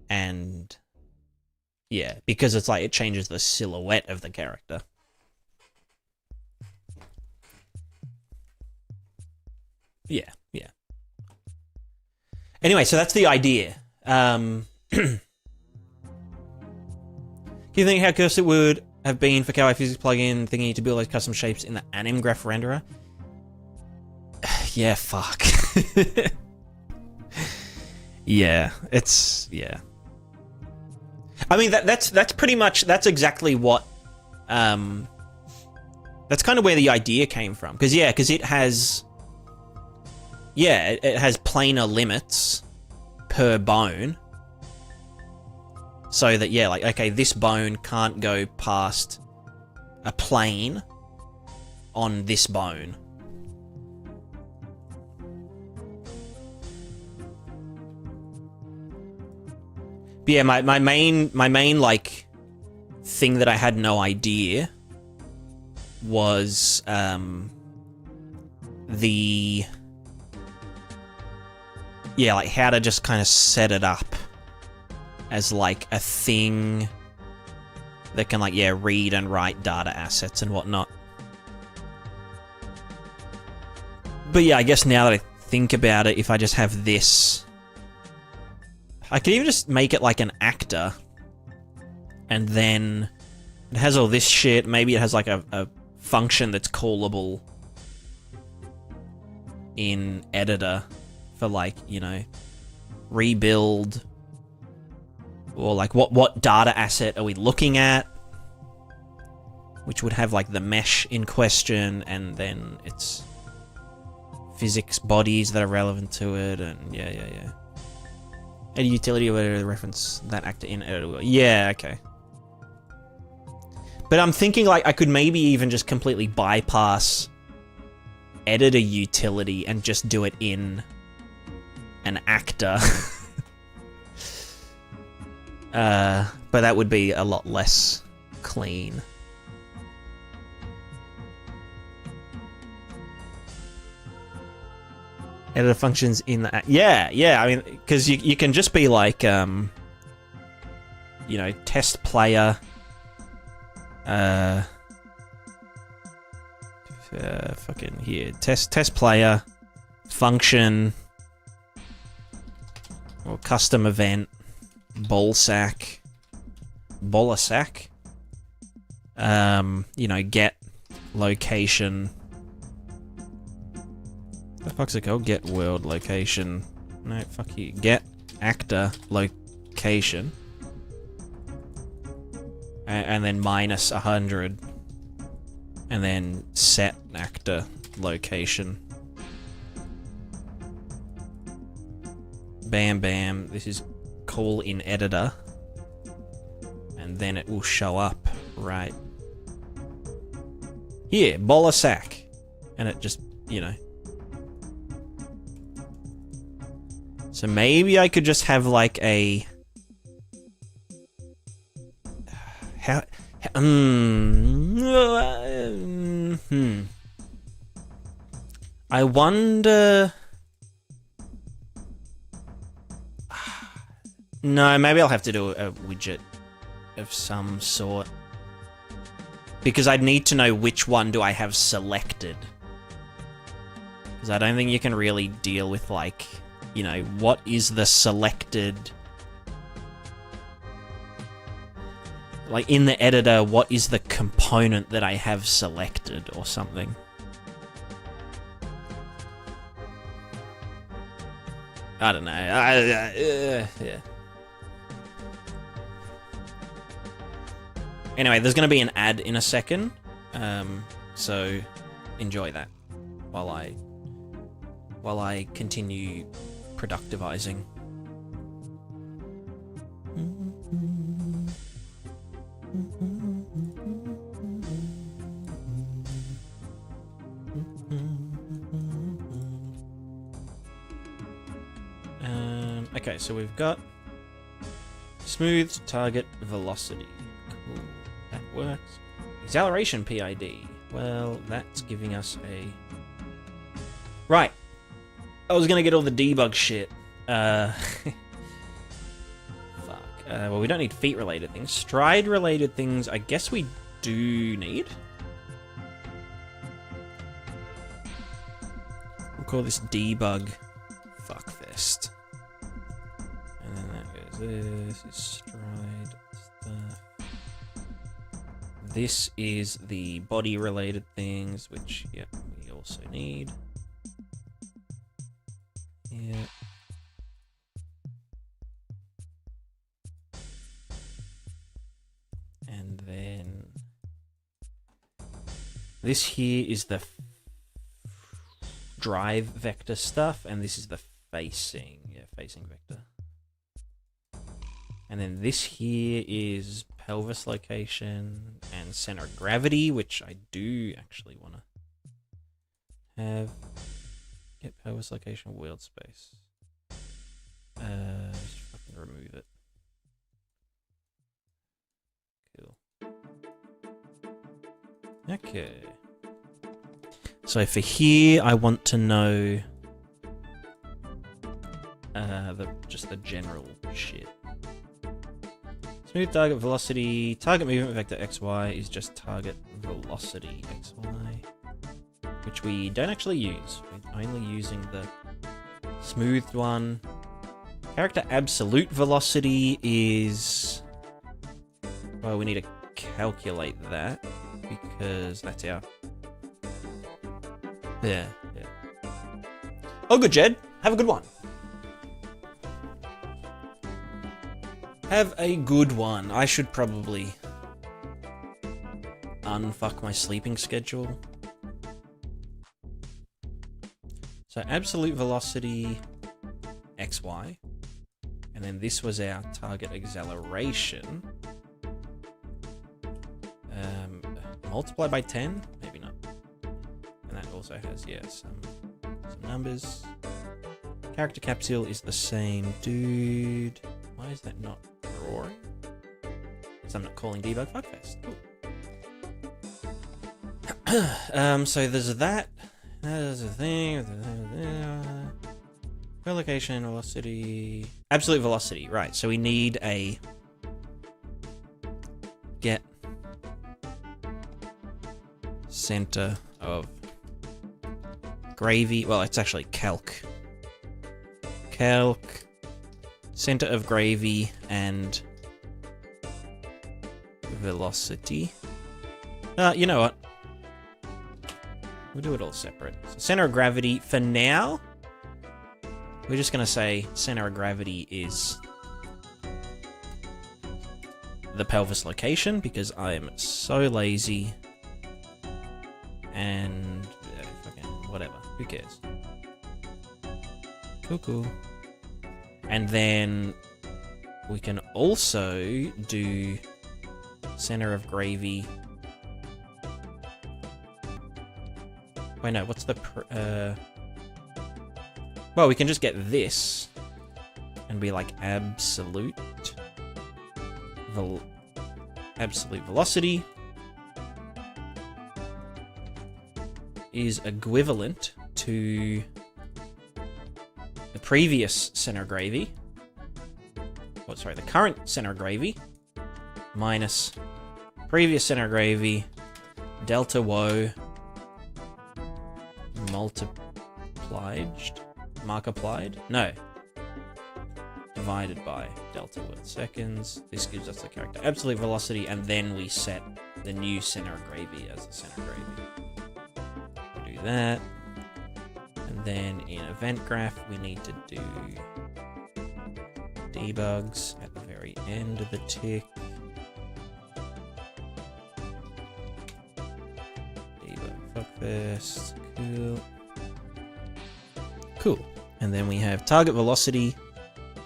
And yeah, because it's like it changes the silhouette of the character. Yeah, yeah. Anyway, so that's the idea. Do you think how cursed it would have been for Kawaii Physics plugin thinking to build those custom shapes in the anim graph renderer? Yeah, fuck. Yeah, it's... yeah. I mean, that's pretty much... That's exactly what... that's kind of where the idea came from. Because, yeah, because it has... Yeah, it has planar limits per bone. So that, yeah, like, okay, this bone can't go past a plane on this bone. But yeah, my main, like, thing that I had no idea was, the... Yeah, like, how to just kind of set it up as, like, a thing that can, like, yeah, read and write data assets and whatnot. But yeah, I guess now that I think about it, if I just have this... I could even just make it like an actor. And then it has all this shit. Maybe it has, like, a function that's callable in editor for, like, you know, rebuild... Or, like, what data asset are we looking at? Which would have, like, the mesh in question, and then it's physics bodies that are relevant to it, and yeah. Any utility or whatever reference that actor in editor. Yeah, okay. But I'm thinking, like, I could maybe even just completely bypass editor utility and just do it in an actor. But that would be a lot less clean. Editor functions in the... Yeah, I mean, because you can just be like, you know, test player... fucking here. Test player, function, or custom event, ball sack, you know, get location. What the fuck's it called? Get world location. No, fuck you. Get actor location. And then minus 100. And then set actor location. Bam, bam. This is call in editor. And then it will show up right here. Bola sack. And it just, you know. So maybe I could just have like a... How I wonder. No, maybe I'll have to do a widget of some sort. Because I'd need to know which one do I have selected. Because I don't think you can really deal with, like, you know, what is the selected... Like, in the editor, what is the component that I have selected or something? I don't know. Yeah. Anyway, there's going to be an ad in a second, so enjoy that while I continue productivizing. Okay, so we've got smooth target velocity. Cool, that works. Acceleration PID. Well, that's giving us a... Right. I was gonna get all the debug shit. Fuck. Well, we don't need feet-related things. Stride-related things, I guess we do need. We'll call this debug fuckfest. And then that goes this is stride stuff. This is the body-related things, which, yep, we also need. Yeah. And then this here is the drive vector stuff, and this is the facing, facing vector. And then this here is pelvis location and center of gravity, which I do actually want to have. Get pelvis location, wheeled space. Just fucking remove it. Cool. Okay. So for here, I want to know just the general shit. Smooth target velocity. Target movement vector XY is just target velocity XY, which we don't actually use. We're only using the smoothed one. Character absolute velocity is... Well, we need to calculate that because that's our... Yeah. Oh, good, Jed. Have a good one. Have a good one. I should probably unfuck my sleeping schedule. So absolute velocity XY, and then this was our target acceleration. Multiplied by 10? Maybe not. And that also has, yeah, some numbers. Character capsule is the same, dude. Why is that not drawing? Because I'm not calling debug fuckfest. Cool. So there's that. There's a thing. Location, velocity, absolute velocity. Right. So we need a get center of gravy. Well, it's actually calc. Center of gravy and velocity. You know what? We'll do it all separate. So center of gravity, for now, we're just going to say center of gravity is the pelvis location, because I am so lazy. And fucking whatever. Who cares? Cool. And then we can also do center of gravy. Wait, no, what's the... Well, we can just get this absolute velocity is equivalent to the previous center of gravity. Oh, sorry, the current center of gravity minus previous center of gravity delta wo multiplied? No. Divided by delta worth seconds. This gives us the character absolute velocity, and then we set the new center of gravity as the center of gravity. We'll do that. And then in event graph, we need to do debugs at the very end of the tick. Debug fuckfest. Cool. And then we have target velocity,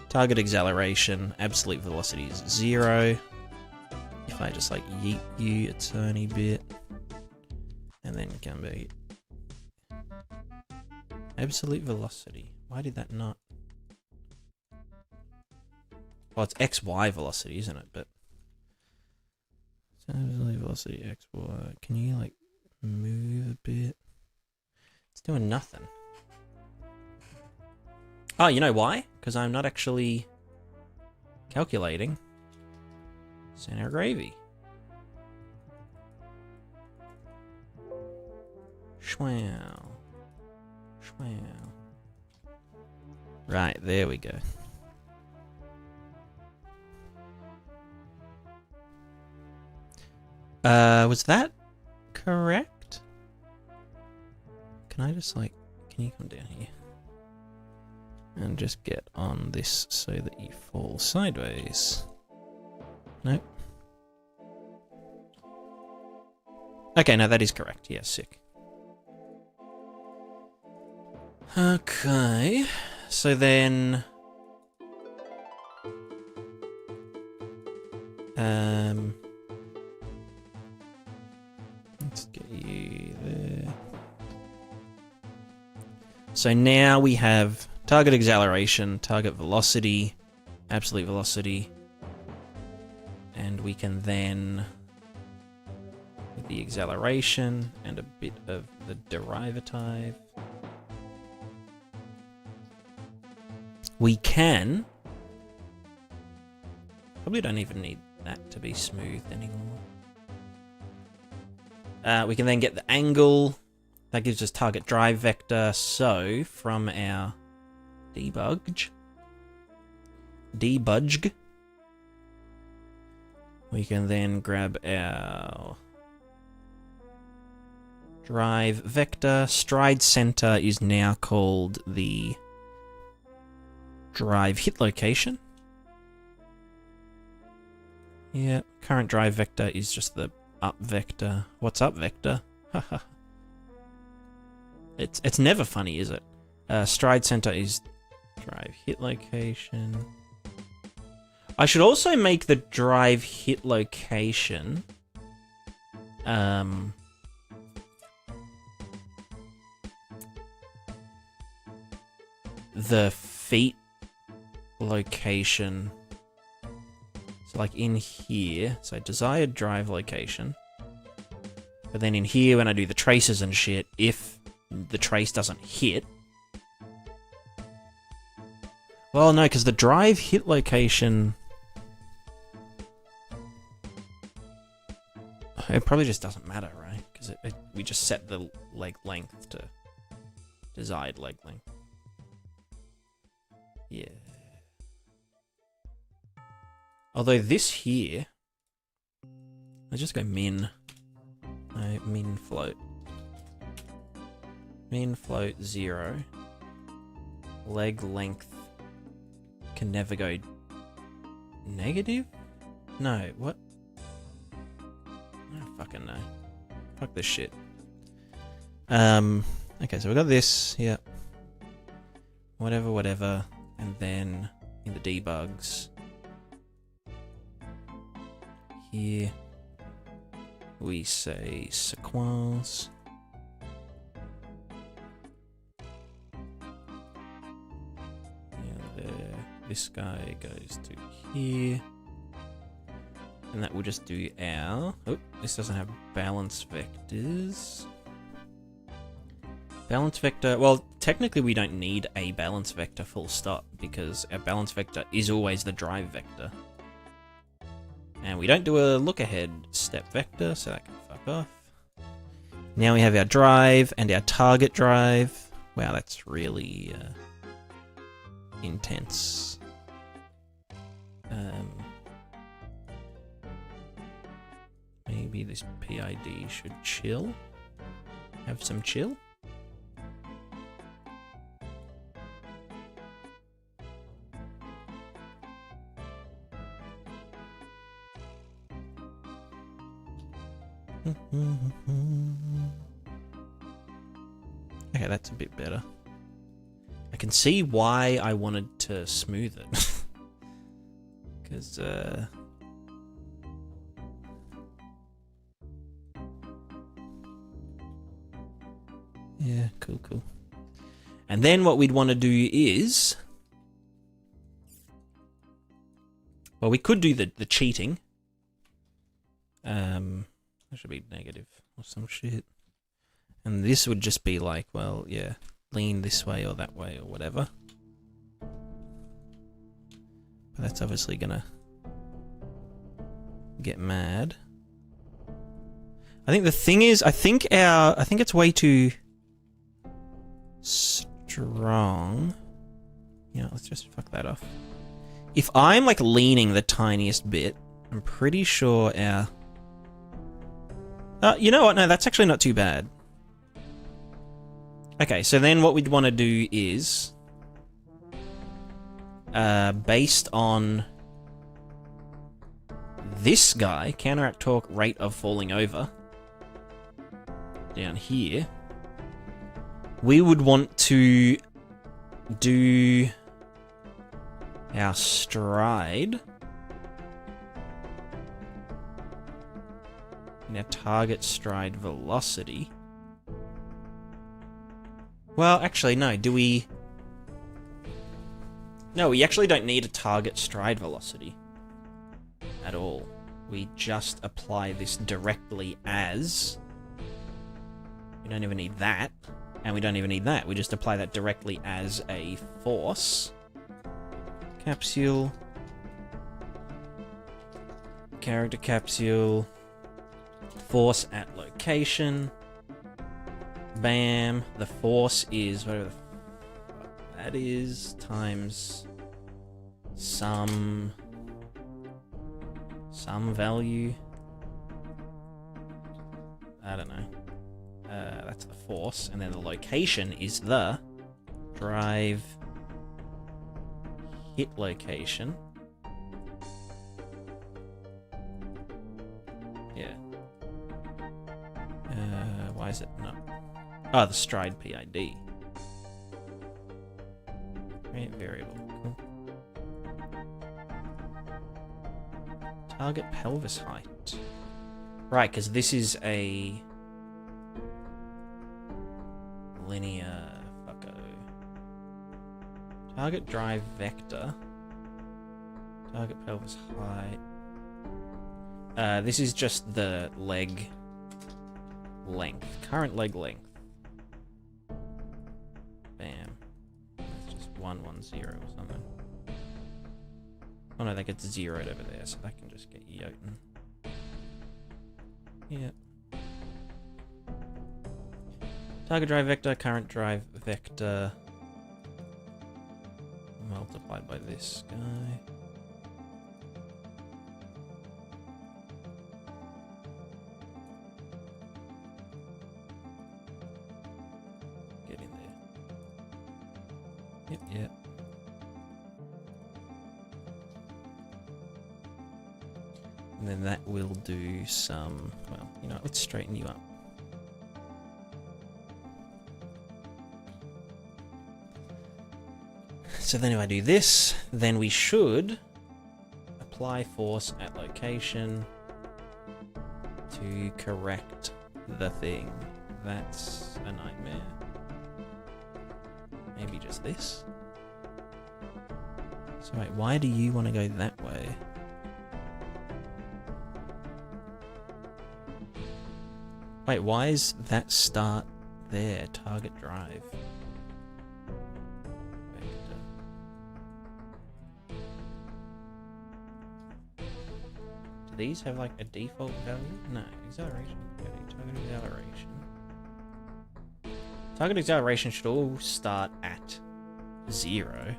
target acceleration, absolute velocity is 0. If I just like yeet you a tiny bit, and then come back. Absolute velocity. Why did that not? Well, it's XY velocity, isn't it? But absolute velocity XY. Can you like move a bit? It's doing nothing. Oh, you know why? Because I'm not actually calculating center of gravity. Schwow. Schwow. Right, there we go. Was that correct? Can I just like, can you come down here? And just get on this so that you fall sideways. Nope. Okay, no, that is correct. Yeah, sick. Okay. So then... let's get you there. So now we have target acceleration, target velocity, absolute velocity, and we can then, with the acceleration and a bit of the derivative, we can, probably don't even need that to be smooth anymore. We can then get the angle, that gives us target drive vector, so from our debug, we can then grab our drive vector. Stride center is now called the drive hit location. Yeah, current drive vector is just the up vector. What's up vector? Haha. It's never funny, is it? Stride center is drive hit location. I should also make the drive hit location the feet location. So like in here, so desired drive location. But then in here when I do the traces and shit, if the trace doesn't hit, well, no, because the drive hit location, it probably just doesn't matter, right? Because we just set the leg length to desired leg length. Yeah. Although this here, let's just go min. No, min float. Min float 0. Leg length can never go negative? No, what? I don't fucking know. Fuck this shit. Okay, so we got this, yeah. Whatever. And then in the debugs, here we say sequence. Yeah, there. This guy goes to here. and that will just do our... Oh, this doesn't have balance vectors. Balance vector... Well, technically we don't need a balance vector full stop, because our balance vector is always the drive vector. And we don't do a look ahead step vector, so that can fuck off. Now we have our drive and our target drive. Wow, that's really intense. Maybe this PID should chill. Have some chill. Okay, that's a bit better. I can see why I wanted to smooth it. Because, yeah, cool. And then what we'd want to do is... Well, we could do the cheating. That should be negative or some shit. And this would just be like, well, yeah, lean this way or that way or whatever. But that's obviously gonna get mad. I think the thing is, I think it's way too strong. Yeah, let's just fuck that off. If I'm like leaning the tiniest bit, I'm pretty sure our... you know what? No, that's actually not too bad. Okay, so then what we'd want to do is... based on this guy, counteract torque rate of falling over, down here, we would want to do our stride and our target stride velocity. Well, actually, no, do we... No, we actually don't need a target stride velocity at all. We just apply this directly as... We don't even need that, and we don't even need that. We just apply that directly as a force. Capsule. Character capsule. Force at location. Bam. The force is whatever the fuck that is, times some value. I don't know. That's the force, and then the location is the drive hit location. Yeah. Why is it not? Oh, the stride PID. Create variable. Cool. Target pelvis height. Right, because this is a linear fucko. Target drive vector. Target pelvis height. This is just the leg length. Current leg length. Bam. It's just 110 or something. Oh no, that gets zeroed over there, so that can just get Jotun. Yep. Target drive vector, current drive vector, multiplied by this guy. Get in there. Yep. And then that will do some, well, you know, let's straighten you up. So then if I do this, then we should apply force at location to correct the thing. That's a nightmare. Maybe just this? So wait, why do you want to go that way? Wait, why is that start there? Target drive. Vector. Do these have like a default value? No. Acceleration. Target acceleration. Target acceleration should all start at 0.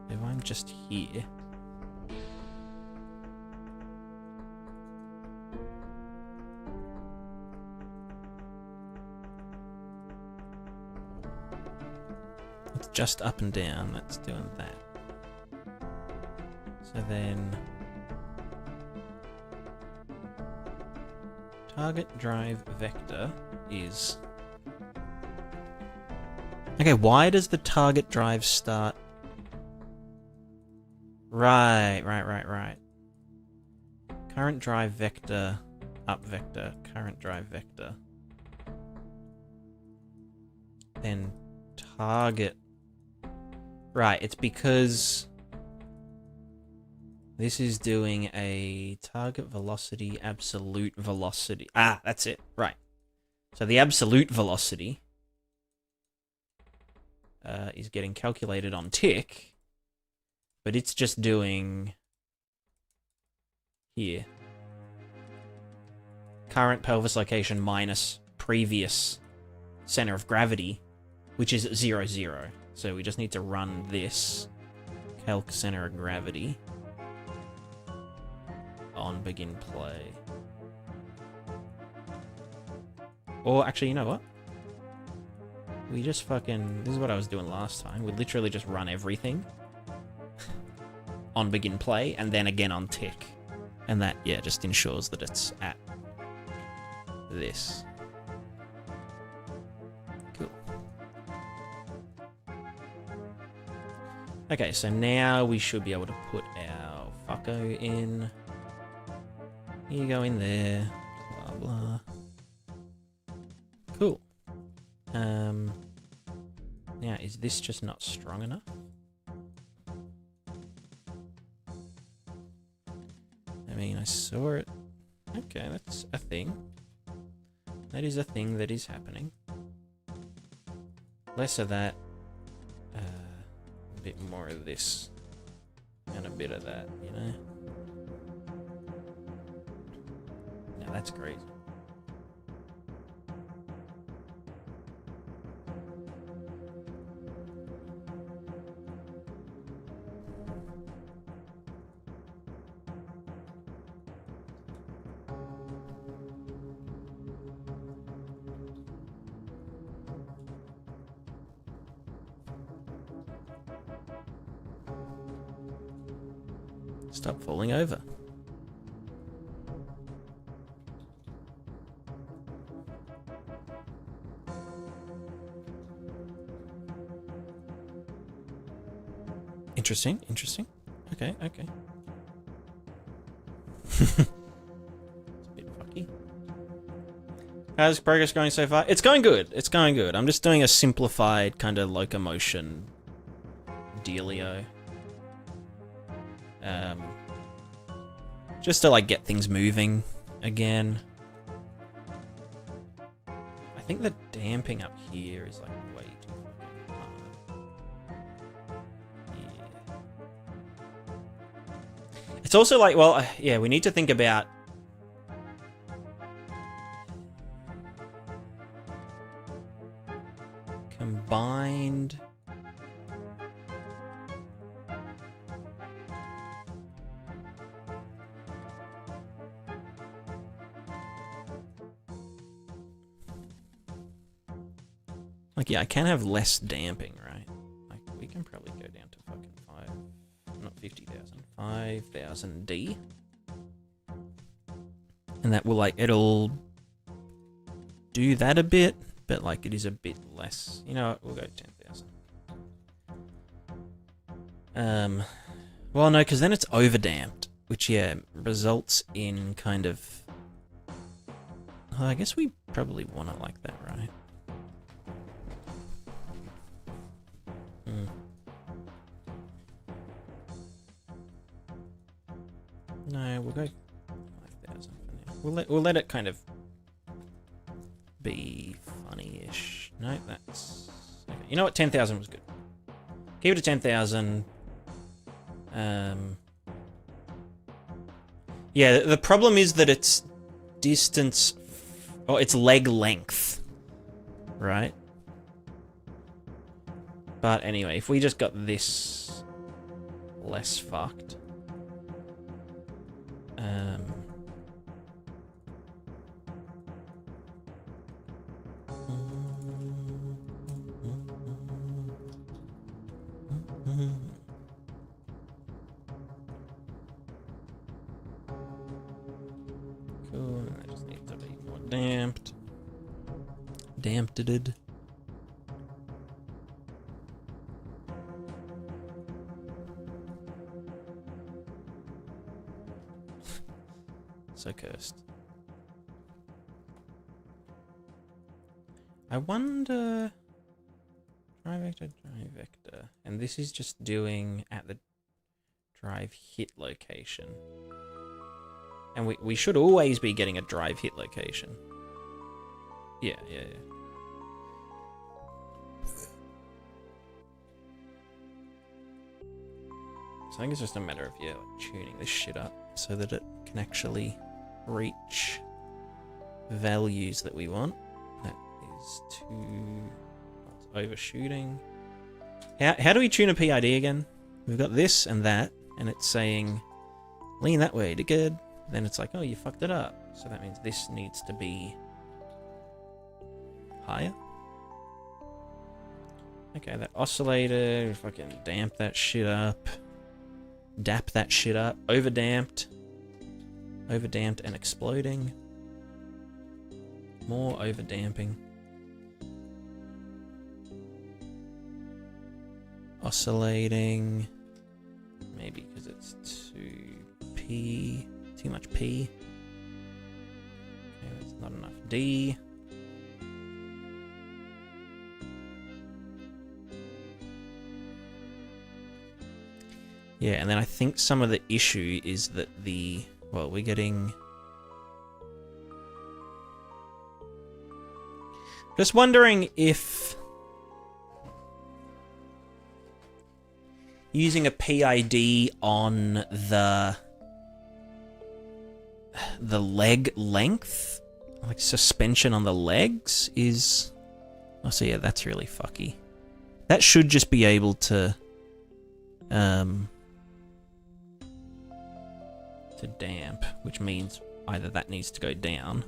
If I'm just here. It's just up and down, that's doing that. So then... target drive vector is... Okay, why does the target drive start... Right. Current drive vector, up vector, current drive vector. Then target. Right, it's because this is doing a target velocity, absolute velocity. Ah, that's it. Right. So the absolute velocity is getting calculated on tick, but it's just doing here. Current pelvis location minus previous center of gravity, which is 0, 0. So we just need to run this calc center of gravity on begin play. Or actually, you know what? We just fucking... This is what I was doing last time. We literally just run everything on begin play and then again on tick. And that, yeah, just ensures that it's at this. Cool. Okay, so now we should be able to put our fucko in. You go in there. Blah, blah. Cool. Now, is this just not strong enough? I mean, I saw it. Okay, that's a thing. That is a thing that is happening. Less of that. A bit more of this. And a bit of that, you know? Now that's crazy. Stop falling over. Interesting, interesting. Okay, okay. It's a bit fucky. How's progress going so far? It's going good. It's going good. I'm just doing a simplified kind of locomotion dealio. Just to like get things moving again. I think the damping up here is like way too fucking hard. Yeah. It's also like, well, yeah, we need to think about combined. Like, yeah, I can have less damping, right? Like, we can probably go down to fucking 5,000 D. And that will, like, it'll do that a bit, but, like, it is a bit less. You know what? We'll go 10,000. Well, no, because then it's overdamped, which, yeah, results in kind of... Well, I guess we probably want it like that, right? No, we'll go 5,000 for now. we'll let it kind of be funny-ish. No, that's okay. You know what? 10,000 was good. Keep it to 10,000. Yeah, the problem is that it's distance, or it's leg length, right? But anyway, if we just got this less fucked. Cool, I just need to be more damped. Damped-ed. So cursed. I wonder... Drive vector. And this is just doing at the drive hit location. And we should always be getting a drive hit location. Yeah. So I think it's just a matter of, yeah, like tuning this shit up so that it can actually reach values that we want. That is it's overshooting. How do we tune a PID again? We've got this and that, and it's saying lean that way to good. Then it's like, oh, you fucked it up. So that means this needs to be higher. Okay, that oscillator, fucking damp that shit up. Dap that shit up. Overdamped. Overdamped and exploding. More overdamping. Oscillating. Maybe because it's too much P. Okay, that's not enough D. Yeah, and then I think some of the issue is that we're getting... Just wondering if using a PID on the leg length, like suspension on the legs, is... Oh, so yeah, that's really fucky. That should just be able to damp, which means either that needs to go down.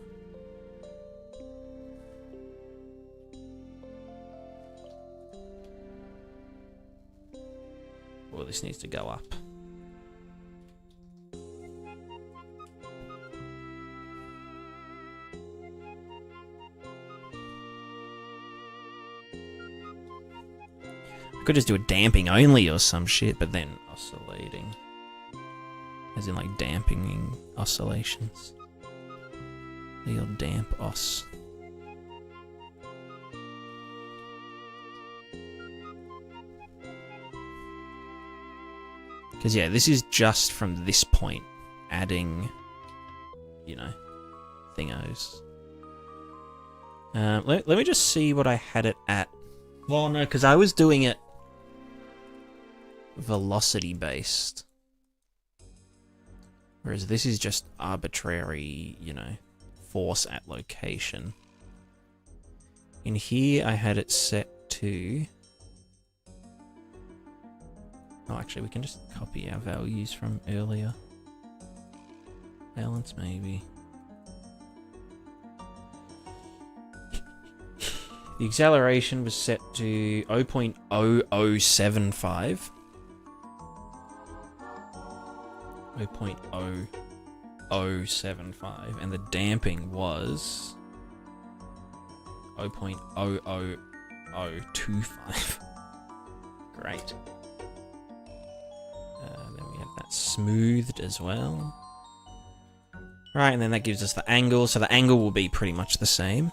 Or this needs to go up. I could just do a damping only or some shit, but then oscillating. As in, like, damping oscillations. The old damp os. Because, yeah, this is just from this point, adding, you know, thingos. Let me just see what I had it at. Well, no, because I was doing it velocity-based. Whereas this is just arbitrary, you know, force at location. In here, I had it set to... Oh, actually, we can just copy our values from earlier. Balance, maybe. The acceleration was set to 0.0075. 0.0075, and the damping was 0.00025. Great. Then we have that smoothed as well. Right, and then that gives us the angle, so the angle will be pretty much the same.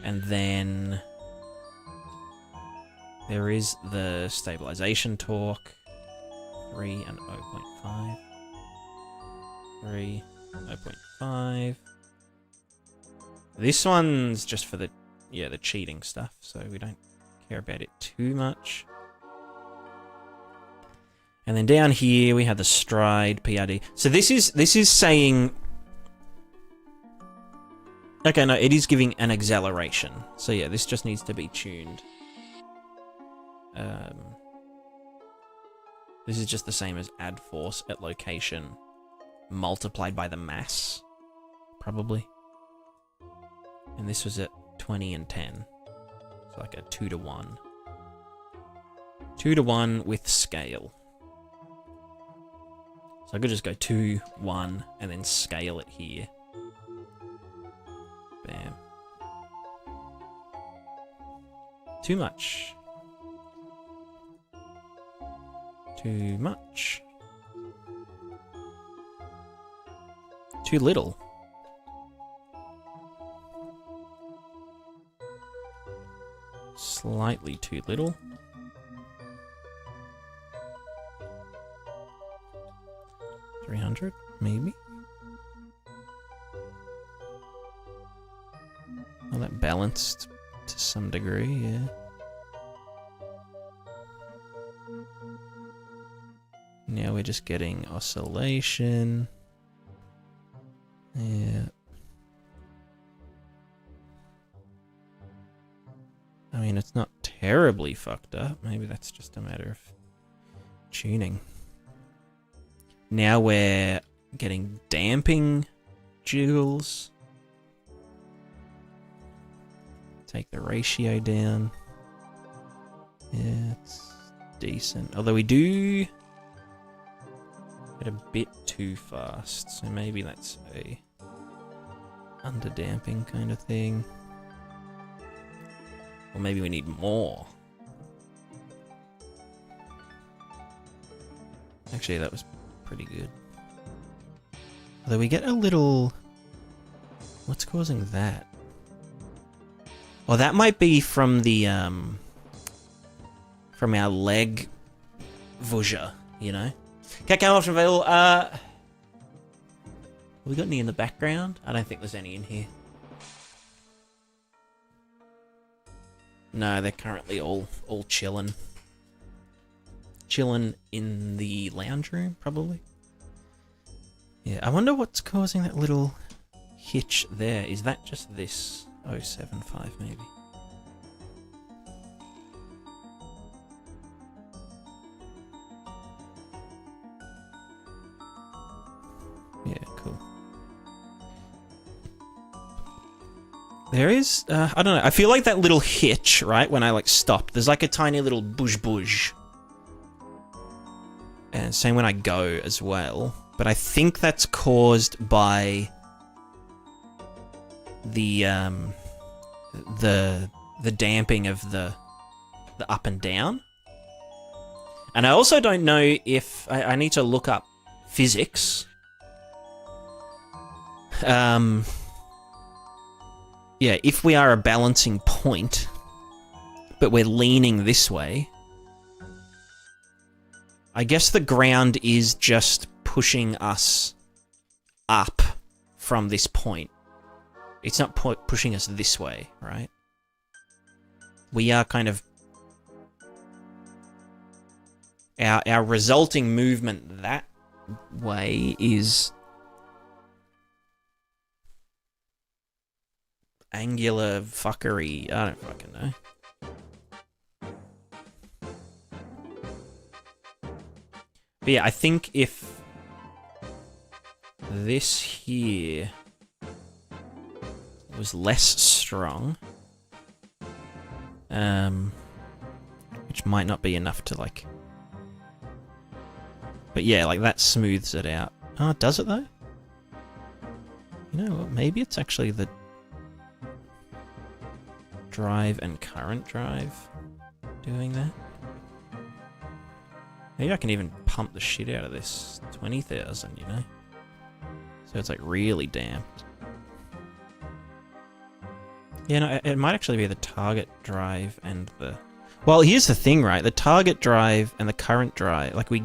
And then there is the stabilization torque. 3 and 0.5. 3 0.5. This one's just for the cheating stuff, so we don't care about it too much. And then down here we have the stride PRD. So this is saying, okay, no, it is giving an acceleration. So yeah, this just needs to be tuned. This is just the same as add force at location multiplied by the mass, probably. And this was at 20 and 10. So like a 2 to 1. 2 to 1 with scale. So I could just go 2, 1, and then scale it here. Bam. Too much. Too much. Too little. Slightly too little. $300, maybe. Well, that balanced to some degree, yeah. Now we're just getting oscillation. Yeah. I mean, it's not terribly fucked up. Maybe that's just a matter of tuning. Now we're getting damping jiggles. Take the ratio down. Yeah, it's decent. Although we do get a bit too fast, so maybe that's a under damping kind of thing. Or maybe we need more. Actually, that was pretty good. Although we get a little... What's causing that? Well, that might be from the, from our leg vusha, you know? Cat cam option available. Have we got any in the background? I don't think there's any in here. No, they're currently all chilling. Chilling in the lounge room, probably. Yeah, I wonder what's causing that little hitch there. Is that just this 0.75 maybe? Yeah, cool. There is, I don't know, I feel like that little hitch, right, when I like stopped, there's like a tiny little bush. And same when I go as well. But I think that's caused by the damping of the up and down. And I also don't know if I need to look up physics. Yeah, if we are a balancing point, but we're leaning this way, I guess the ground is just pushing us up from this point. It's not pushing us this way, right? We are kind of... Our resulting movement that way is... angular fuckery. I don't fucking know. But yeah, I think if this here was less strong, which might not be enough to like... But yeah, like that smooths it out. Oh, does it though? You know what, maybe it's actually the drive and current drive doing that. Maybe I can even pump the shit out of this 20,000, you know? So it's like really damped. Yeah, no, it might actually be the target drive and the... Well, here's the thing, right? The target drive and the current drive, like we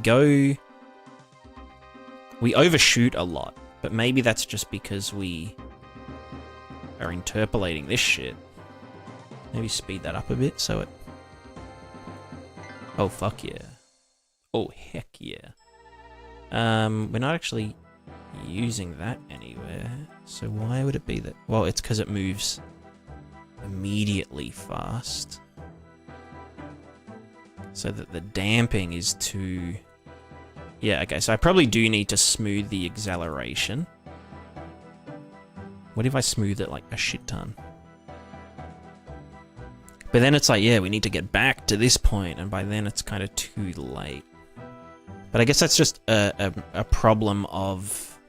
overshoot a lot But maybe that's just because we are interpolating this shit. Maybe speed that up a bit so it... Oh, fuck yeah. Oh, heck yeah. We're not actually using that anywhere. So why would it be that... Well, it's because it moves immediately fast. So that the damping is too... Yeah, okay, so I probably do need to smooth the acceleration. What if I smooth it like a shit ton? But then it's like, yeah, we need to get back to this point, and by then it's kind of too late. But I guess that's just a problem of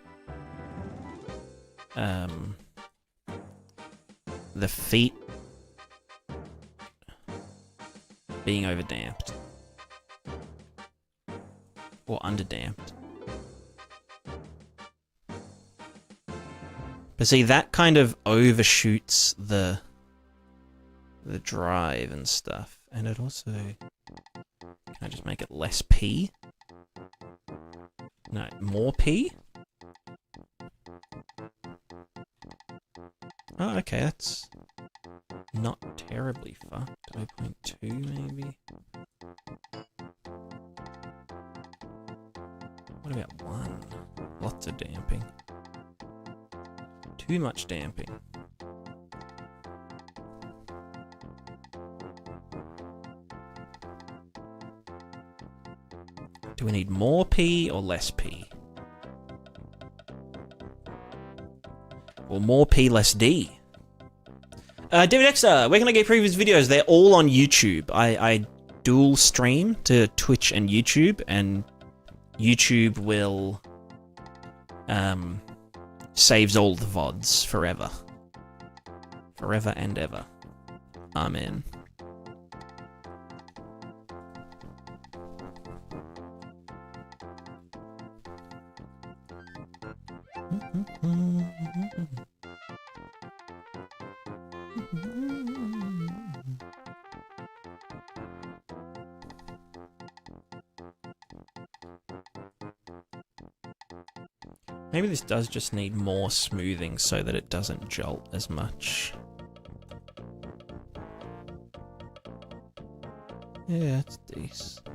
the feet being overdamped. Or underdamped. But see, that kind of overshoots the drive and stuff. And it also... Can I just make it less P? No, more P? Oh, okay, that's not terribly fucked. 0.2 maybe? What about 1? Lots of damping. Too much damping. Do we need more P or less P? Or more P, less D? David Dexter, where can I get previous videos? They're all on YouTube. I dual stream to Twitch and YouTube, and YouTube will saves all the VODs forever. Forever and ever. Amen. Maybe this does just need more smoothing so that it doesn't jolt as much. Yeah, it's decent.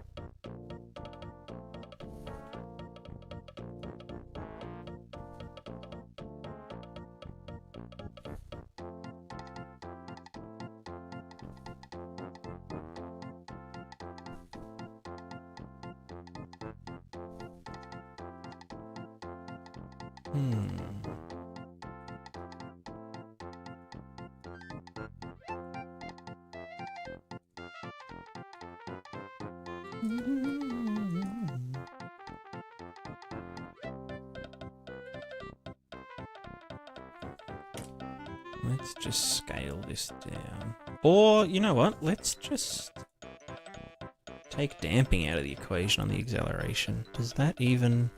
Let's just scale this down. Or, you know what? Let's just take damping out of the equation on the acceleration. Does that even...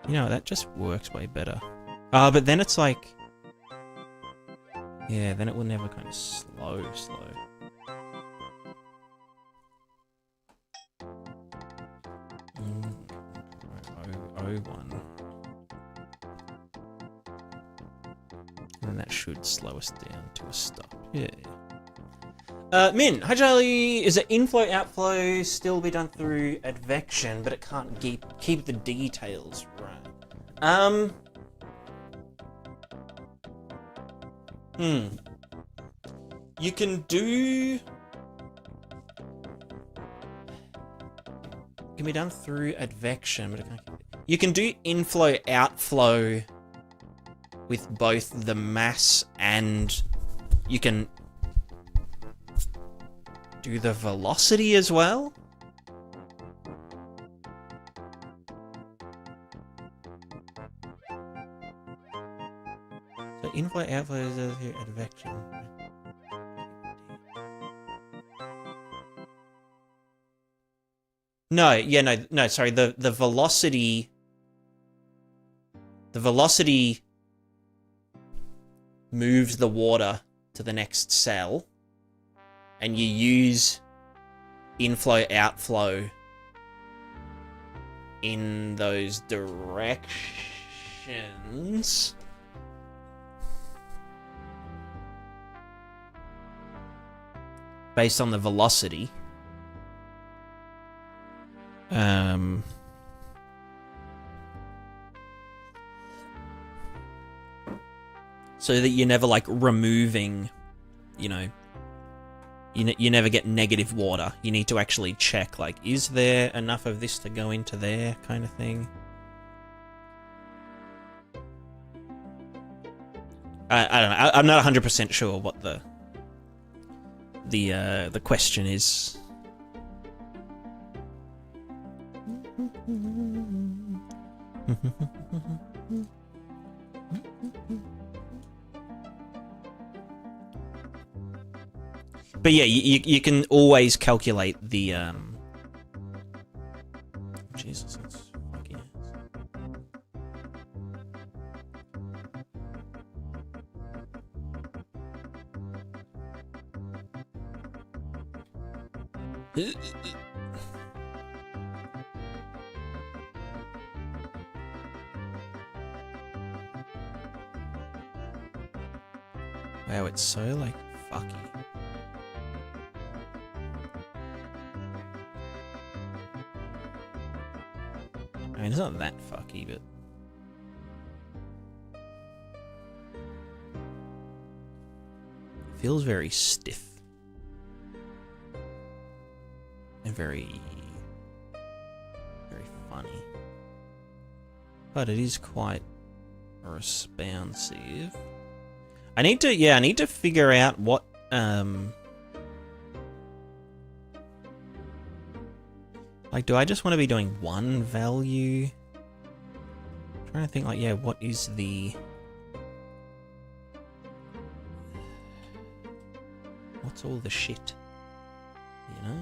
You know, that just works way better. But then it's like... Yeah, then it will never kind of slow. O1. And that should slow us down to a stop. Yeah. Min, hi Charlie, is it inflow outflow still be done through advection, but it can't keep the details right? You can do... It can be done through advection, but it can't... You can do inflow outflow with both the mass and you can do the velocity as well. So inflow outflow is through advection. No, sorry, the velocity moves the water to the next cell, and you use inflow outflow in those directions. calculations. Based on the velocity. So that you're never, like, removing, you know, you never get negative water. You need to actually check, like, is there enough of this to go into there, kind of thing. I don't know. I'm not 100% sure what the question is. But yeah, you can always calculate the Jesus, that's fucking Wow, it's so, like, fucky. I mean, it's not that fucky, but... it feels very stiff. And very funny. But it is quite responsive. I need to figure out what, like, do I just want to be doing one value? I'm trying to think, like, yeah, what is the... what's all the shit? You know?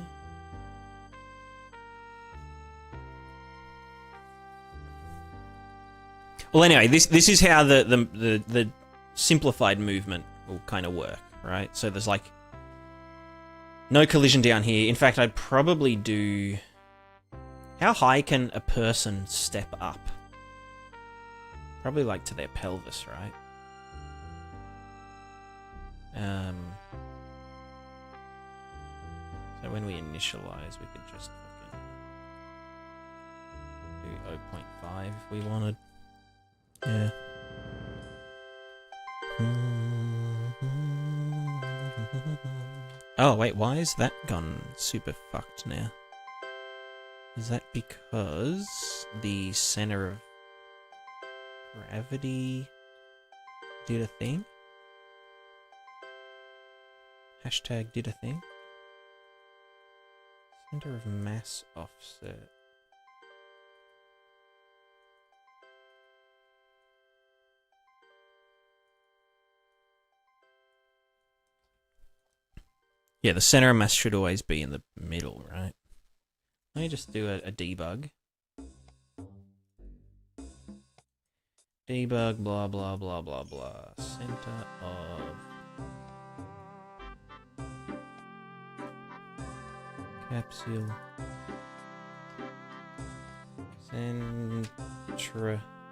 Well, anyway, this is how the simplified movement will kind of work, right? So there's, like, no collision down here. In fact, I'd probably do... how high can a person step up? Probably, like, to their pelvis, right? So when we initialize, we could just fucking do 0.5 if we wanted. Yeah. Oh, wait, why is that gone super fucked now? Is that because the center of gravity did a thing? Hashtag did a thing? Center of mass offset. Yeah, the center of mass should always be in the middle, right? Let me just do a debug. Debug, blah, blah, blah, blah, blah. Center of... capsule.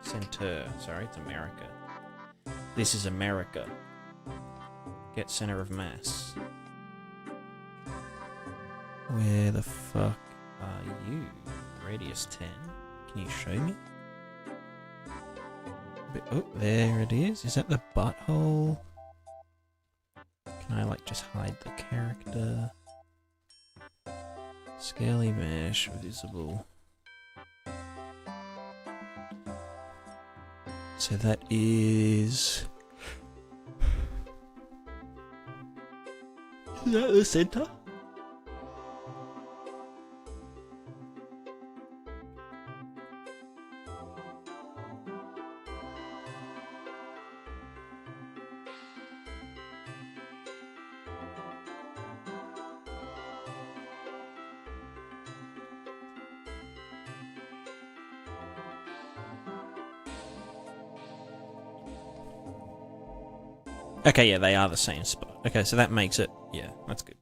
Center. Sorry, it's America. This is America. Get center of mass. Where the fuck are you? Radius 10. Can you show me? Oh, there it is. Is that the butthole? Can I, like, just hide the character? Scaly mesh, visible. So that is... is that the center? Okay, yeah, they are the same spot. Okay, so that makes it... yeah, that's good.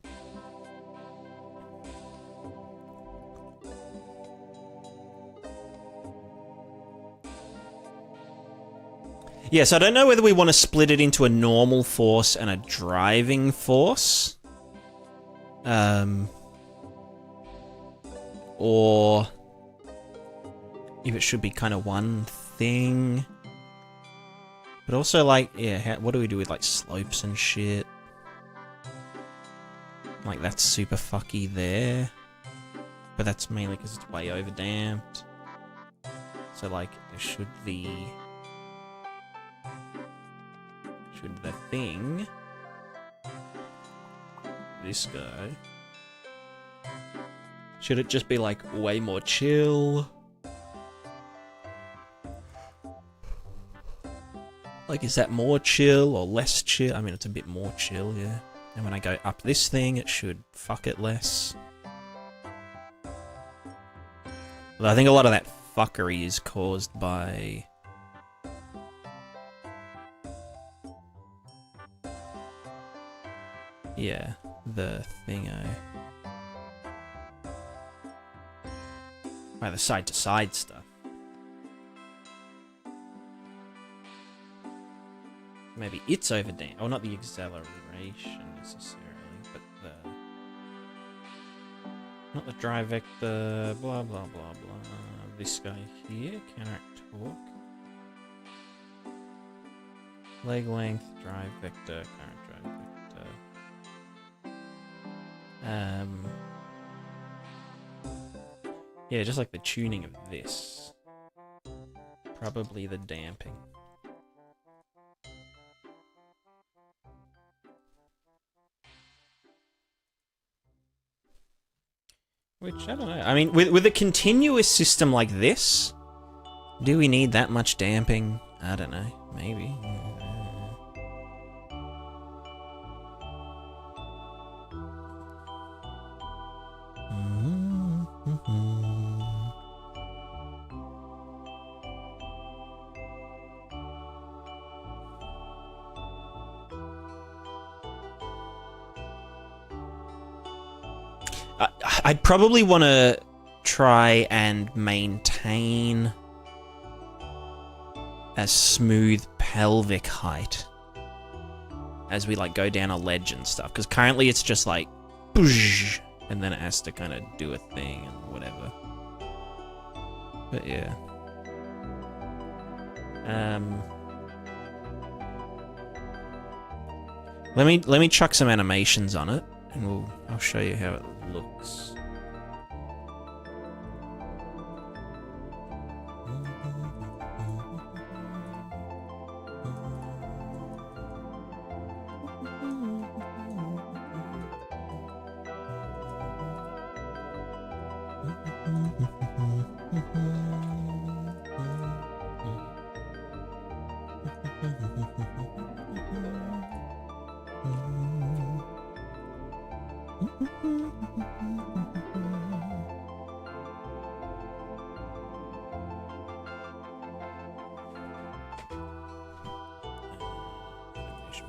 Yeah, so I don't know whether we want to split it into a normal force and a driving force. Or if it should be kind of one thing. But also, like, yeah, what do we do with, like, slopes and shit? Like, that's super fucky there. But that's mainly because it's way overdamped. So, like, should the thing... This guy... Should it just be, like, way more chill? Like, is that more chill or less chill? I mean, it's a bit more chill, yeah. And when I go up this thing, it should fuck it less. But I think a lot of that fuckery is caused by... Yeah, the thingo. By the side-to-side stuff. Maybe it's overdamped. Oh, not the acceleration necessarily, but the... Not the drive vector, blah, blah, blah, blah. This guy here, counteract torque. Leg length, drive vector, current drive vector. Yeah, just like the tuning of this. Probably the damping. Which, I don't know. I mean, with a continuous system like this, do we need that much damping? I don't know. Maybe. I'd probably want to try and maintain a smooth pelvic height as we like go down a ledge and stuff, because currently it's just like boosh, and then it has to kind of do a thing and whatever. But yeah. Let me chuck some animations on it, and I'll show you how it looks.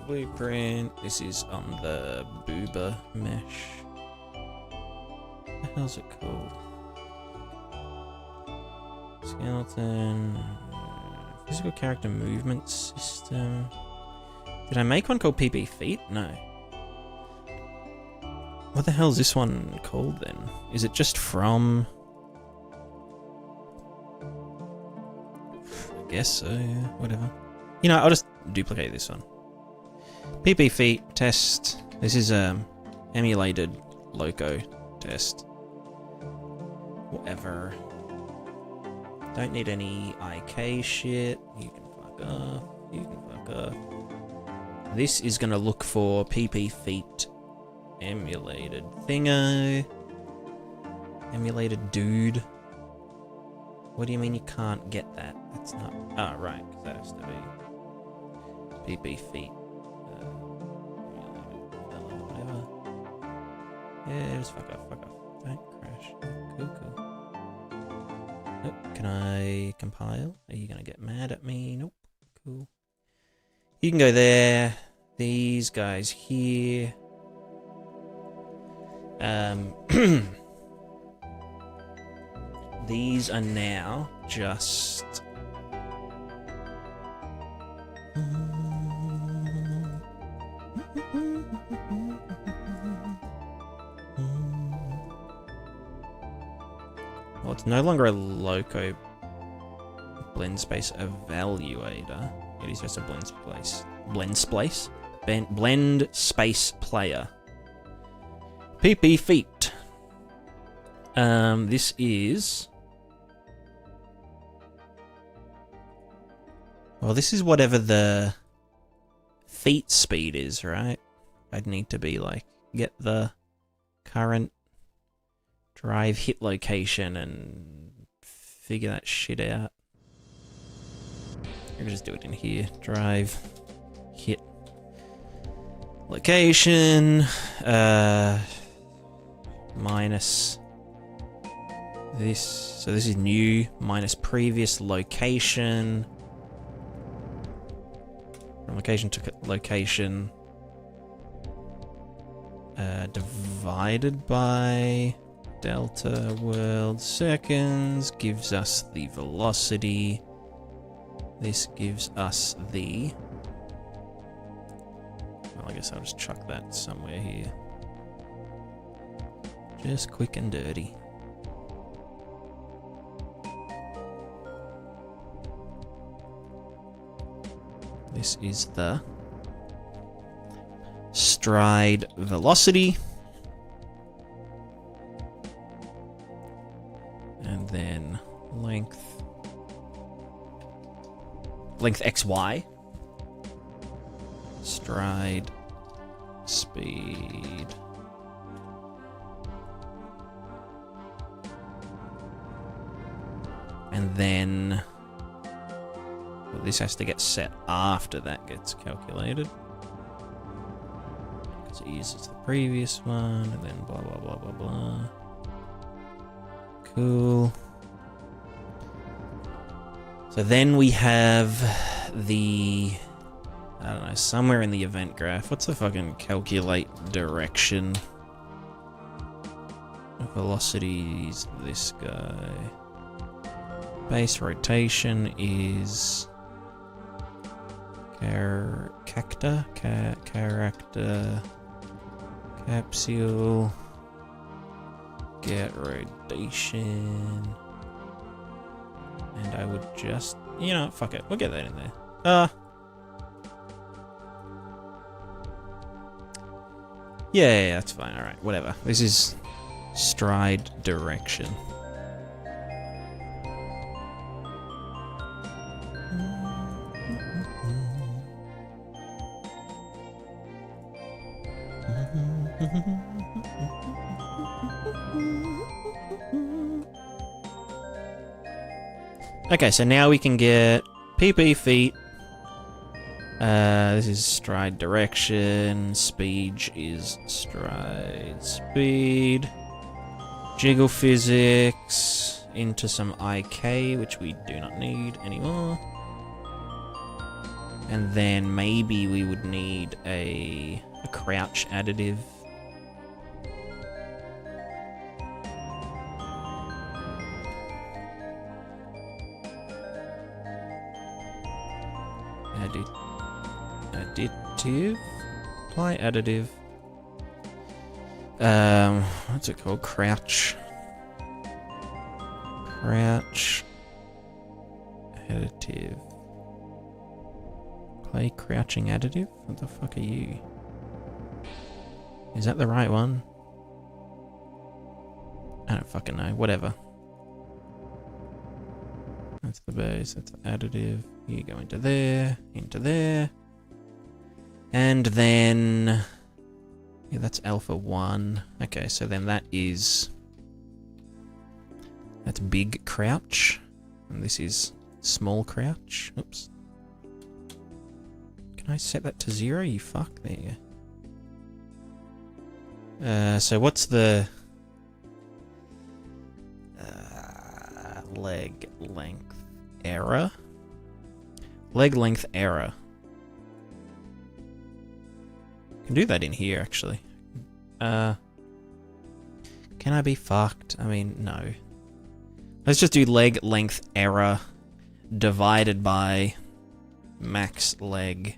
Blueprint. This is on the boober mesh. What the hell's it called? Skeleton. Physical character movement system. Did I make one called PP Feet? No. What the hell is this one called then? Is it just from... I guess so, yeah. Whatever. You know, I'll just duplicate this one. PP Feet test. This is emulated loco test. Whatever. Don't need any IK shit. You can fuck off. You can fuck off. This is gonna look for PP Feet emulated thingo. Emulated dude. What do you mean you can't get that? That's not... Oh, right, because that has to be PP Feet. Whatever. Yeah, just fuck off, fuck off. Don't crash. Cool, cool. Nope. Can I compile? Are you gonna get mad at me? Nope. Cool. You can go there. These guys here. These are now just it's no longer a loco blend space evaluator. It is just a blend space player. PP feet. This is... Well, this is whatever the feet speed is, right? I'd need to be like, get the current drive hit location and figure that shit out. I can just do it in here. Drive hit location minus this. So this is new minus previous location. From location to location divided by delta world seconds gives us the velocity. This gives us the... Well, I guess I'll just chuck that somewhere here. Just quick and dirty. This is the stride velocity. And then length XY. Stride speed. And then... Well, this has to get set after that gets calculated. Because it uses the previous one, and then blah, blah, blah, blah, blah. Cool. So then we have the... I don't know, somewhere in the event graph. What's the fucking calculate direction? Velocity is this guy. Base rotation is... character, capsule, get rotation, and I would just, you know, fuck it, we'll get that in there. Yeah, that's fine, alright, whatever. This is stride direction. Okay, so now we can get PP feet. This is stride direction. Speed is stride speed. Jiggle physics into some IK, which we do not need anymore. And then maybe we would need a crouch additive. Additive? Apply additive. What's it called? Crouch. Crouch. Additive. Play crouching additive? What the fuck are you? Is that the right one? I don't fucking know. Whatever. That's the base. That's the additive. You go into there. Into there. And then... Yeah, that's alpha 1. Okay, so then that is... That's big crouch. And this is small crouch. Oops. Can I set that to 0? You fuck. There you go. So what's the... leg length error? Leg length error. Can do that in here, actually. Can I be fucked? I mean, no. Let's just do leg length error divided by max leg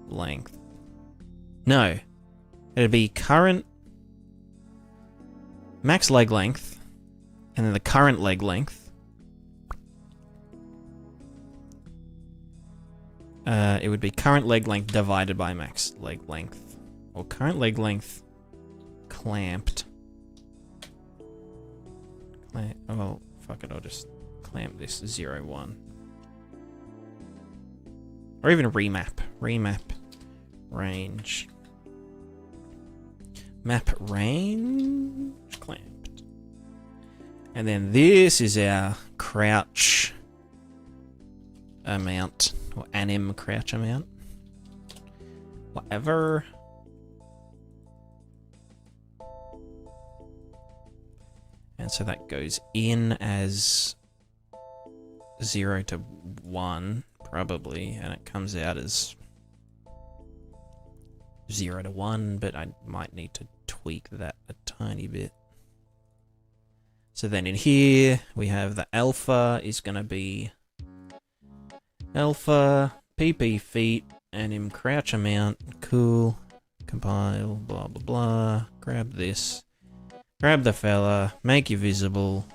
length. No. It'd be current max leg length And then the current leg length. It would be current leg length divided by max leg length. Or current leg length clamped. Oh, fuck it, I'll just clamp this 0, 1. Or even remap. Remap range. Map range clamped. And then this is our crouch amount. Or anim crouch amount. Whatever. And so that goes in as 0 to 1, probably, and it comes out as 0 to 1, but I might need to tweak that a tiny bit. So then in here, we have the alpha is going to be alpha, PP feet, anim crouch amount, cool, compile, blah, blah, blah, grab this. Grab the fella, make you visible.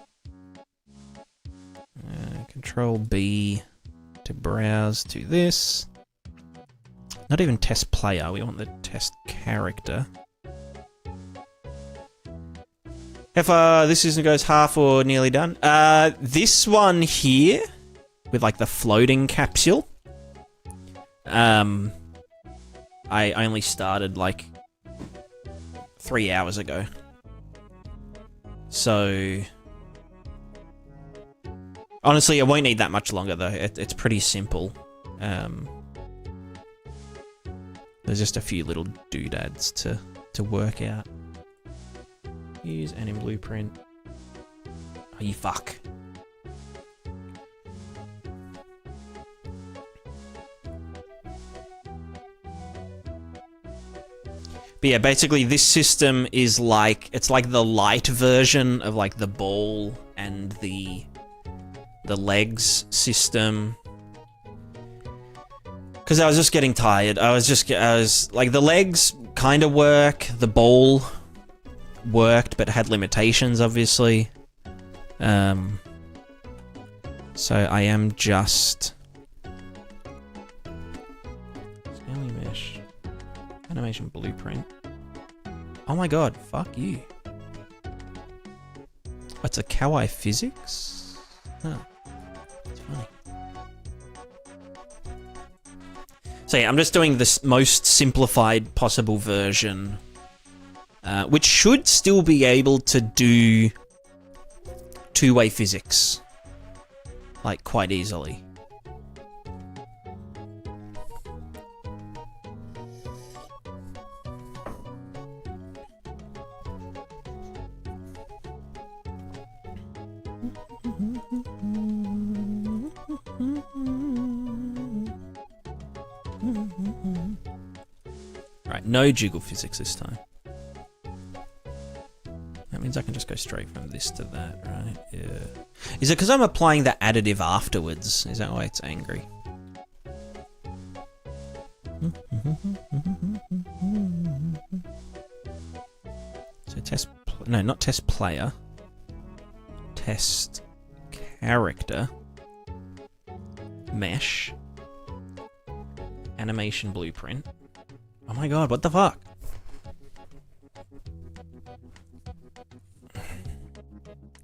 Control B to browse to this. Not even test player, we want the test character. If this goes half or nearly done. This one here, with like the floating capsule. I only started like 3 hours ago. So, honestly, I won't need that much longer, though. It's pretty simple. There's just a few little doodads to work out. Use anim blueprint. Oh, you fuck. But yeah, basically this system is like, it's like the light version of like the ball and the legs system. Because I was just getting tired. I was like, the legs kind of work, the ball worked, but had limitations, obviously. So I am just... Scaling mesh. Animation blueprint. Oh my god, fuck you. What's a kawaii physics? Huh. It's funny. So yeah, I'm just doing this most simplified possible version, which should still be able to do two-way physics, like, quite easily. Right, no jiggle physics this time. That means I can just go straight from this to that, right? Yeah. Is it because I'm applying the additive afterwards? Is that why it's angry? So test... No, not test player. Test character. Mesh. Animation blueprint. Oh my god, what the fuck?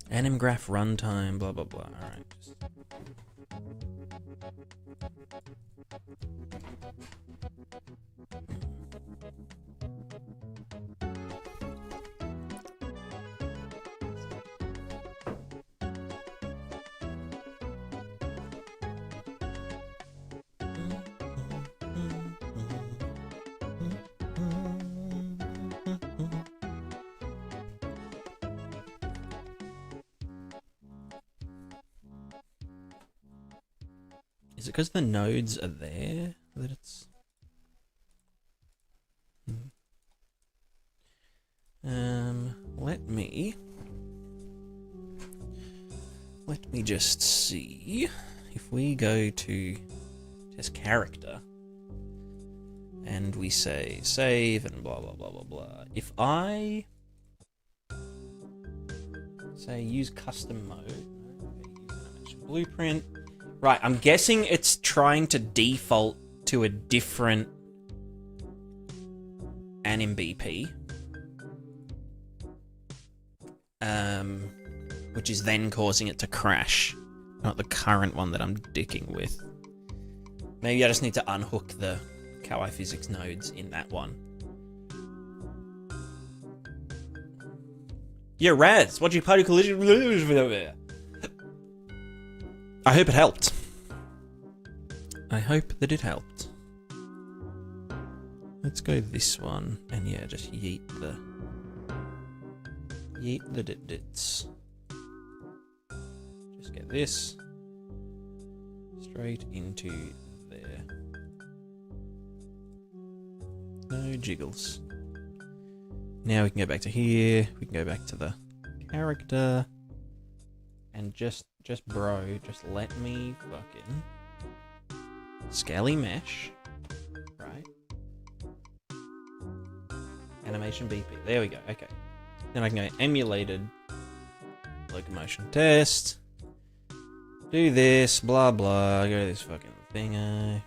Anim graph runtime, blah blah blah. Alright. Is it because the nodes are there that it's... Let me just see if we go to test character and we say save and blah blah blah blah blah. If I Say use custom mode. Use animation blueprint. Right, I'm guessing it's trying to default to a different anim BP. Which is then causing it to crash. Not the current one that I'm dicking with. Maybe I just need to unhook the Kawaii physics nodes in that one. Yeah, Raz, watching party collision. I hope it helped. I hope that it helped. Let's go this one, and yeah, just yeet the dits. Just get this straight into there. No jiggles. Now we can go back to here. We can go back to the character, and just bro, just let me fucking scaly mesh, right? Animation BP. There we go. Okay. Then I can go emulated locomotion test. Do this, blah blah. Go to this fucking thingo.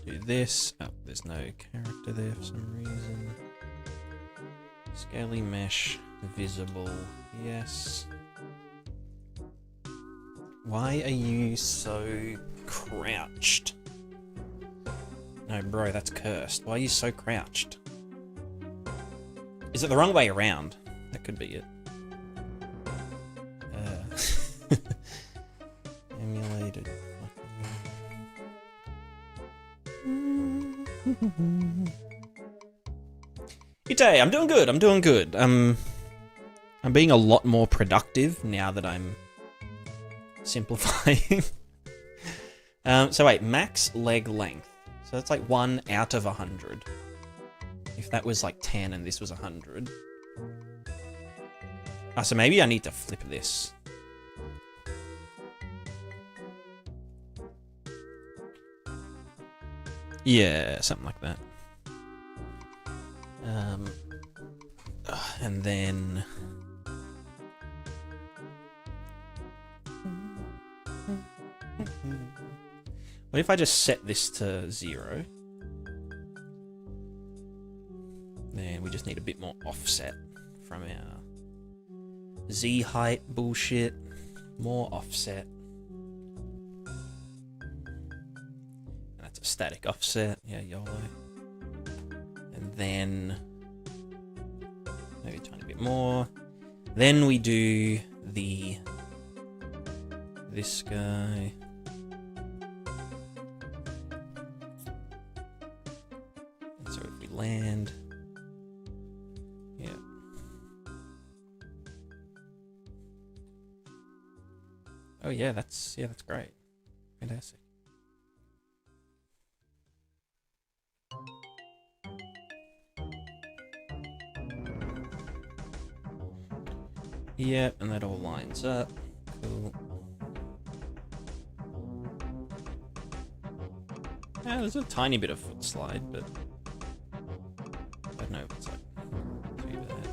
Do this. Oh, there's no character there for some reason. Scaly mesh visible. Yes. Why are you so crouched? No, bro, that's cursed. Why are you so crouched? Is it the wrong way around? That could be it. Emulated. Ite, I'm doing good. I'm doing good. I'm being a lot more productive now that I'm simplifying. So wait, max leg length. So that's like 1 out of 100. If that was like 10 and this was 100. Ah, so maybe I need to flip this. Yeah, something like that. And then... What if I just set this to 0? Then we just need a bit more offset from our Z height bullshit. More offset. And that's a static offset. Yeah, YOLO. And then maybe a tiny bit more. Then we do this guy. And so if we land, yeah. Oh yeah, that's great. Fantastic. Yep, and that all lines up. Cool. Yeah, there's a tiny bit of foot slide, but I don't know if it's like too bad.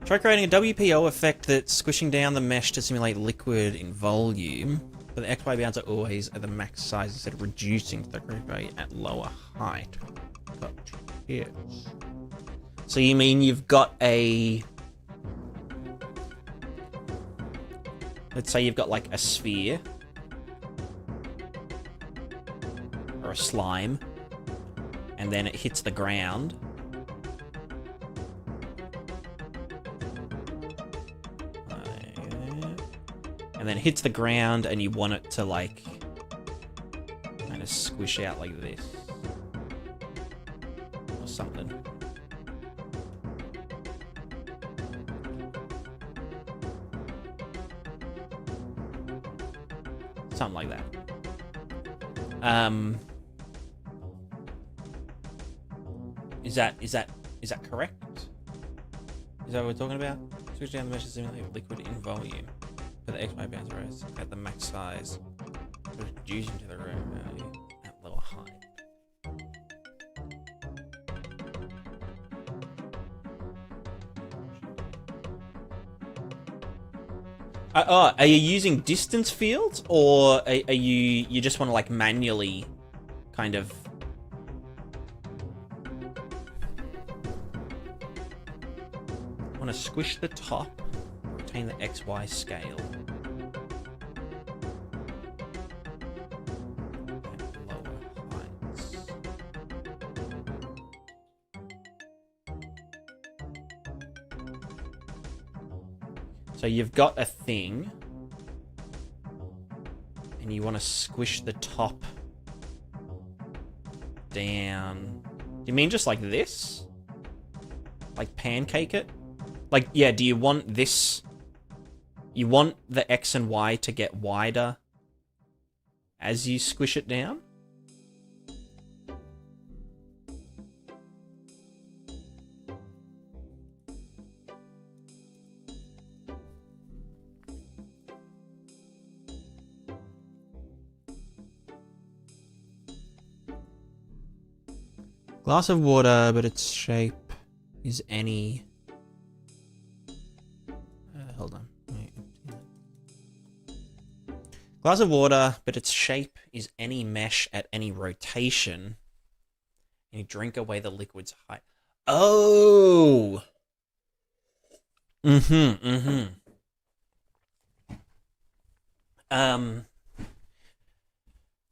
Try creating a WPO effect that's squishing down the mesh to simulate liquid in volume, but the XY bounds are always at the max size instead of reducing the grip rate at lower height. Gotcha. Yes. So you mean you've got a... Let's say you've got like a sphere. Or a slime. And then it hits the ground. And then it hits the ground and you want it to like kind of squish out like this. Or something. Something like that. Is that correct? Is that what we're talking about? Switch down the mesh to simulate liquid in volume. For the XY bounce rates at the max size, reducing to the room value at lower height. Are you using distance fields, or are you just want to like manually kind of? Want to squish the top, retain the XY scale. At lower heights. So you've got a thing, and you want to squish the top down. Do you mean just like this? Like pancake it? Like, yeah, do you want this? You want the X and Y to get wider as you squish it down? Glass of water, but its shape is any... hold on. Wait. Glass of water, but its shape is any mesh at any rotation. And you drink away the liquid's height. Oh!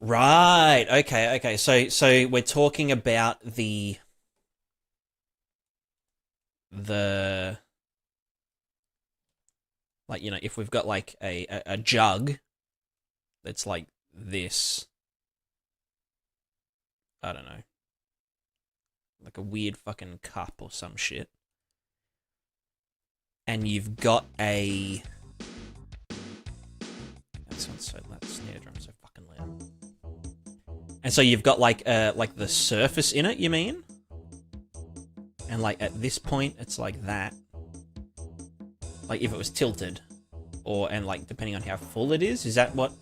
Right. Okay. So we're talking about the like, you know, if we've got like a jug that's like this, I don't know, like a weird fucking cup or some shit, and you've got a that sounds so loud, snare drum so fucking loud. And so you've got like the surface in it, you mean? And like at this point it's like that. Like if it was tilted. And like depending on how full it is that what?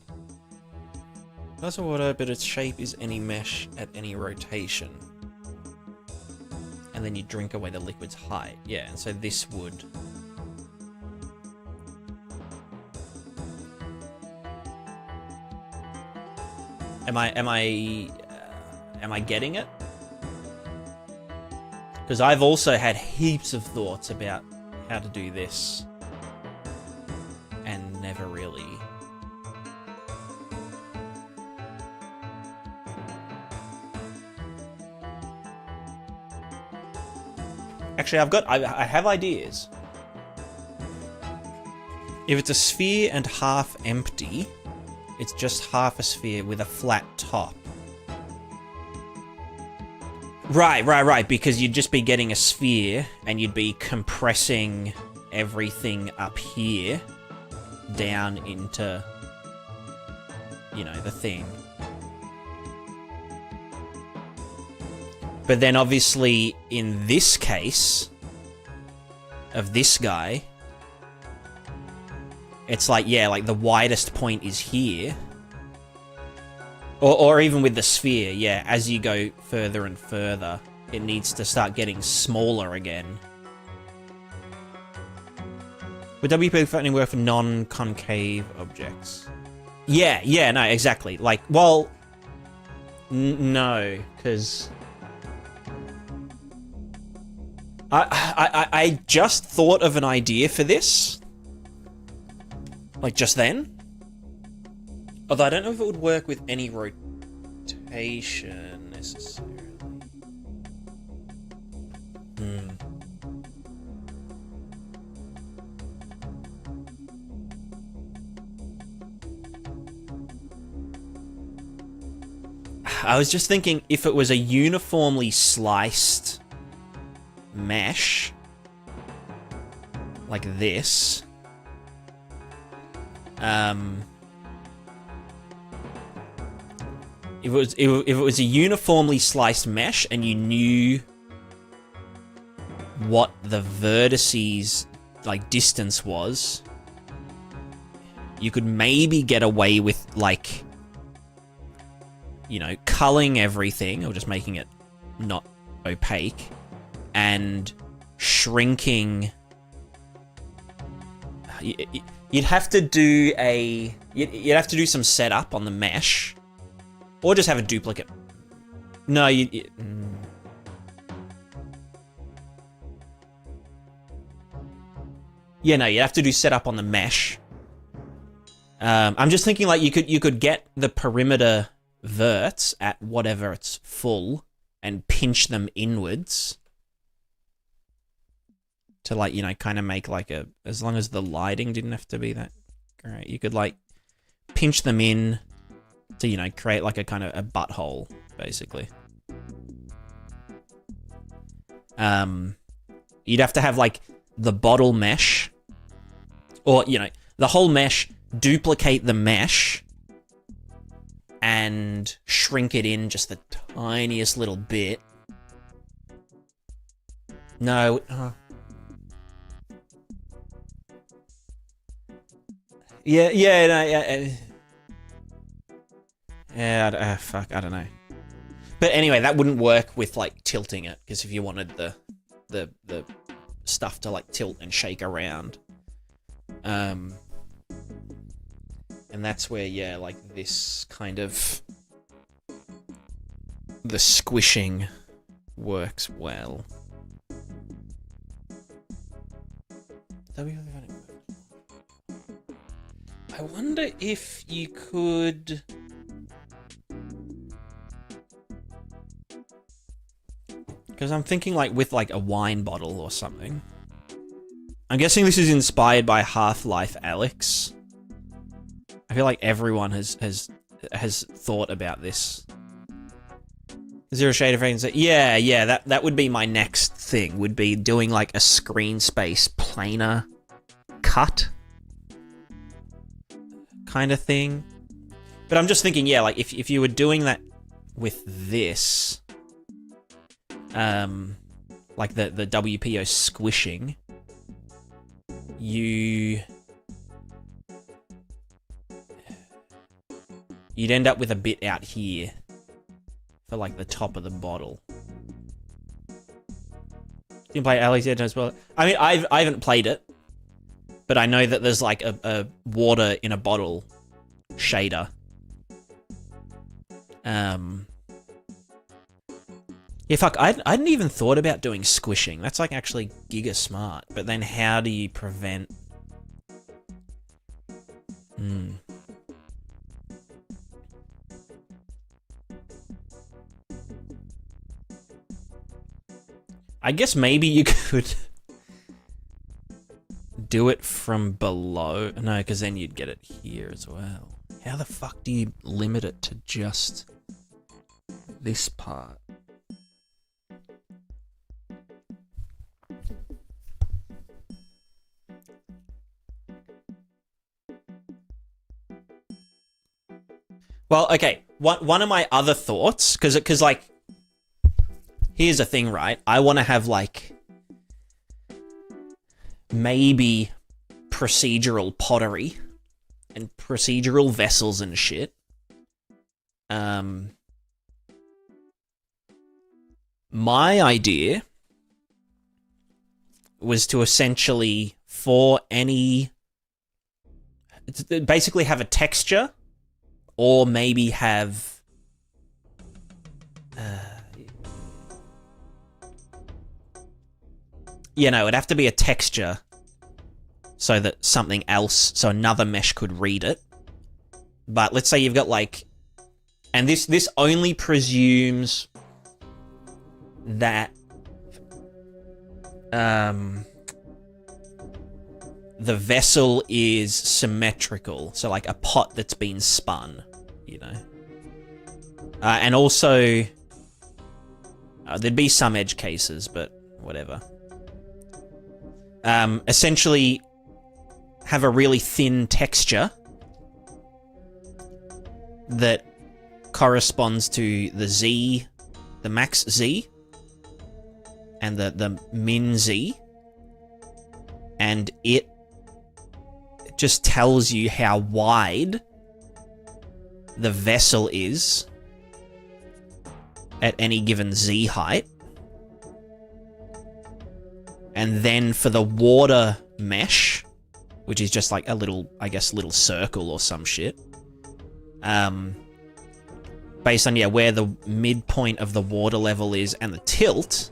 Glass of water, but its shape is any mesh at any rotation. And then you drink away the liquid's height. Yeah, and so this would... Am I getting it? Because I've also had heaps of thoughts about how to do this, and never really. Actually, I have ideas. If it's a sphere and half empty, it's just half a sphere with a flat top. Right, because you'd just be getting a sphere and you'd be compressing everything up here down into, you know, the thing. But then obviously in this case of this guy, it's like, yeah, like the widest point is here. Or even with the sphere, yeah, as you go further and further, it needs to start getting smaller again. Would WP flattening work for non-concave objects? Yeah, no, exactly. Like, well, no, because... I just thought of an idea for this. Like, just then. Although I don't know if it would work with any rotation, necessarily. I was just thinking if it was a uniformly sliced mesh, like this, if it was a uniformly sliced mesh and you knew what the vertices like distance was, you could maybe get away with, like, you know, culling everything, or just making it not opaque, and shrinking. You'd have to do you'd have to do some setup on the mesh, or just have a duplicate. No, yeah, no, you'd have to do setup on the mesh. I'm just thinking, like, you could get the perimeter verts at whatever it's full and pinch them inwards to, like, you know, kind of make like as long as the lighting didn't have to be that great, you could, like, pinch them in to, you know, create like a kind of a butthole, basically. You'd have to have, like, the bottle mesh, or, you know, the whole mesh, duplicate the mesh and shrink it in just the tiniest little bit. No. Fuck, I don't know. But anyway, that wouldn't work with, like, tilting it, because if you wanted the stuff to, like, tilt and shake around. And that's where, yeah, like, this kind of... the squishing works well. I wonder if you could... because I'm thinking, like, with, like, a wine bottle or something. I'm guessing this is inspired by Half-Life Alyx. I feel like everyone has thought about this. Zero Shade of Rain. Yeah, that would be my next thing, would be doing, like, a screen space planar cut kind of thing. But I'm just thinking, yeah, like, if you were doing that with this, like the WPO squishing, you'd end up with a bit out here for, like, the top of the bottle. You can play Alex as well. I mean, I haven't played it, but I know that there's, like, a water in a bottle shader. Yeah, fuck, I hadn't even thought about doing squishing. That's, like, actually giga smart. But then how do you prevent... I guess maybe you could do it from below. No, because then you'd get it here as well. How the fuck do you limit it to just this part? Well, okay, one of my other thoughts, because like, here's the thing, right? I want to have, like, maybe procedural pottery and procedural vessels and shit. My idea was to essentially, for any... basically have a texture, or maybe have... you know, it'd have to be a texture so that something else, so another mesh could read it. But let's say you've got, like... and this only presumes that the vessel is symmetrical, so like a pot that's been spun, you know. And also, there'd be some edge cases, but whatever. Essentially, have a really thin texture that corresponds to the Z, the max Z, and the min Z, and it just tells you how wide the vessel is at any given Z height. And then for the water mesh, which is just like a little, I guess, little circle or some shit. Based on, yeah, where the midpoint of the water level is and the tilt,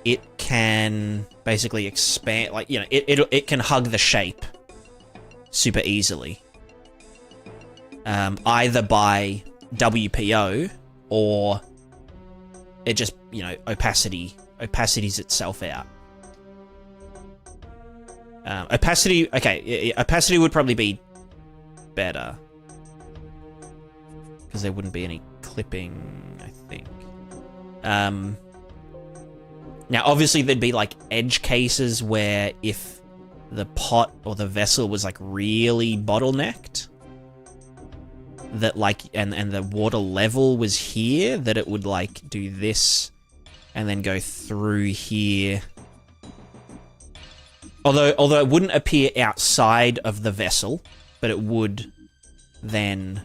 it can basically expand, like, you know, it can hug the shape super easily. Either by WPO or it just, you know, opacities itself out. Opacity, okay, opacity would probably be better. Because there wouldn't be any clipping, I think. Now, obviously, there'd be, like, edge cases where if the pot or the vessel was, like, really bottlenecked, that, like, and the water level was here, that it would, like, do this and then go through here. Although it wouldn't appear outside of the vessel, but it would then...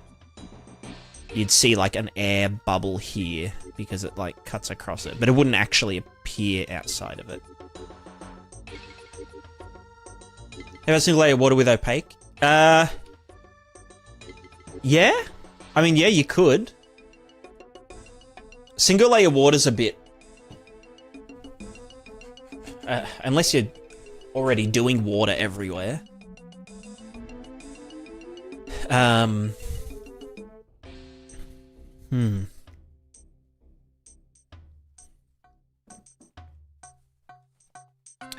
You'd see, like, an air bubble here because it, like, cuts across it. But it wouldn't actually appear outside of it. Have a single layer of water with opaque? Yeah? I mean, yeah, you could. Single layer water's a bit... unless you're already doing water everywhere.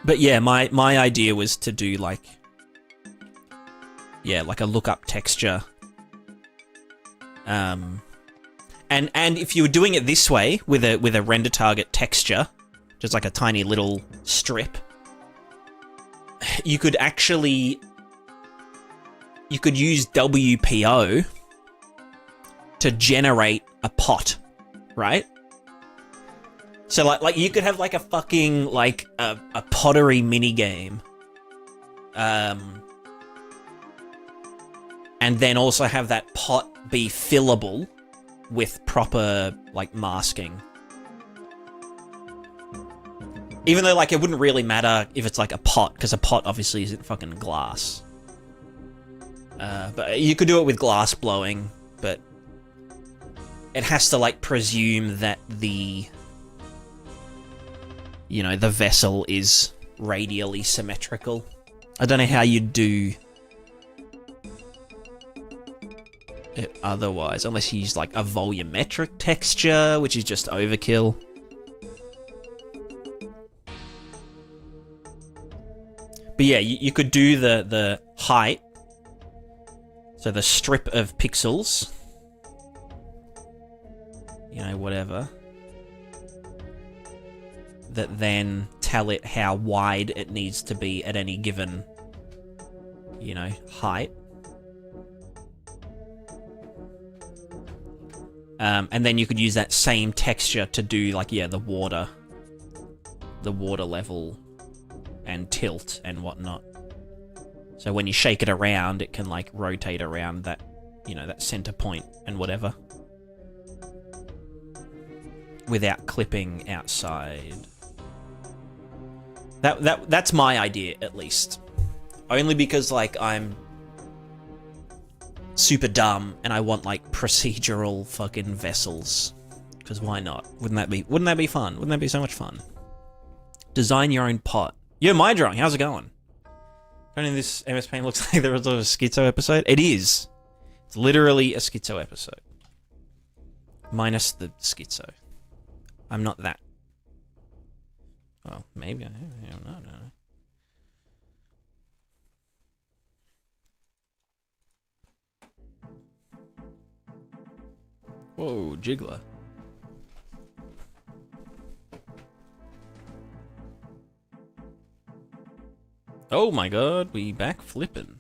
But yeah, my idea was to do like... Yeah, like a lookup texture. And if you were doing it this way, with a render target texture, just like a tiny little strip, you could actually... You could use WPO to generate a pot, right? So like you could have like a fucking like a pottery minigame, and then also have that pot be fillable with proper like masking. Even though like it wouldn't really matter if it's like a pot, because a pot obviously isn't fucking glass. But you could do it with glass blowing, but it has to, like, presume that the, you know, the vessel is radially symmetrical. I don't know how you'd do it otherwise, unless you use, like, a volumetric texture, which is just overkill. But yeah, you could do the height, so the strip of pixels, you know, whatever, that then tell it how wide it needs to be at any given, you know, height. And then you could use that same texture to do, like, yeah, the water level and tilt and whatnot. So when you shake it around, it can, like, rotate around that, you know, that center point and whatever, without clipping outside. That's my idea, at least. Only because, like, I'm super dumb and I want, like, procedural fucking vessels. Because why not? Wouldn't that be fun? Wouldn't that be so much fun? Design your own pot. Yo, my drawing, how's it going? Don't know, this MS Paint looks like there was a schizo episode. It is. It's literally a schizo episode. Minus the schizo. I'm not that. Well, maybe I am not. No. Whoa, jiggler. Oh my god, we back flipping.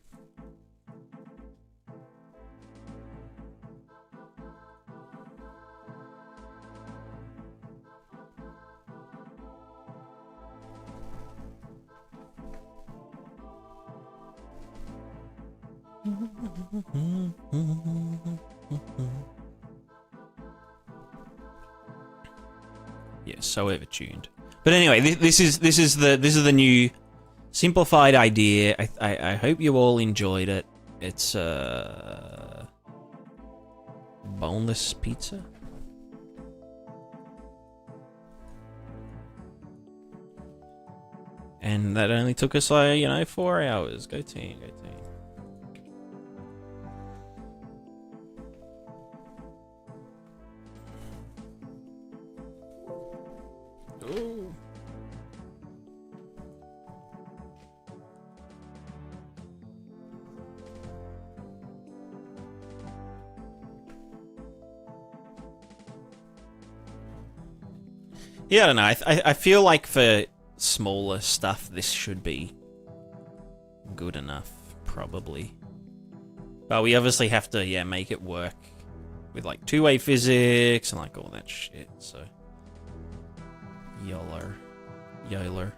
Yeah, so overtuned. But anyway, this is the new simplified idea. I hope you all enjoyed it. It's boneless pizza. And that only took us, like, you know, 4 hours. Go team, go team. Ooh. Yeah, I don't know. I feel like for smaller stuff, this should be good enough, probably. But we obviously have to, yeah, make it work with, like, two-way physics and, like, all that shit, so... YOLO. YOLO.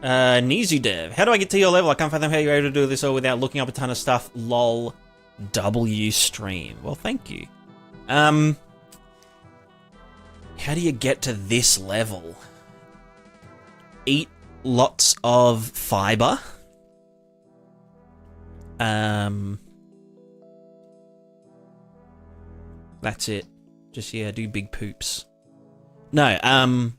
NizuDev. How do I get to your level? I can't fathom how you're able to do this all without looking up a ton of stuff. LOL. W stream. Well, thank you. How do you get to this level? Eat lots of fiber. That's it. Just, yeah, do big poops. No,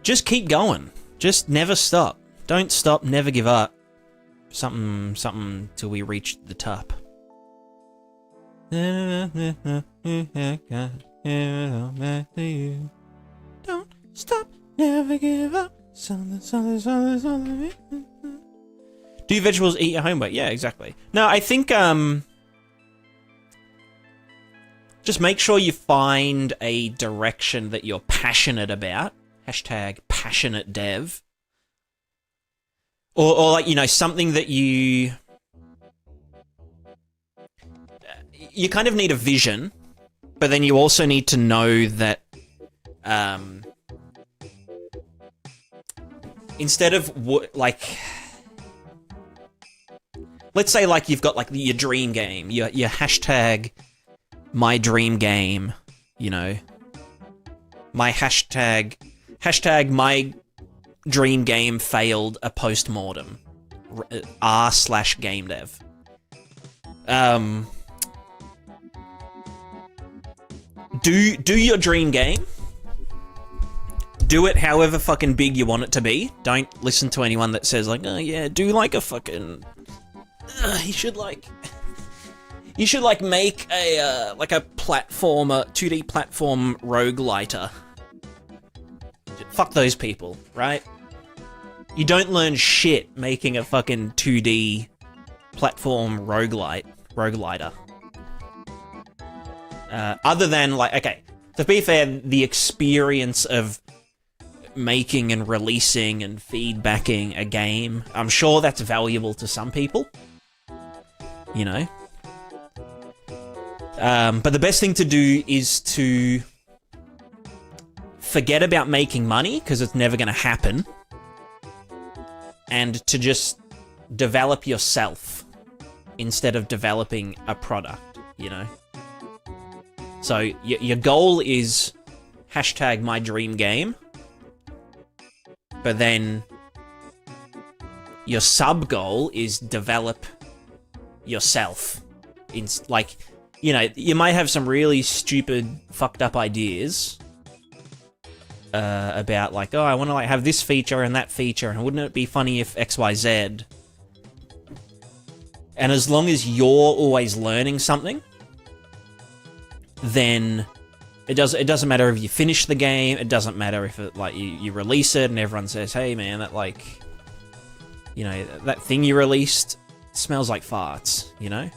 just keep going. Just never stop. Don't stop, never give up. Something till we reach the top. Don't stop, never give up. Something. Do your vegetables eat your homework? Yeah, exactly. No, I think, just make sure you find a direction that you're passionate about. Hashtag passionate dev. Or like, you know, something that you kind of need a vision, but then you also need to know that, instead of like, let's say like you've got like your dream game, your hashtag my dream game, you know, my hashtag my dream game failed a postmortem, r/GameDev. Do your dream game. Do it however fucking big you want it to be. Don't listen to anyone that says like, oh yeah, do like a fucking, you should like make a like a platformer, 2D platform rogueliter. Fuck those people, right? You don't learn shit making a fucking 2D platform rogueliter. Other than, like, okay, to be fair, the experience of making and releasing and feedbacking a game, I'm sure that's valuable to some people. You know? But the best thing to do is to forget about making money, because it's never going to happen, and to just develop yourself instead of developing a product, you know? So your goal is hashtag my dream game, but then your sub goal is develop yourself. Like, you know, you might have some really stupid, fucked up ideas about like, oh, I want to like have this feature and that feature, and wouldn't it be funny if XYZ? And as long as you're always learning something, then it doesn't matter if you finish the game. It doesn't matter if it, like, you release it and everyone says, hey man, that, like, you know, that thing you released smells like farts, you know?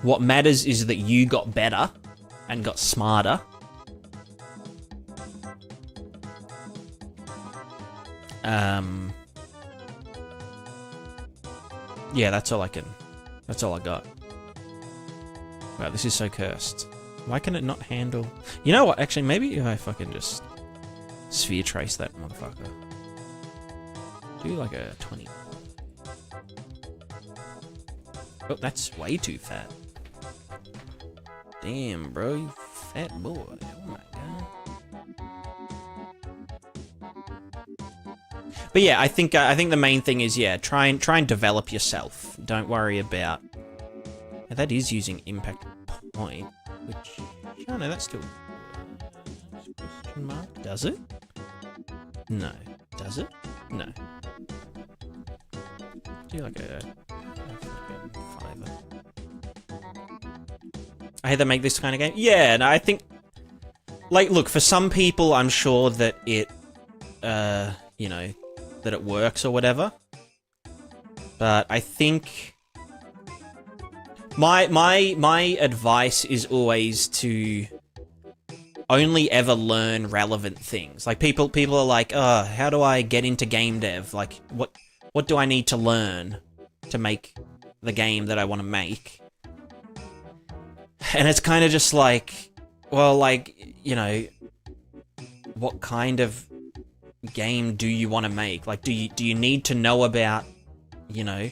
What matters is that you got better and got smarter. Yeah, that's all I got. Wow, this is so cursed. Why can it not handle... You know what, actually, maybe if I fucking just sphere trace that motherfucker. Do like a 20. Oh, that's way too fat. Damn, bro, you fat boy. Oh my god. But yeah, I think the main thing is, yeah, try and develop yourself. Don't worry about... Now, that is using impact point, which... Oh no, that's still... Question mark? Does it? No. Does it? No. Do like a 5. I had to make this kind of game. Yeah, no, I think... Like, look, for some people, I'm sure that it... you know... that it works or whatever. But I think... My advice is always to only ever learn relevant things. Like, people are like, oh, how do I get into game dev? Like, what do I need to learn to make the game that I want to make? And it's kind of just like, well, like, you know, what kind of game do you want to make? Like, do you need to know about, you know,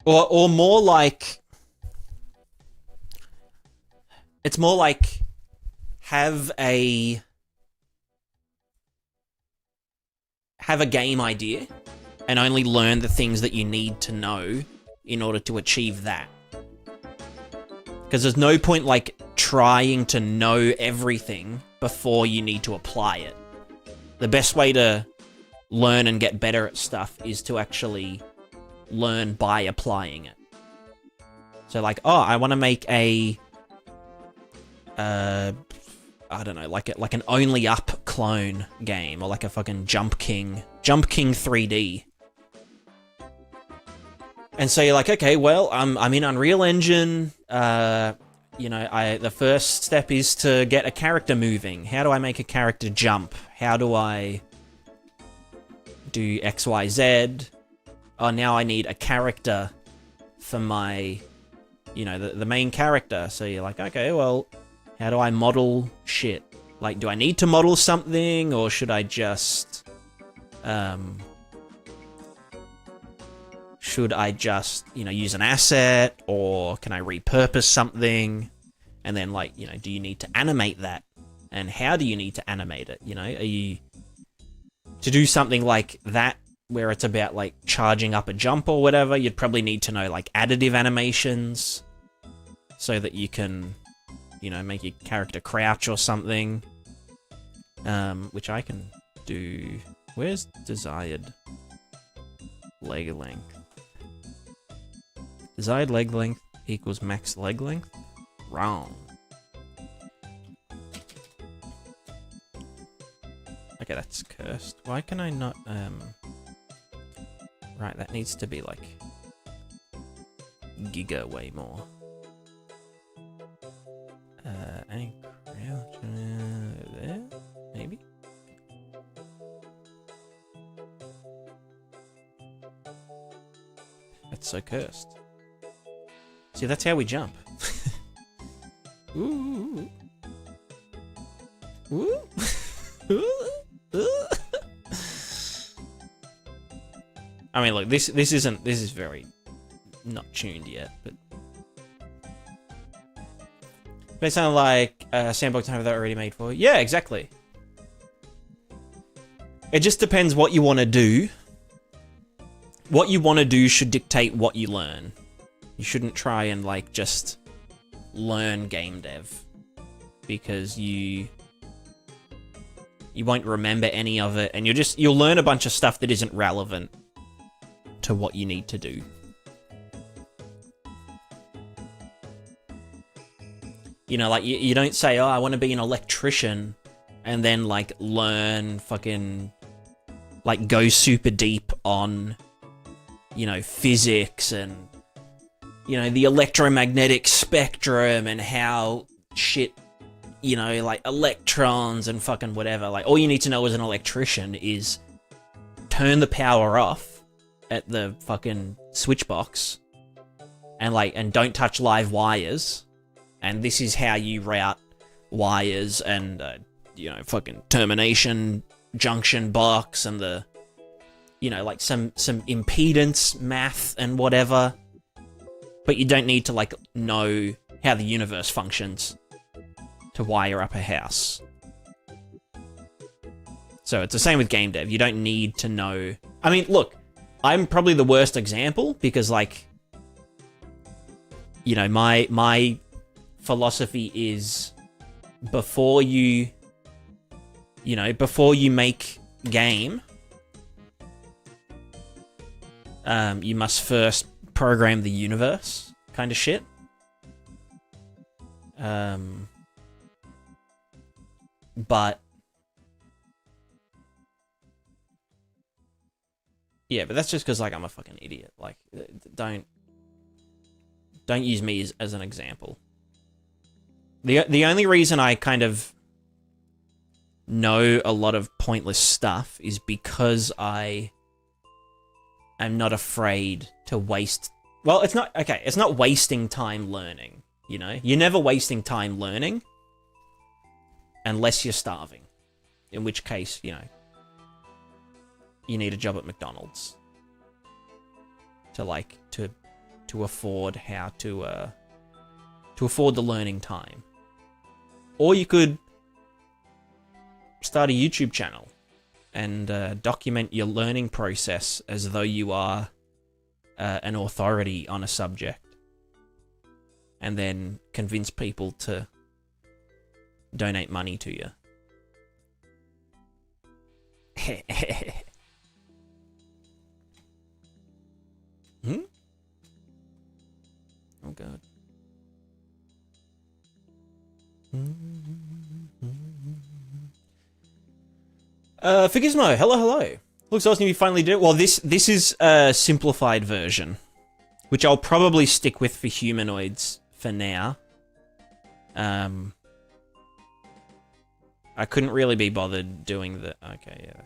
or more like, it's more like have a game idea and only learn the things that you need to know in order to achieve that. Because there's no point, like, trying to know everything before you need to apply it. The best way to learn and get better at stuff is to actually learn by applying it. So, like, oh, I want to make a... I don't know, like an Only Up clone game, or like a fucking Jump King 3D. And so you're like, okay, well, I'm in Unreal Engine. You know, the first step is to get a character moving. How do I make a character jump? How do I do X, Y, Z? Oh, now I need a character for my, you know, the main character. So you're like, okay, well, how do I model shit? Like, do I need to model something, or should I just, you know, use an asset, or can I repurpose something? And then, like, you know, do you need to animate that? And how do you need to animate it? You know, are you... To do something like that, where it's about, like, charging up a jump or whatever, you'd probably need to know, like, additive animations, so that you can, you know, make your character crouch or something. Which I can do... Where's desired leg length? Desired leg length equals max leg length? Wrong. Okay, that's cursed. Why can I not, Right, that needs to be, like, giga way more. And crouch, there? Maybe? That's so cursed. See, that's how we jump. Ooh. Ooh. I mean, look, this is very not tuned yet, but they sound like sandbox have that already made for you. Yeah, exactly. It just depends what you want to do. What you want to do should dictate what you learn. You shouldn't try and, like, just learn game dev, because you won't remember any of it, and you'll learn a bunch of stuff that isn't relevant to what you need to do. You know, like, you don't say, oh, I want to be an electrician, and then, like, learn fucking, like, go super deep on, you know, physics and, you know, the electromagnetic spectrum and how shit you know, like electrons and fucking whatever. Like, all you need to know as an electrician is turn the power off at the fucking switch box and don't touch live wires. And this is how you route wires and, you know, fucking termination junction box and the, you know, like some impedance math and whatever. But you don't need to, like, know how the universe functions to wire up a house. So it's the same with game dev. You don't need to know... I mean, look, I'm probably the worst example because, like, you know, my philosophy is before you make game, you must first program the universe kind of shit. But yeah, but that's just because, like, I'm a fucking idiot. Like, don't use me as an example. The only reason I kind of know a lot of pointless stuff is because I am not afraid to waste... Well, it's not wasting time learning, you know? You're never wasting time learning unless you're starving. In which case, you know, you need a job at McDonald's to afford how to afford the learning time. Or you could start a YouTube channel and document your learning process as though you are an authority on a subject, and then convince people to donate money to you. Oh god. Figismo, hello. Looks awesome you finally did it. Well, this is a simplified version, which I'll probably stick with for humanoids for now. I couldn't really be bothered doing the... Okay, yeah,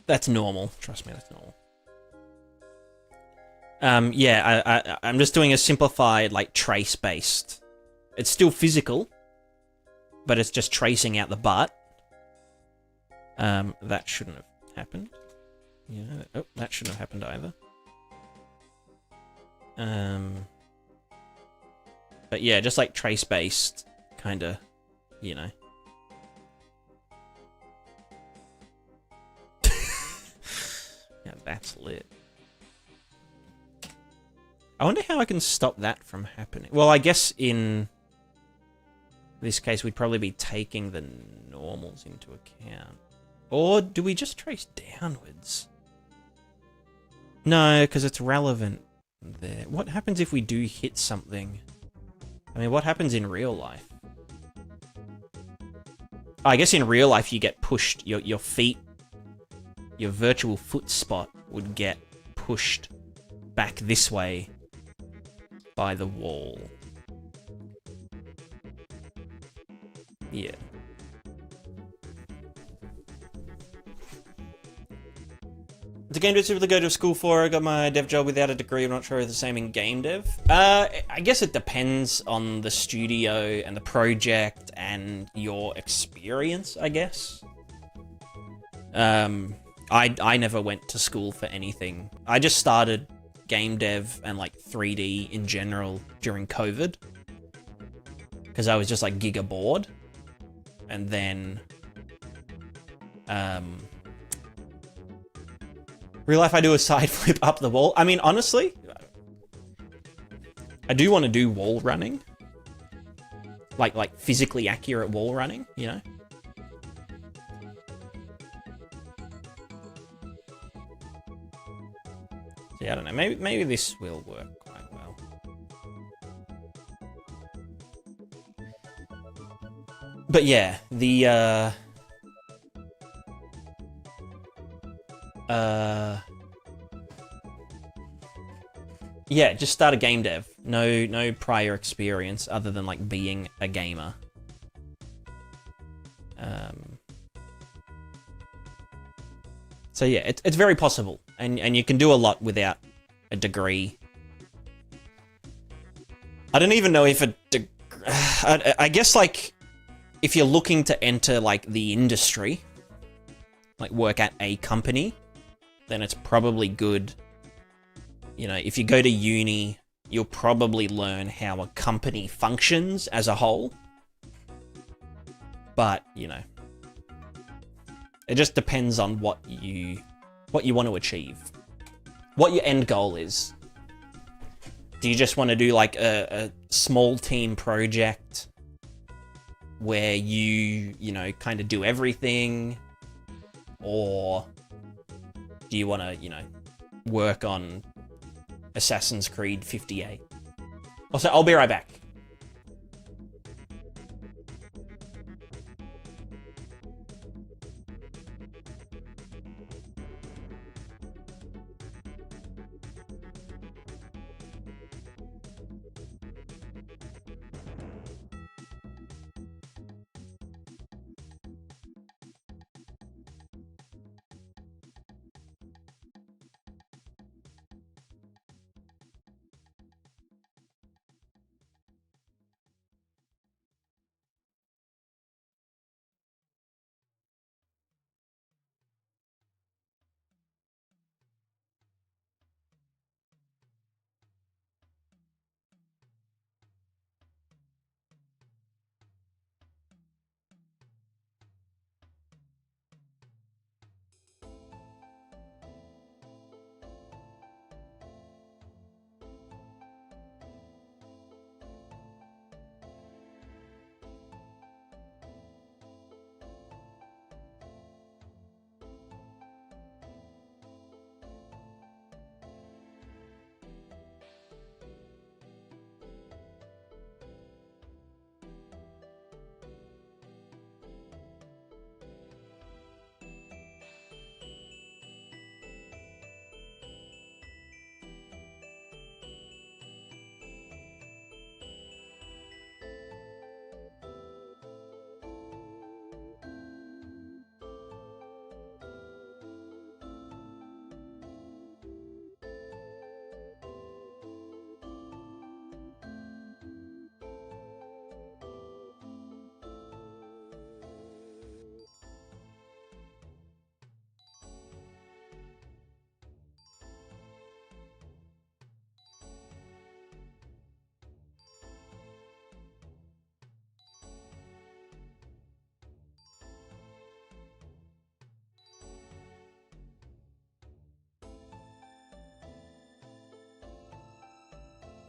that's normal. Trust me, that's normal. Yeah, I'm just doing a simplified, like, trace-based. It's still physical, but it's just tracing out the butt. That shouldn't have happened. Yeah, oh, that shouldn't have happened either. But yeah, just like trace-based, kind of, you know. Yeah, that's lit. I wonder how I can stop that from happening. Well, I guess in this case, we'd probably be taking the normals into account. Or do we just trace downwards? No, because it's relevant there. What happens if we do hit something? I mean, what happens in real life? I guess in real life you get pushed, your feet, your virtual foot spot would get pushed back this way by the wall. Yeah. The game dev to go to school for. I got my dev job without a degree. I'm not sure if it's the same in game dev. I guess it depends on the studio and the project and your experience, I guess. I never went to school for anything. I just started game dev and like 3D in general during COVID. Because I was just like giga bored. And then real life I do a side flip up the wall. I mean, honestly, I do want to do wall running. Like physically accurate wall running, you know? So, yeah, I don't know. Maybe this will work quite well. But yeah, the yeah, just start a game dev. No prior experience other than like being a gamer. So yeah, it's very possible, and you can do a lot without a degree. I don't even know if I guess like if you're looking to enter like the industry, like work at a company, then it's probably good. You know, if you go to uni, you'll probably learn how a company functions as a whole. But, you know, it just depends on what you want to achieve. What your end goal is. Do you just want to do like a small team project where you know, kind of do everything? Or do you want to, you know, work on Assassin's Creed 58? Also, I'll be right back.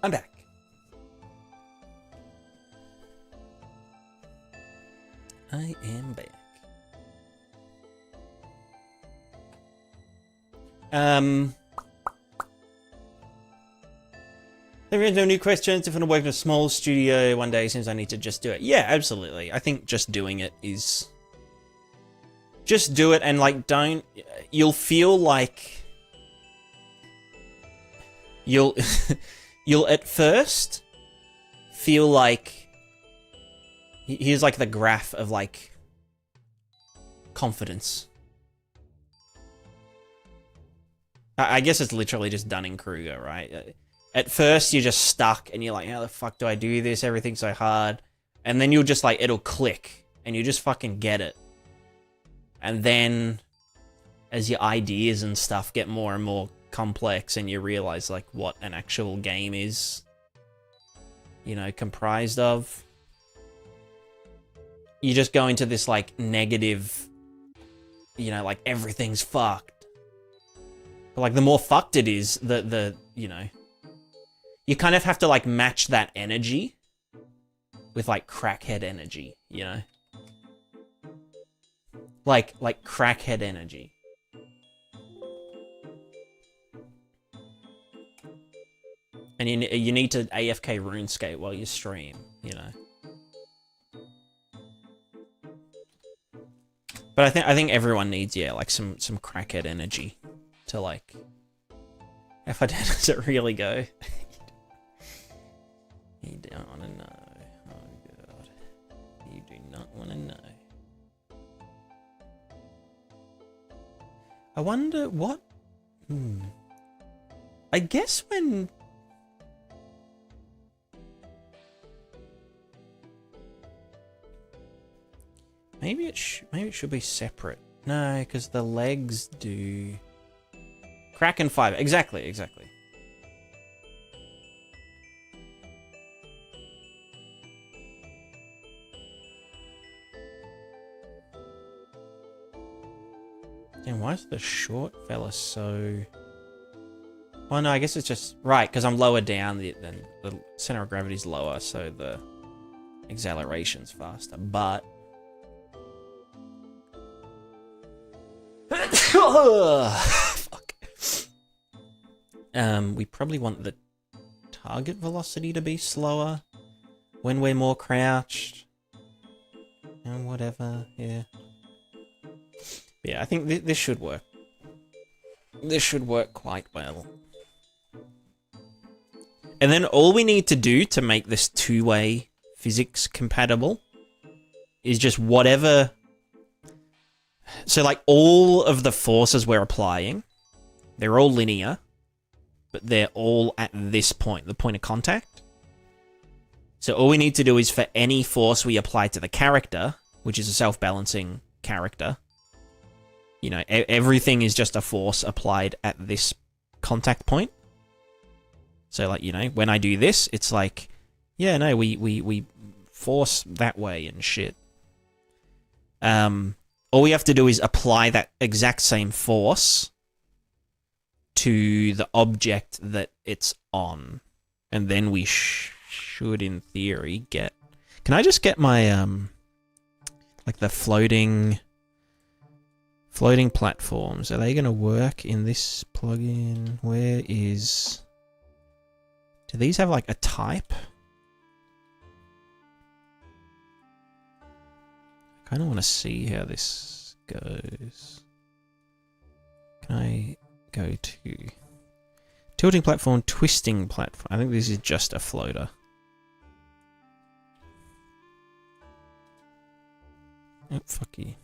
I'm back. I am back. There is no new questions. If I want to work in a small studio one day, since I need to just do it. Yeah, absolutely. I think just doing it is... Just do it and, like, don't... You'll feel like... You'll at first feel like... Here's, like, the graph of, like... confidence. I guess it's literally just Dunning-Kruger, right? At first, you're just stuck, and you're like, how the fuck do I do this? Everything's so hard. And then you'll just, like, it'll click, and you just fucking get it. And then, as your ideas and stuff get more and more complex, and you realize, like, what an actual game is, you know, comprised of, you just go into this, like, negative, you know, like, everything's fucked. But, like, the more fucked it is, the you know... You kind of have to, like, match that energy with, like, crackhead energy, you know? Like crackhead energy. And you need to AFK RuneScape while you stream, you know? But I think everyone needs, yeah, like, some crackhead energy to, like... How far down does it really go? I wonder what... I guess when... Maybe it should be separate. No, because the legs do... Crack and fiber. Exactly. Damn, why is the short fella so... Well, no, I guess it's just... Right, because I'm lower down, then the center of gravity's lower, so the acceleration's faster, but... Fuck. We probably want the target velocity to be slower when we're more crouched. And whatever, yeah. Yeah, I think this should work. This should work quite well. And then all we need to do to make this two-way physics compatible is just whatever... So, like, all of the forces we're applying, they're all linear, but they're all at this point, the point of contact. So all we need to do is for any force we apply to the character, which is a self-balancing character, you know, everything is just a force applied at this contact point. So, like, you know, when I do this, it's like, yeah, no, we force that way and shit. All we have to do is apply that exact same force to the object that it's on. And then we should, in theory, get... Can I just get my, like, the floating platforms? Are they going to work in this plugin? Where is... Do these have, like, a type? I kind of want to see how this goes. Can I go to... Tilting platform, twisting platform. I think this is just a floater. Oh, fuck you.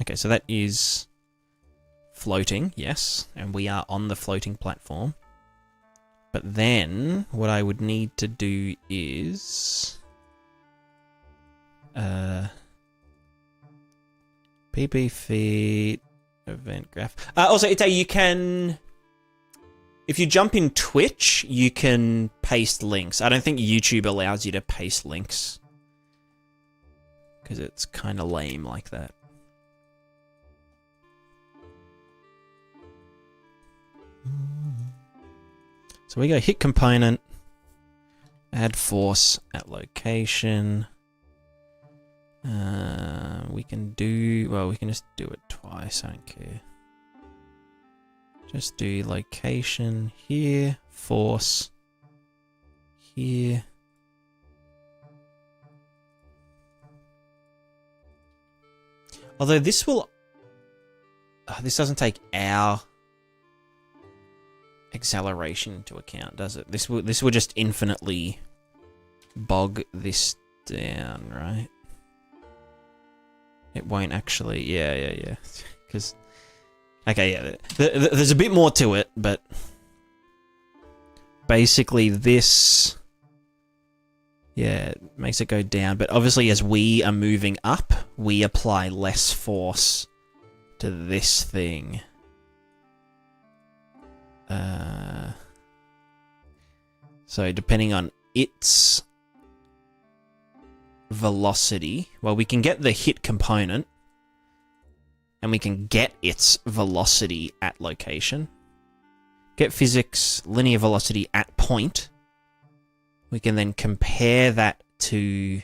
Okay, so that is floating, yes. And we are on the floating platform. But then, what I would need to do is... PP feed, event graph. Also, it's you can... If you jump in Twitch, you can paste links. I don't think YouTube allows you to paste links. Because it's kind of lame like that. So we go hit component, add force at location. We can do, well, we can just do it twice, I don't care. Just do location here, force here. Although this will, this doesn't take our acceleration into account, does it? This will just infinitely bog this down, right? It won't actually, yeah. Because, okay, yeah, there's a bit more to it, but basically this, yeah, makes it go down. But obviously as we are moving up, we apply less force to this thing. So depending on its velocity, well, we can get the hit component and we can get its velocity at location. Get physics linear velocity at point. We can then compare that to...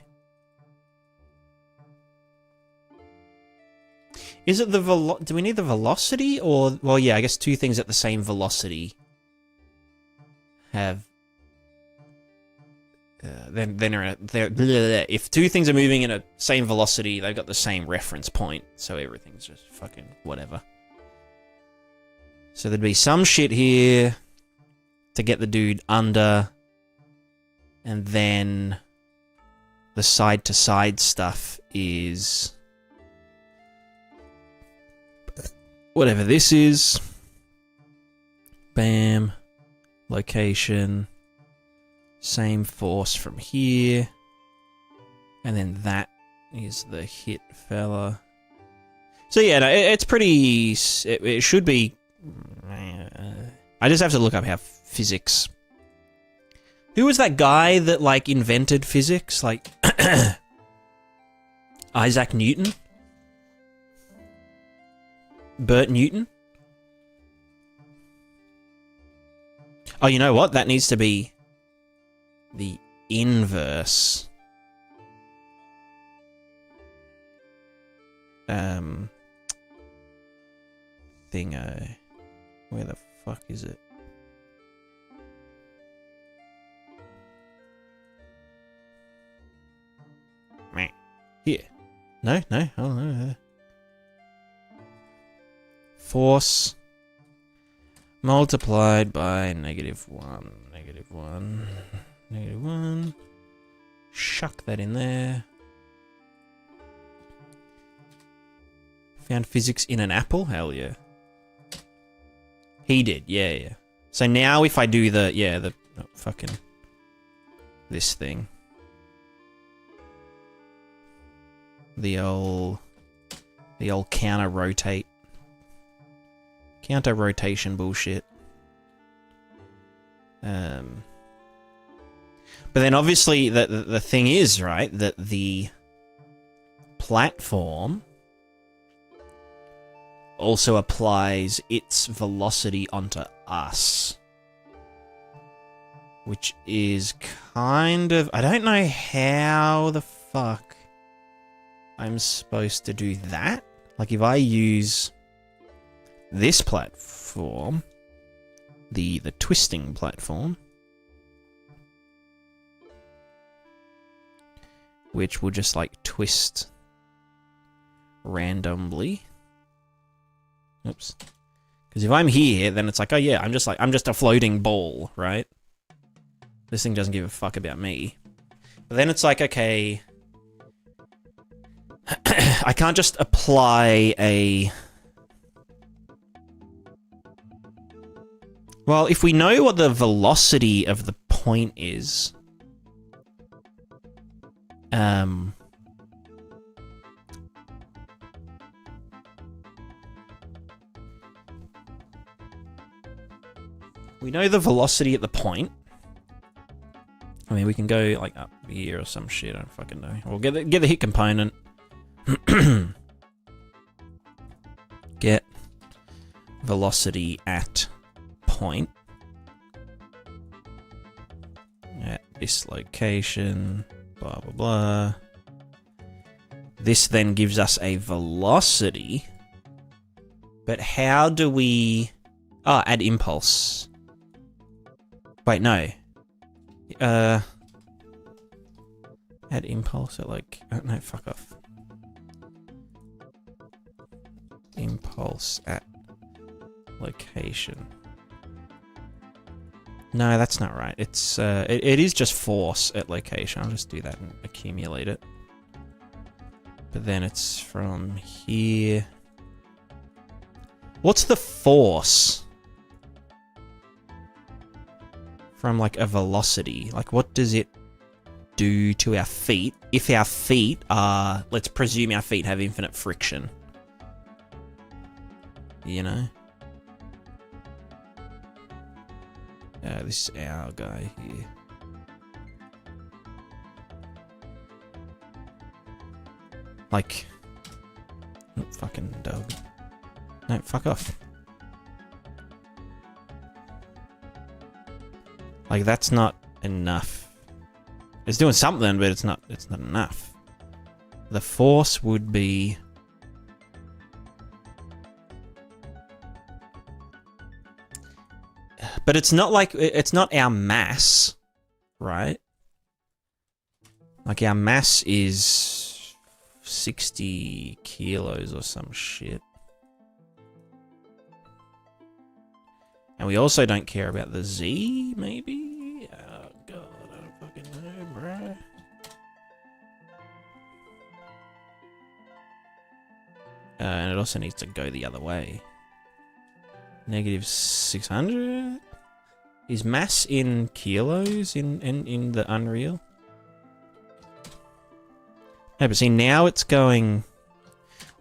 Is it the do we need the velocity or... Well, yeah, I guess two things at the same velocity have... if two things are moving in a same velocity, they've got the same reference point, so everything's just fucking whatever. So there'd be some shit here to get the dude under, and then the side-to-side stuff is... whatever this is. Bam. Location. Same force from here. And then that is the hit fella. So yeah, no, it's pretty... It should be... I just have to look up how physics... Who was that guy that, like, invented physics? Like... Isaac Newton? Bert Newton? Oh, you know what? That needs to be the inverse. Thingo. Where the fuck is it? Meh. Here. No. Oh, no. Force multiplied by -1, -1, -1. Shuck that in there. Found physics in an apple? Hell yeah. He did, yeah. So now if I do the fucking... This thing. The old counter rotate. Counter rotation bullshit. But then obviously the thing is, right, that the platform also applies its velocity onto us. Which is kind of... I don't know how the fuck I'm supposed to do that. Like if I use this platform, the twisting platform, which will just like twist randomly. Oops. Because if I'm here, then it's like, oh yeah, I'm just a floating ball, right? This thing doesn't give a fuck about me. But then it's like, okay, I can't just apply a... Well, if we know what the velocity of the point is... we know the velocity at the point. I mean, we can go like up here or some shit. I don't fucking know. We'll get the hit component. Get velocity at point at this location. Blah blah blah. This then gives us a velocity. But how do we? Oh, add impulse. Wait, no. Add impulse at like... Oh, no, fuck off. Impulse at location. No, that's not right. It's it is just force at location. I'll just do that and accumulate it. But then it's from here. What's the force? From like a velocity. Like what does it do to our feet if our feet are... Let's presume our feet have infinite friction. You know? This is our guy here. Like... Oh, fucking dog. No, fuck off. Like, that's not enough. It's doing something, but it's not enough. The force would be... But it's not like... It's not our mass, right? Like, our mass is 60 kilos or some shit. And we also don't care about the Z, maybe? Oh, God, I don't fucking know, bruh. And it also needs to go the other way. Negative 600? Is mass in kilos in the Unreal? No, but see, now it's going...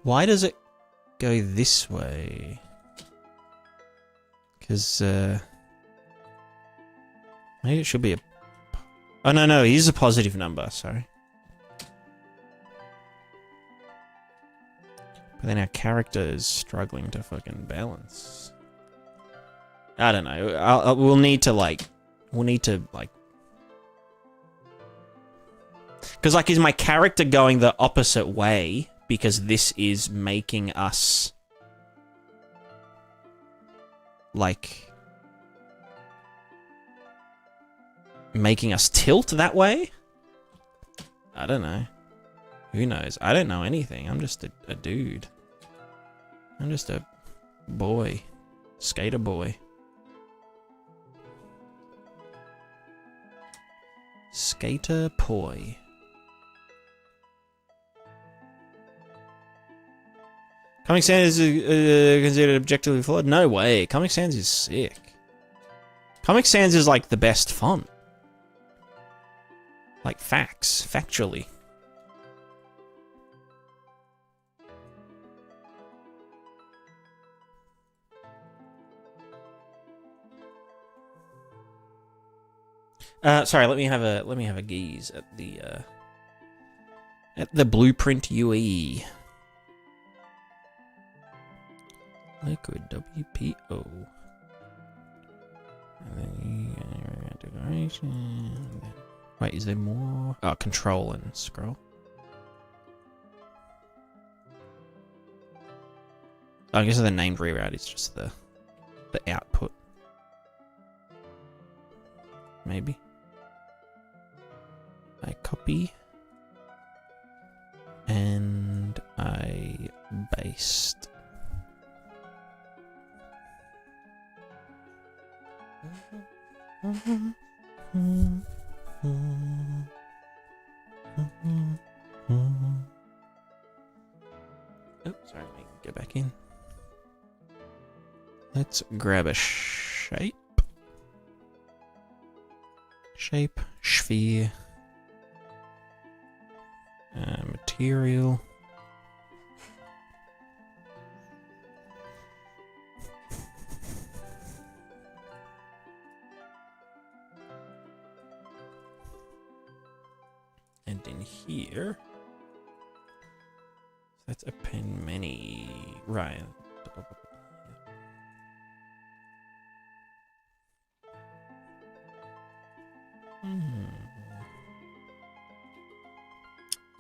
Why does it go this way? Because, maybe it should be a... Oh, no, it is a positive number, sorry. But then our character is struggling to fucking balance. I don't know. We'll need to, like... Because, like, is my character going the opposite way? Because this is making us... Like... Making us tilt that way? I don't know. Who knows? I don't know anything. I'm just a dude. I'm just a boy. Skater boy. Skater poi. Comic Sans is considered objectively flawed? No way. Comic Sans is sick. Comic Sans is like the best font. Like facts. Factually. Sorry, let me have a gaze at the Blueprint UE. Liquid WPO. Wait, is there more? Oh, control and scroll. Oh, I guess the named reroute is just the output. Maybe. I copy. And I baste. Oh, sorry, let me go back in. Let's grab a shape. Sphere. Material. And in here, let's append many. Right.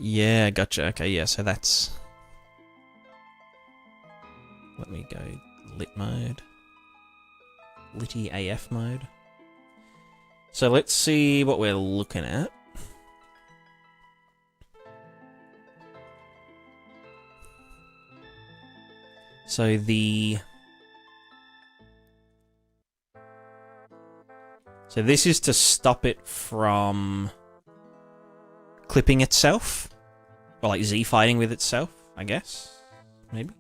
Yeah, gotcha. Okay, yeah, so that's... Let me go lit mode. Litty AF mode. So let's see what we're looking at. So this is to stop it from clipping itself. Or like Z-fighting with itself, I guess. Maybe.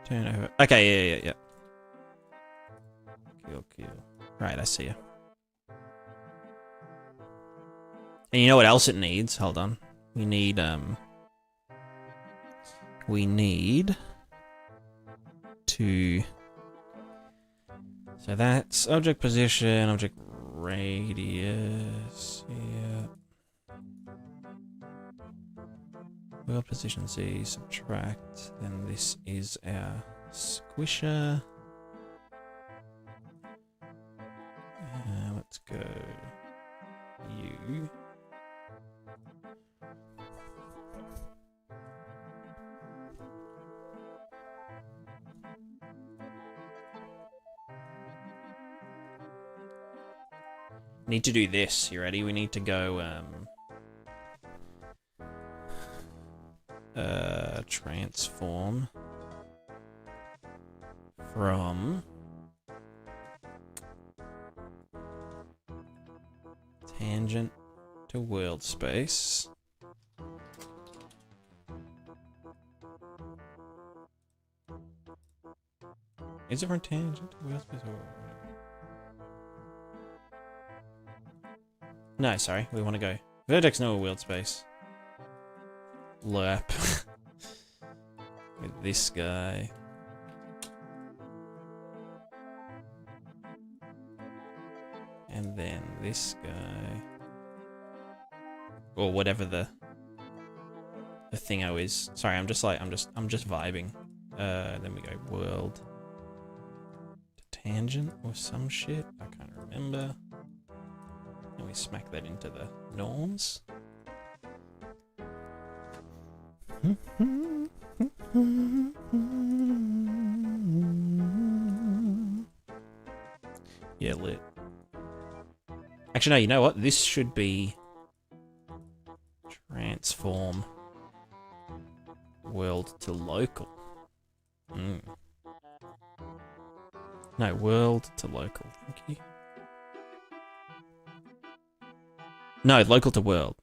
Turn over. Okay, yeah. Cool. Right, I see you. And you know what else it needs? Hold on. We need to... So that's object position, object radius, yeah. World position Z, subtract, then this is our squisher. Let's go U. Need to do this, you ready? We need to go, transform from tangent to world space. Is it from tangent to wheel space or... No, sorry. We want to go vertex, no wheel space. Lerp. With this guy. And then this guy. Or whatever the thingo is. Sorry, I'm just vibing. Then we go world to tangent or some shit. I can't remember. And we smack that into the norms. Yeah, lit. Actually, no, you know what? This should be transform world to local. No, world to local. Thank you. No, local to world.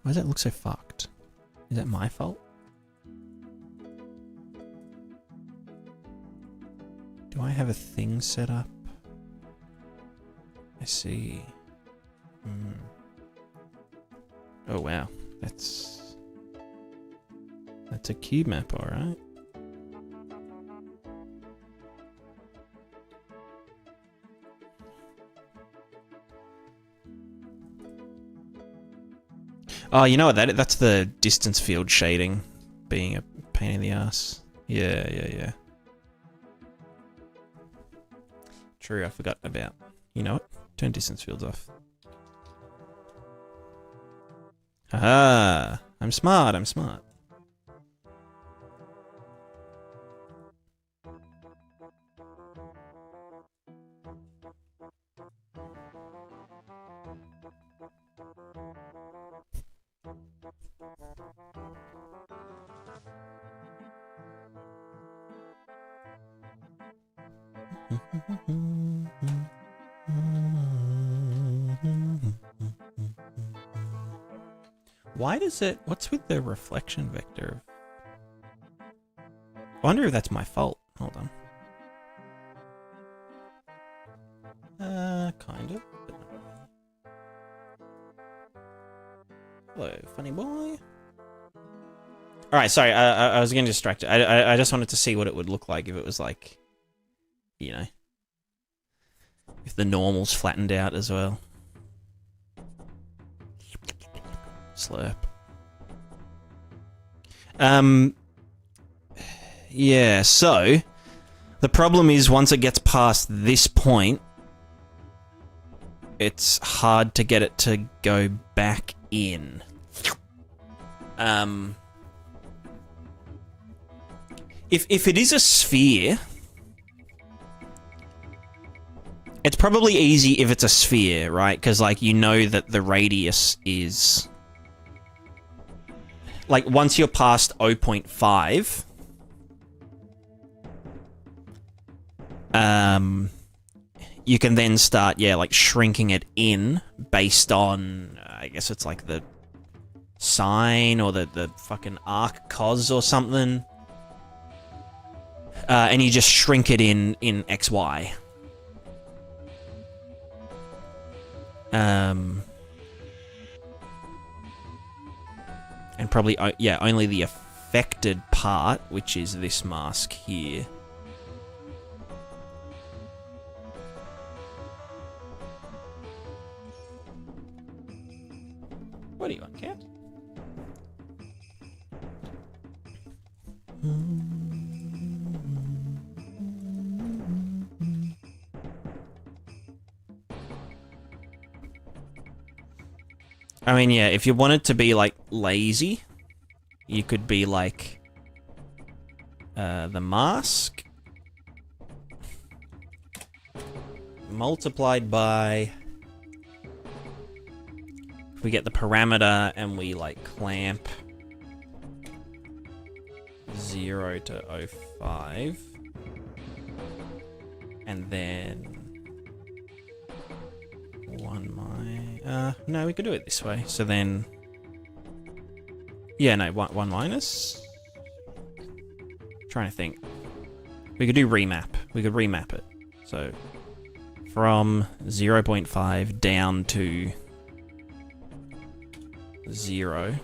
Why does that look so fucked? Is that my fault? Do I have a thing set up? I see. Oh wow, that's a cube map, all right. Oh, you know what? That's the distance field shading being a pain in the ass. Yeah. True, I forgot about. You know what? Turn distance fields off. Aha! I'm smart. Why does it... What's with the reflection vector? I wonder if that's my fault. Hold on. Kind of. But not really. Hello, funny boy. Alright, sorry, I was getting distracted. I just wanted to see what it would look like if it was like... You know... If the normals flattened out as well. Slurp. Yeah, so... The problem is once it gets past this point... It's hard to get it to go back in. If it is a sphere... It's probably easy if it's a sphere, right? Because, like, you know that the radius is... Like, once you're past 0.5... you can then start, yeah, like, shrinking it in based on... I guess it's, like, the sine or the fucking arc cos or something. And you just shrink it in XY. And probably, yeah, only the affected part, which is this mask here. What do you want, cat? I mean, yeah, if you wanted to be, like, lazy, you could be, like, the mask. multiplied by... If we get the parameter and we, like, clamp 0 to 05. And then... no, we could do it this way. So then... Yeah, no, 1 minus? Trying to think. We could do remap. We could remap it. So, from 0.5 down to 0.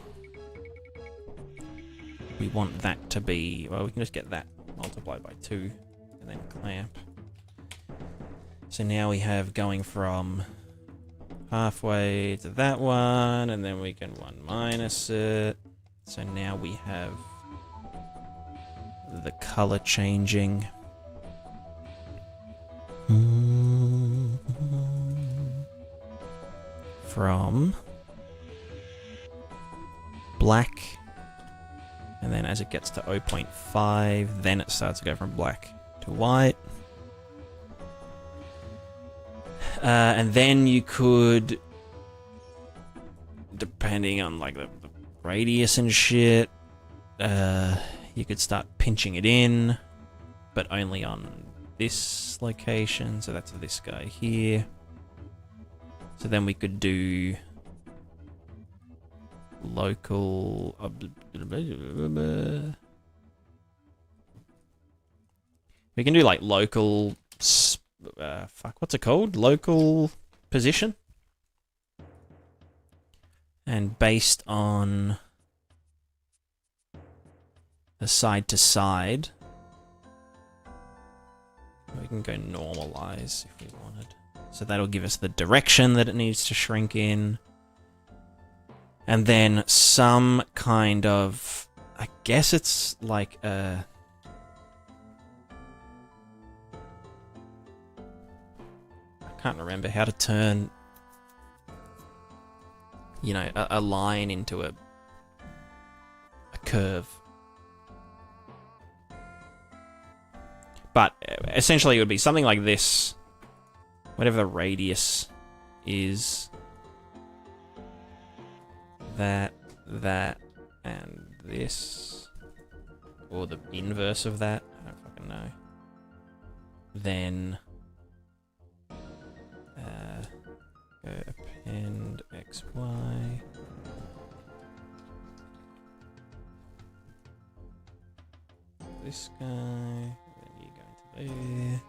We want that to be... Well, we can just get that multiplied by 2 and then clamp. So now we have going from halfway to that one, and then we can 1 minus it. So now we have the color changing. From black, and then as it gets to 0.5, then it starts to go from black to white. And then you could, depending on like the radius and shit, you could start pinching it in, but only on this location. So that's this guy here. So then we could do local... We can do like local... what's it called? Local position. And based on the side to side, we can go normalize if we wanted. So that'll give us the direction that it needs to shrink in. And then some kind of... I guess it's like a... I can't remember how to turn, you know, a line into a curve. But essentially it would be something like this. Whatever the radius is. That, and this. Or the inverse of that. I don't fucking know. Then... go append XY. This guy, then you go into there.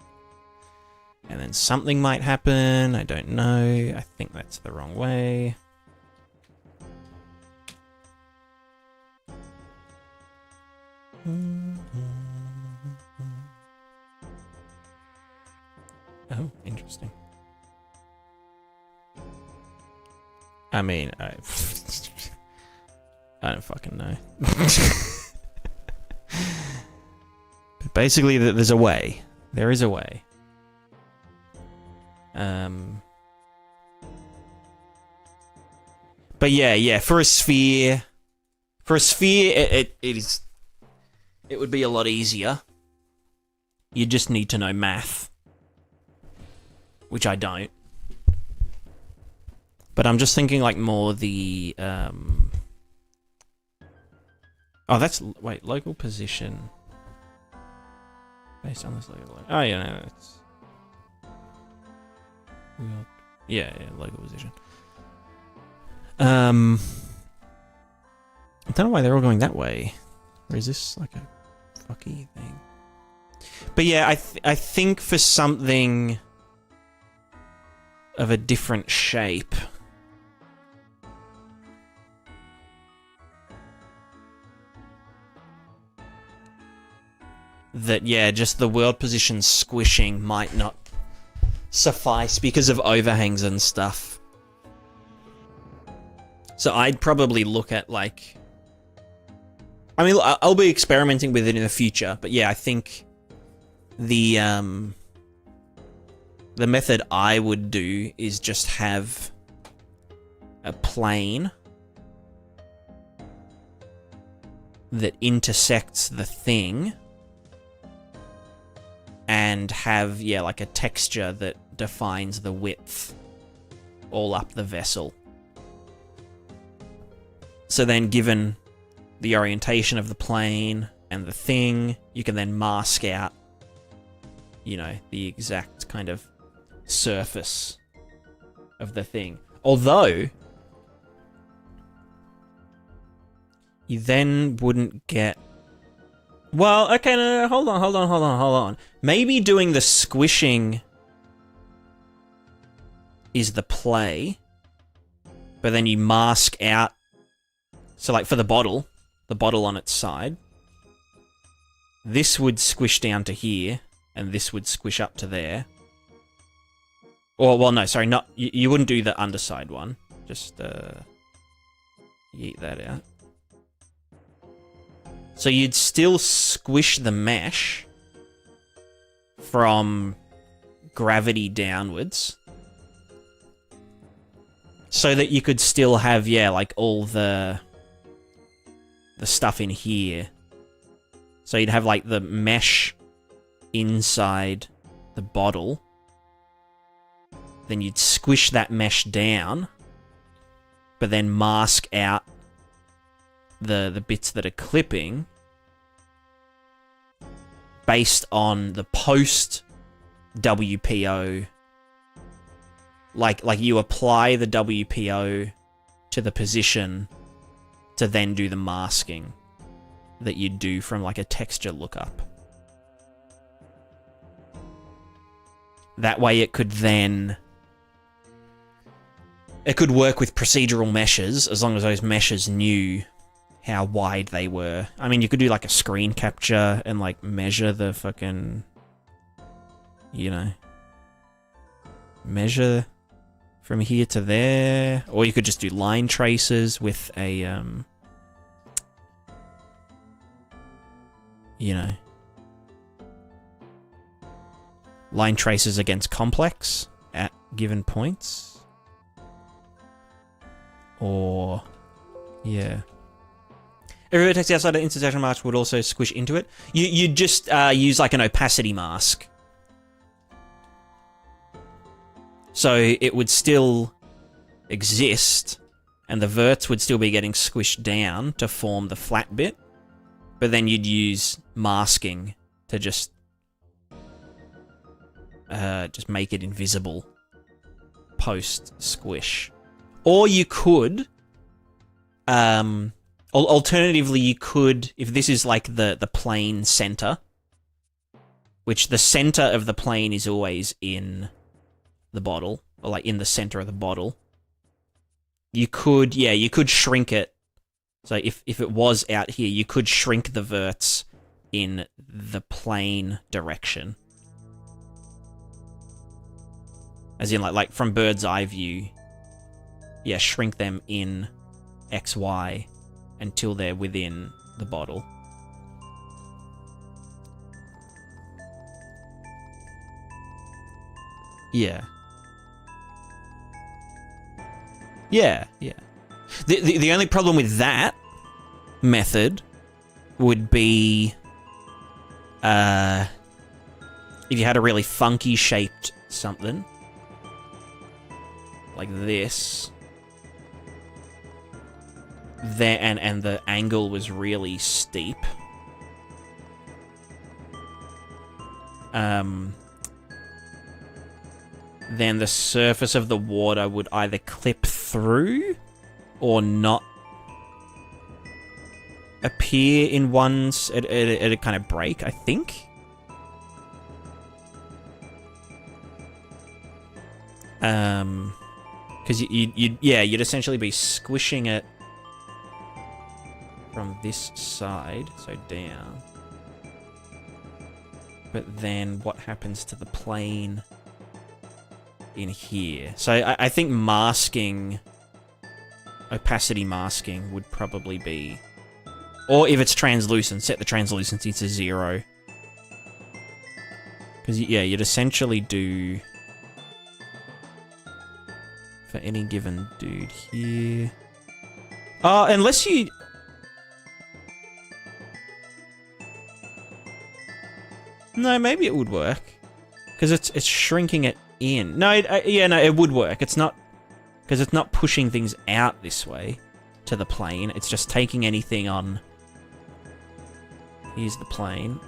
And then something might happen, I don't know. I think that's the wrong way. Oh, interesting. I mean, I don't fucking know. But basically, there's a way. There is a way. But yeah, for a sphere, it would be a lot easier. You just need to know math, which I don't. But I'm just thinking like more the oh, that's... Wait, local position. Based on this local... Oh, yeah, no, it's... Yeah, local position. I don't know why they're all going that way. Or is this like a fucky thing? But yeah, I think for something of a different shape... that, yeah, just the world position squishing might not suffice because of overhangs and stuff. So I'd probably look at, like... I mean, I'll be experimenting with it in the future, but yeah, I think the method I would do is just have a plane that intersects the thing... and have, yeah, like a texture that defines the width all up the vessel. So then, given the orientation of the plane and the thing, you can then mask out, you know, the exact kind of surface of the thing. Although, you then wouldn't get... Well, okay, no, hold on. Maybe doing the squishing is the play, but then you mask out... So, like, for the bottle on its side, this would squish down to here, and this would squish up to there. Or, well, no, sorry, not... You wouldn't do the underside one. Just, yeet that out. So you'd still squish the mesh from gravity downwards, so that you could still have, yeah, like, all the stuff in here. So you'd have, like, the mesh inside the bottle. Then you'd squish that mesh down, but then mask out the bits that are clipping based on the post WPO. Like you apply the WPO to the position to then do the masking that you'd do from, like, a texture lookup. That way it could then... It could work with procedural meshes, as long as those meshes knew how wide they were. I mean, you could do, like, a screen capture and, like, measure the fucking... You know... Measure from here to there. Or you could just do line traces with a, you know... Line traces against complex at given points. Or... Yeah. Every vertex outside of intersection marks would also squish into it. You'd just use, like, an opacity mask. So it would still exist, and the verts would still be getting squished down to form the flat bit, but then you'd use masking to just make it invisible post-squish. Or you could... Alternatively, you could, if this is like the plane center, which the center of the plane is always in the bottle, or like in the center of the bottle, you could, yeah, you could shrink it. So if it was out here, you could shrink the verts in the plane direction. As in, like from bird's eye view, yeah, shrink them in XY until they're within the bottle. Yeah. Yeah, yeah. The only problem with that method would be if you had a really funky shaped something like this, there and the angle was really steep. Then the surface of the water would either clip through or not appear in one's... It'd kind of break, I think. Because you'd essentially be squishing it from this side, so down. But then what happens to the plane in here? So I think masking, opacity masking would probably be... Or if it's translucent, set the translucency to 0. Because, yeah, you'd essentially do... For any given dude here... Oh, unless you... No, maybe it would work. Because it's shrinking it in. No, yeah, no, it would work. It's not... Because it's not pushing things out this way to the plane. It's just taking anything on... Here's the plane.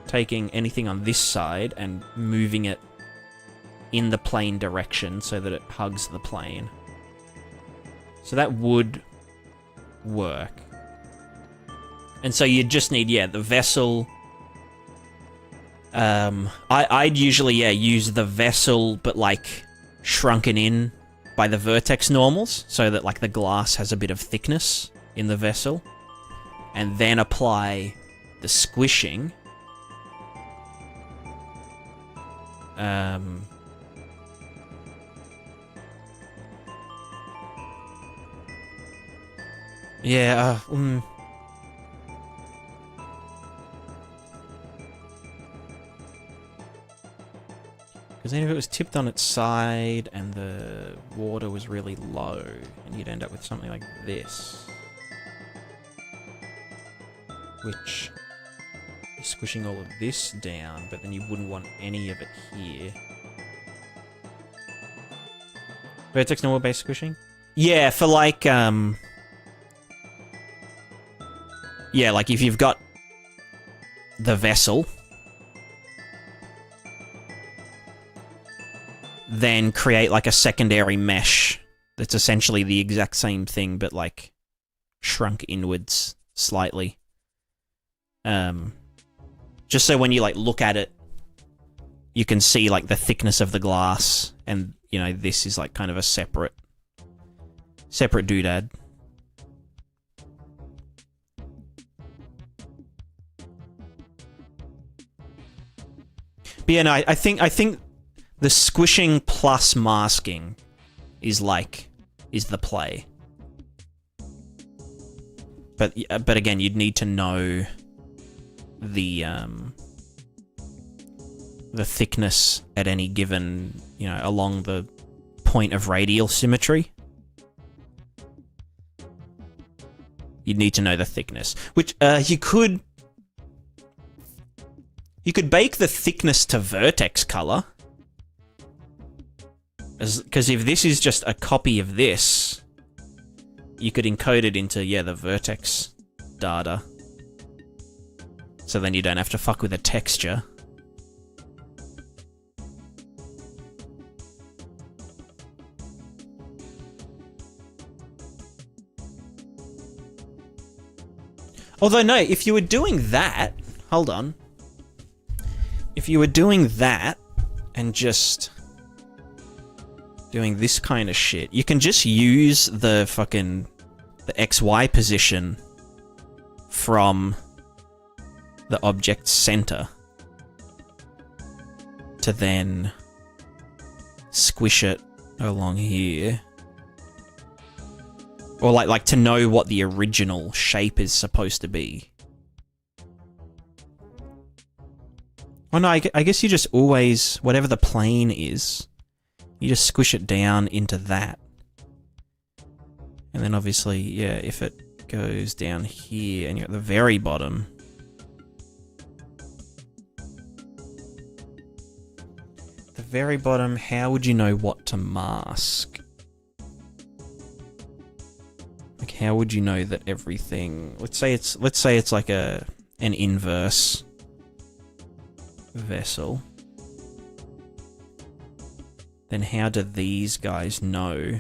Taking anything on this side and moving it in the plane direction so that it hugs the plane. So that would work. And so you just need, yeah, the vessel... I'd usually, yeah, use the vessel, but, like, shrunken in by the vertex normals, so that, like, the glass has a bit of thickness in the vessel. And then apply the squishing. Yeah, Because then if it was tipped on its side and the water was really low, and you'd end up with something like this. Which is squishing all of this down, but then you wouldn't want any of it here. Vertex normal base squishing? Yeah, for like, yeah, like if you've got the vessel, then create like a secondary mesh that's essentially the exact same thing, but like shrunk inwards slightly. Just so when you like look at it, you can see like the thickness of the glass, and you know this is like kind of a separate doodad. But yeah, no, I think the squishing plus masking is the play. But again, you'd need to know the thickness at any given, you know, along the point of radial symmetry. You'd need to know the thickness, which you could bake the thickness to vertex color. Because if this is just a copy of this, you could encode it into, yeah, the vertex data. So then you don't have to fuck with the texture. Although, no, if you were doing that... Hold on. If you were doing that and just doing this kind of shit, you can just use the fucking... the XY position from the object's center to then squish it along here. Or like to know what the original shape is supposed to be. Oh no, I guess you just always, whatever the plane is, you just squish it down into that. And then obviously, yeah, if it goes down here and you're at the very bottom, how would you know what to mask? Like, how would you know that everything... Let's say it's like an inverse vessel. Then how do these guys know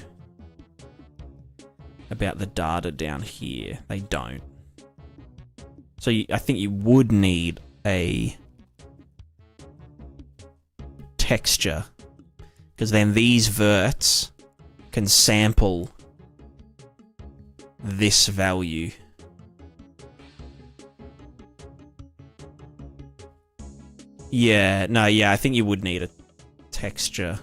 about the data down here? They don't. So I think you would need a texture, because then these verts can sample this value. Yeah, no, yeah, I think you would need a texture.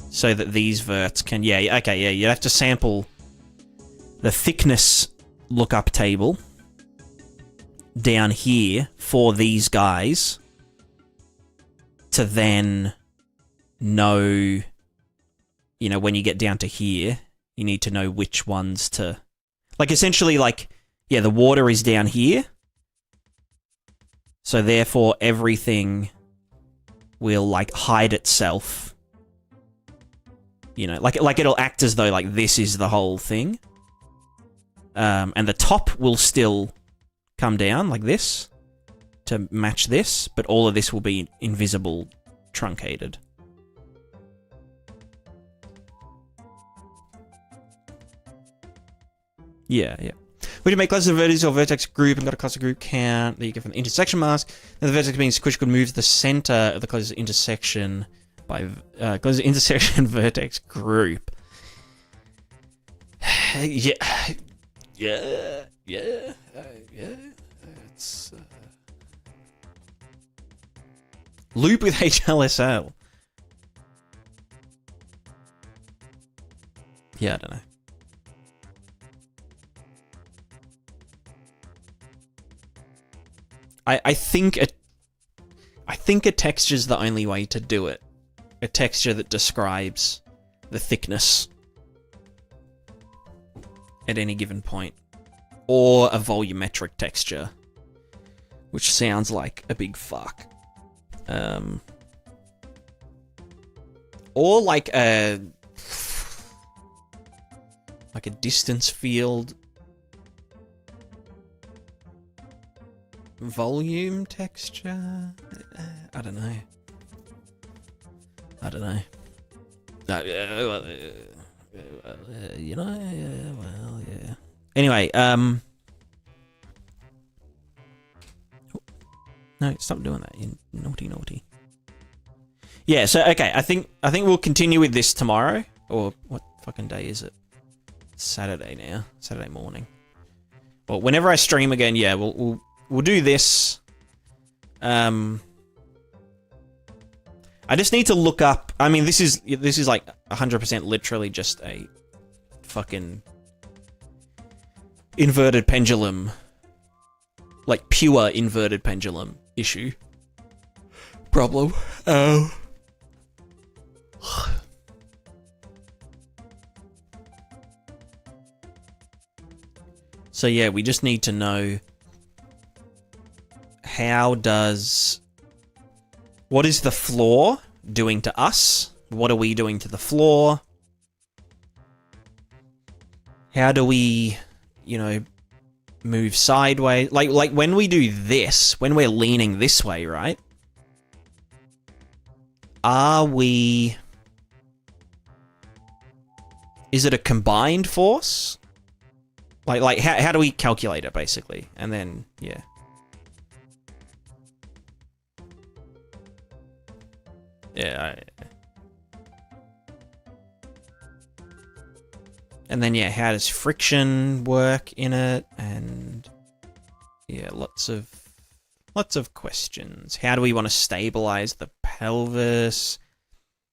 So that these verts can... Yeah, okay, yeah, you'd have to sample the thickness lookup table down here for these guys to then know, you know, when you get down to here, you need to know which ones to... Like, essentially, like, yeah, the water is down here. So, therefore, everything will like hide itself. You know, like it'll act as though like this is the whole thing. And the top will still come down like this to match this, but all of this will be invisible, truncated. Yeah. Would you make classes of vertex or vertex group and got a cluster group count that you get from the intersection mask? And the vertex being squished could move to the center of the closest intersection by closest intersection vertex group. Yeah. It's loop with HLSL. Yeah, I don't know. I think a texture's the only way to do it. A texture that describes the thickness at any given point. Or a volumetric texture, which sounds like a big fuck. Or like a distance field volume texture. I don't know. You know, well, yeah. Anyway, no, stop doing that, you naughty. Yeah, so okay, I think we'll continue with this tomorrow, or what fucking day is it? It's Saturday now, Saturday morning. Well, whenever I stream again, yeah, we'll do this. I just need to look up. I mean, this is like 100% literally just a fucking inverted pendulum, like pure inverted pendulum issue problem. Oh. So yeah, we just need to know what is the floor doing to us? What are we doing to the floor? How do we, you know, move sideways? Like when we do this, when we're leaning this way, right? Is it a combined force? Like how do we calculate it, basically? And then, yeah. Yeah. And then, yeah, how does friction work in it? And yeah, lots of questions. How do we want to stabilize the pelvis?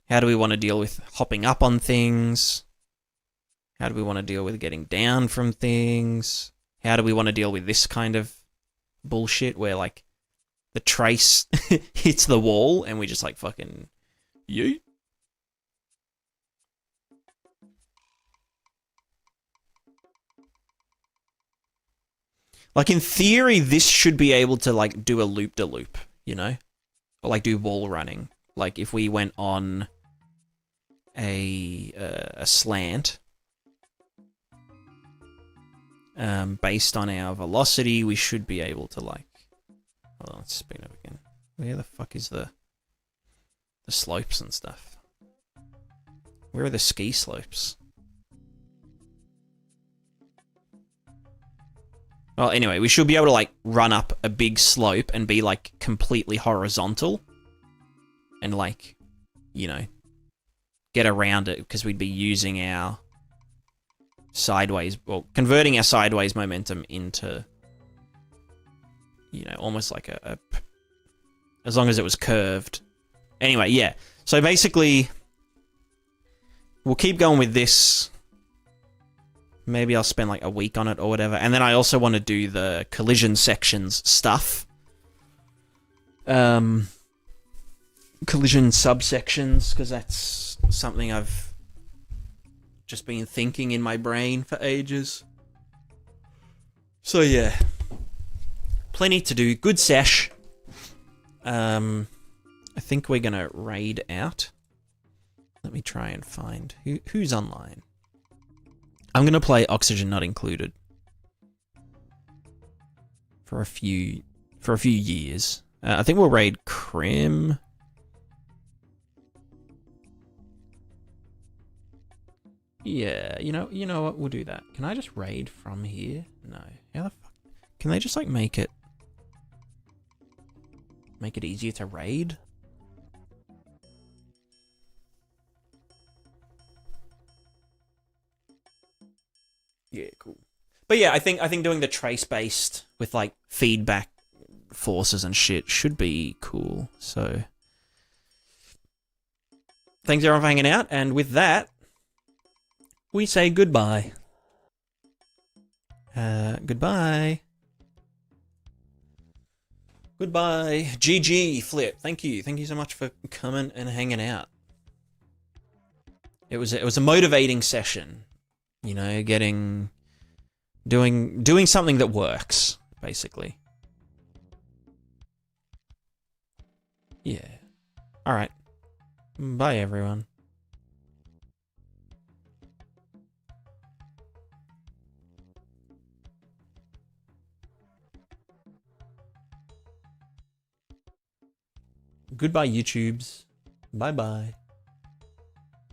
How do we want to deal with hopping up on things? How do we want to deal with getting down from things? How do we want to deal with this kind of bullshit where, like, the trace hits the wall and we just, like, fucking yeet? Like, in theory, this should be able to, like, do a loop-de-loop, you know? Or, like, do wall running. Like, if we went on a slant, based on our velocity, we should be able to, like... Hold on, let's speed up again. Where the fuck is the slopes and stuff? Where are the ski slopes? Well, anyway, we should be able to, like, run up a big slope and be, like, completely horizontal. And, like, you know, get around it, because we'd be using our sideways, well, converting our sideways momentum into, you know, almost like as long as it was curved. Anyway, yeah. So basically, we'll keep going with this. Maybe I'll spend like a week on it or whatever. And then I also want to do the collision sections stuff. Collision subsections, because that's something I've just been thinking in my brain for ages. So yeah. Plenty to do. Good sesh. I think we're gonna raid out. Let me try and find who's online. I'm gonna play Oxygen Not Included for a few years. I think we'll raid Crim. Yeah, you know what? We'll do that. Can I just raid from here? No. How the fuck? Can they just like make it easier to raid? Yeah, cool. But yeah, I think doing the trace based with like feedback forces and shit should be cool. So thanks everyone for hanging out, and with that, we say goodbye. Goodbye. Goodbye. GG, Flip. Thank you. Thank you so much for coming and hanging out. It was a motivating session. You know, doing something that works, basically. Yeah. All right. Bye, everyone. Goodbye, YouTubes. Bye-bye.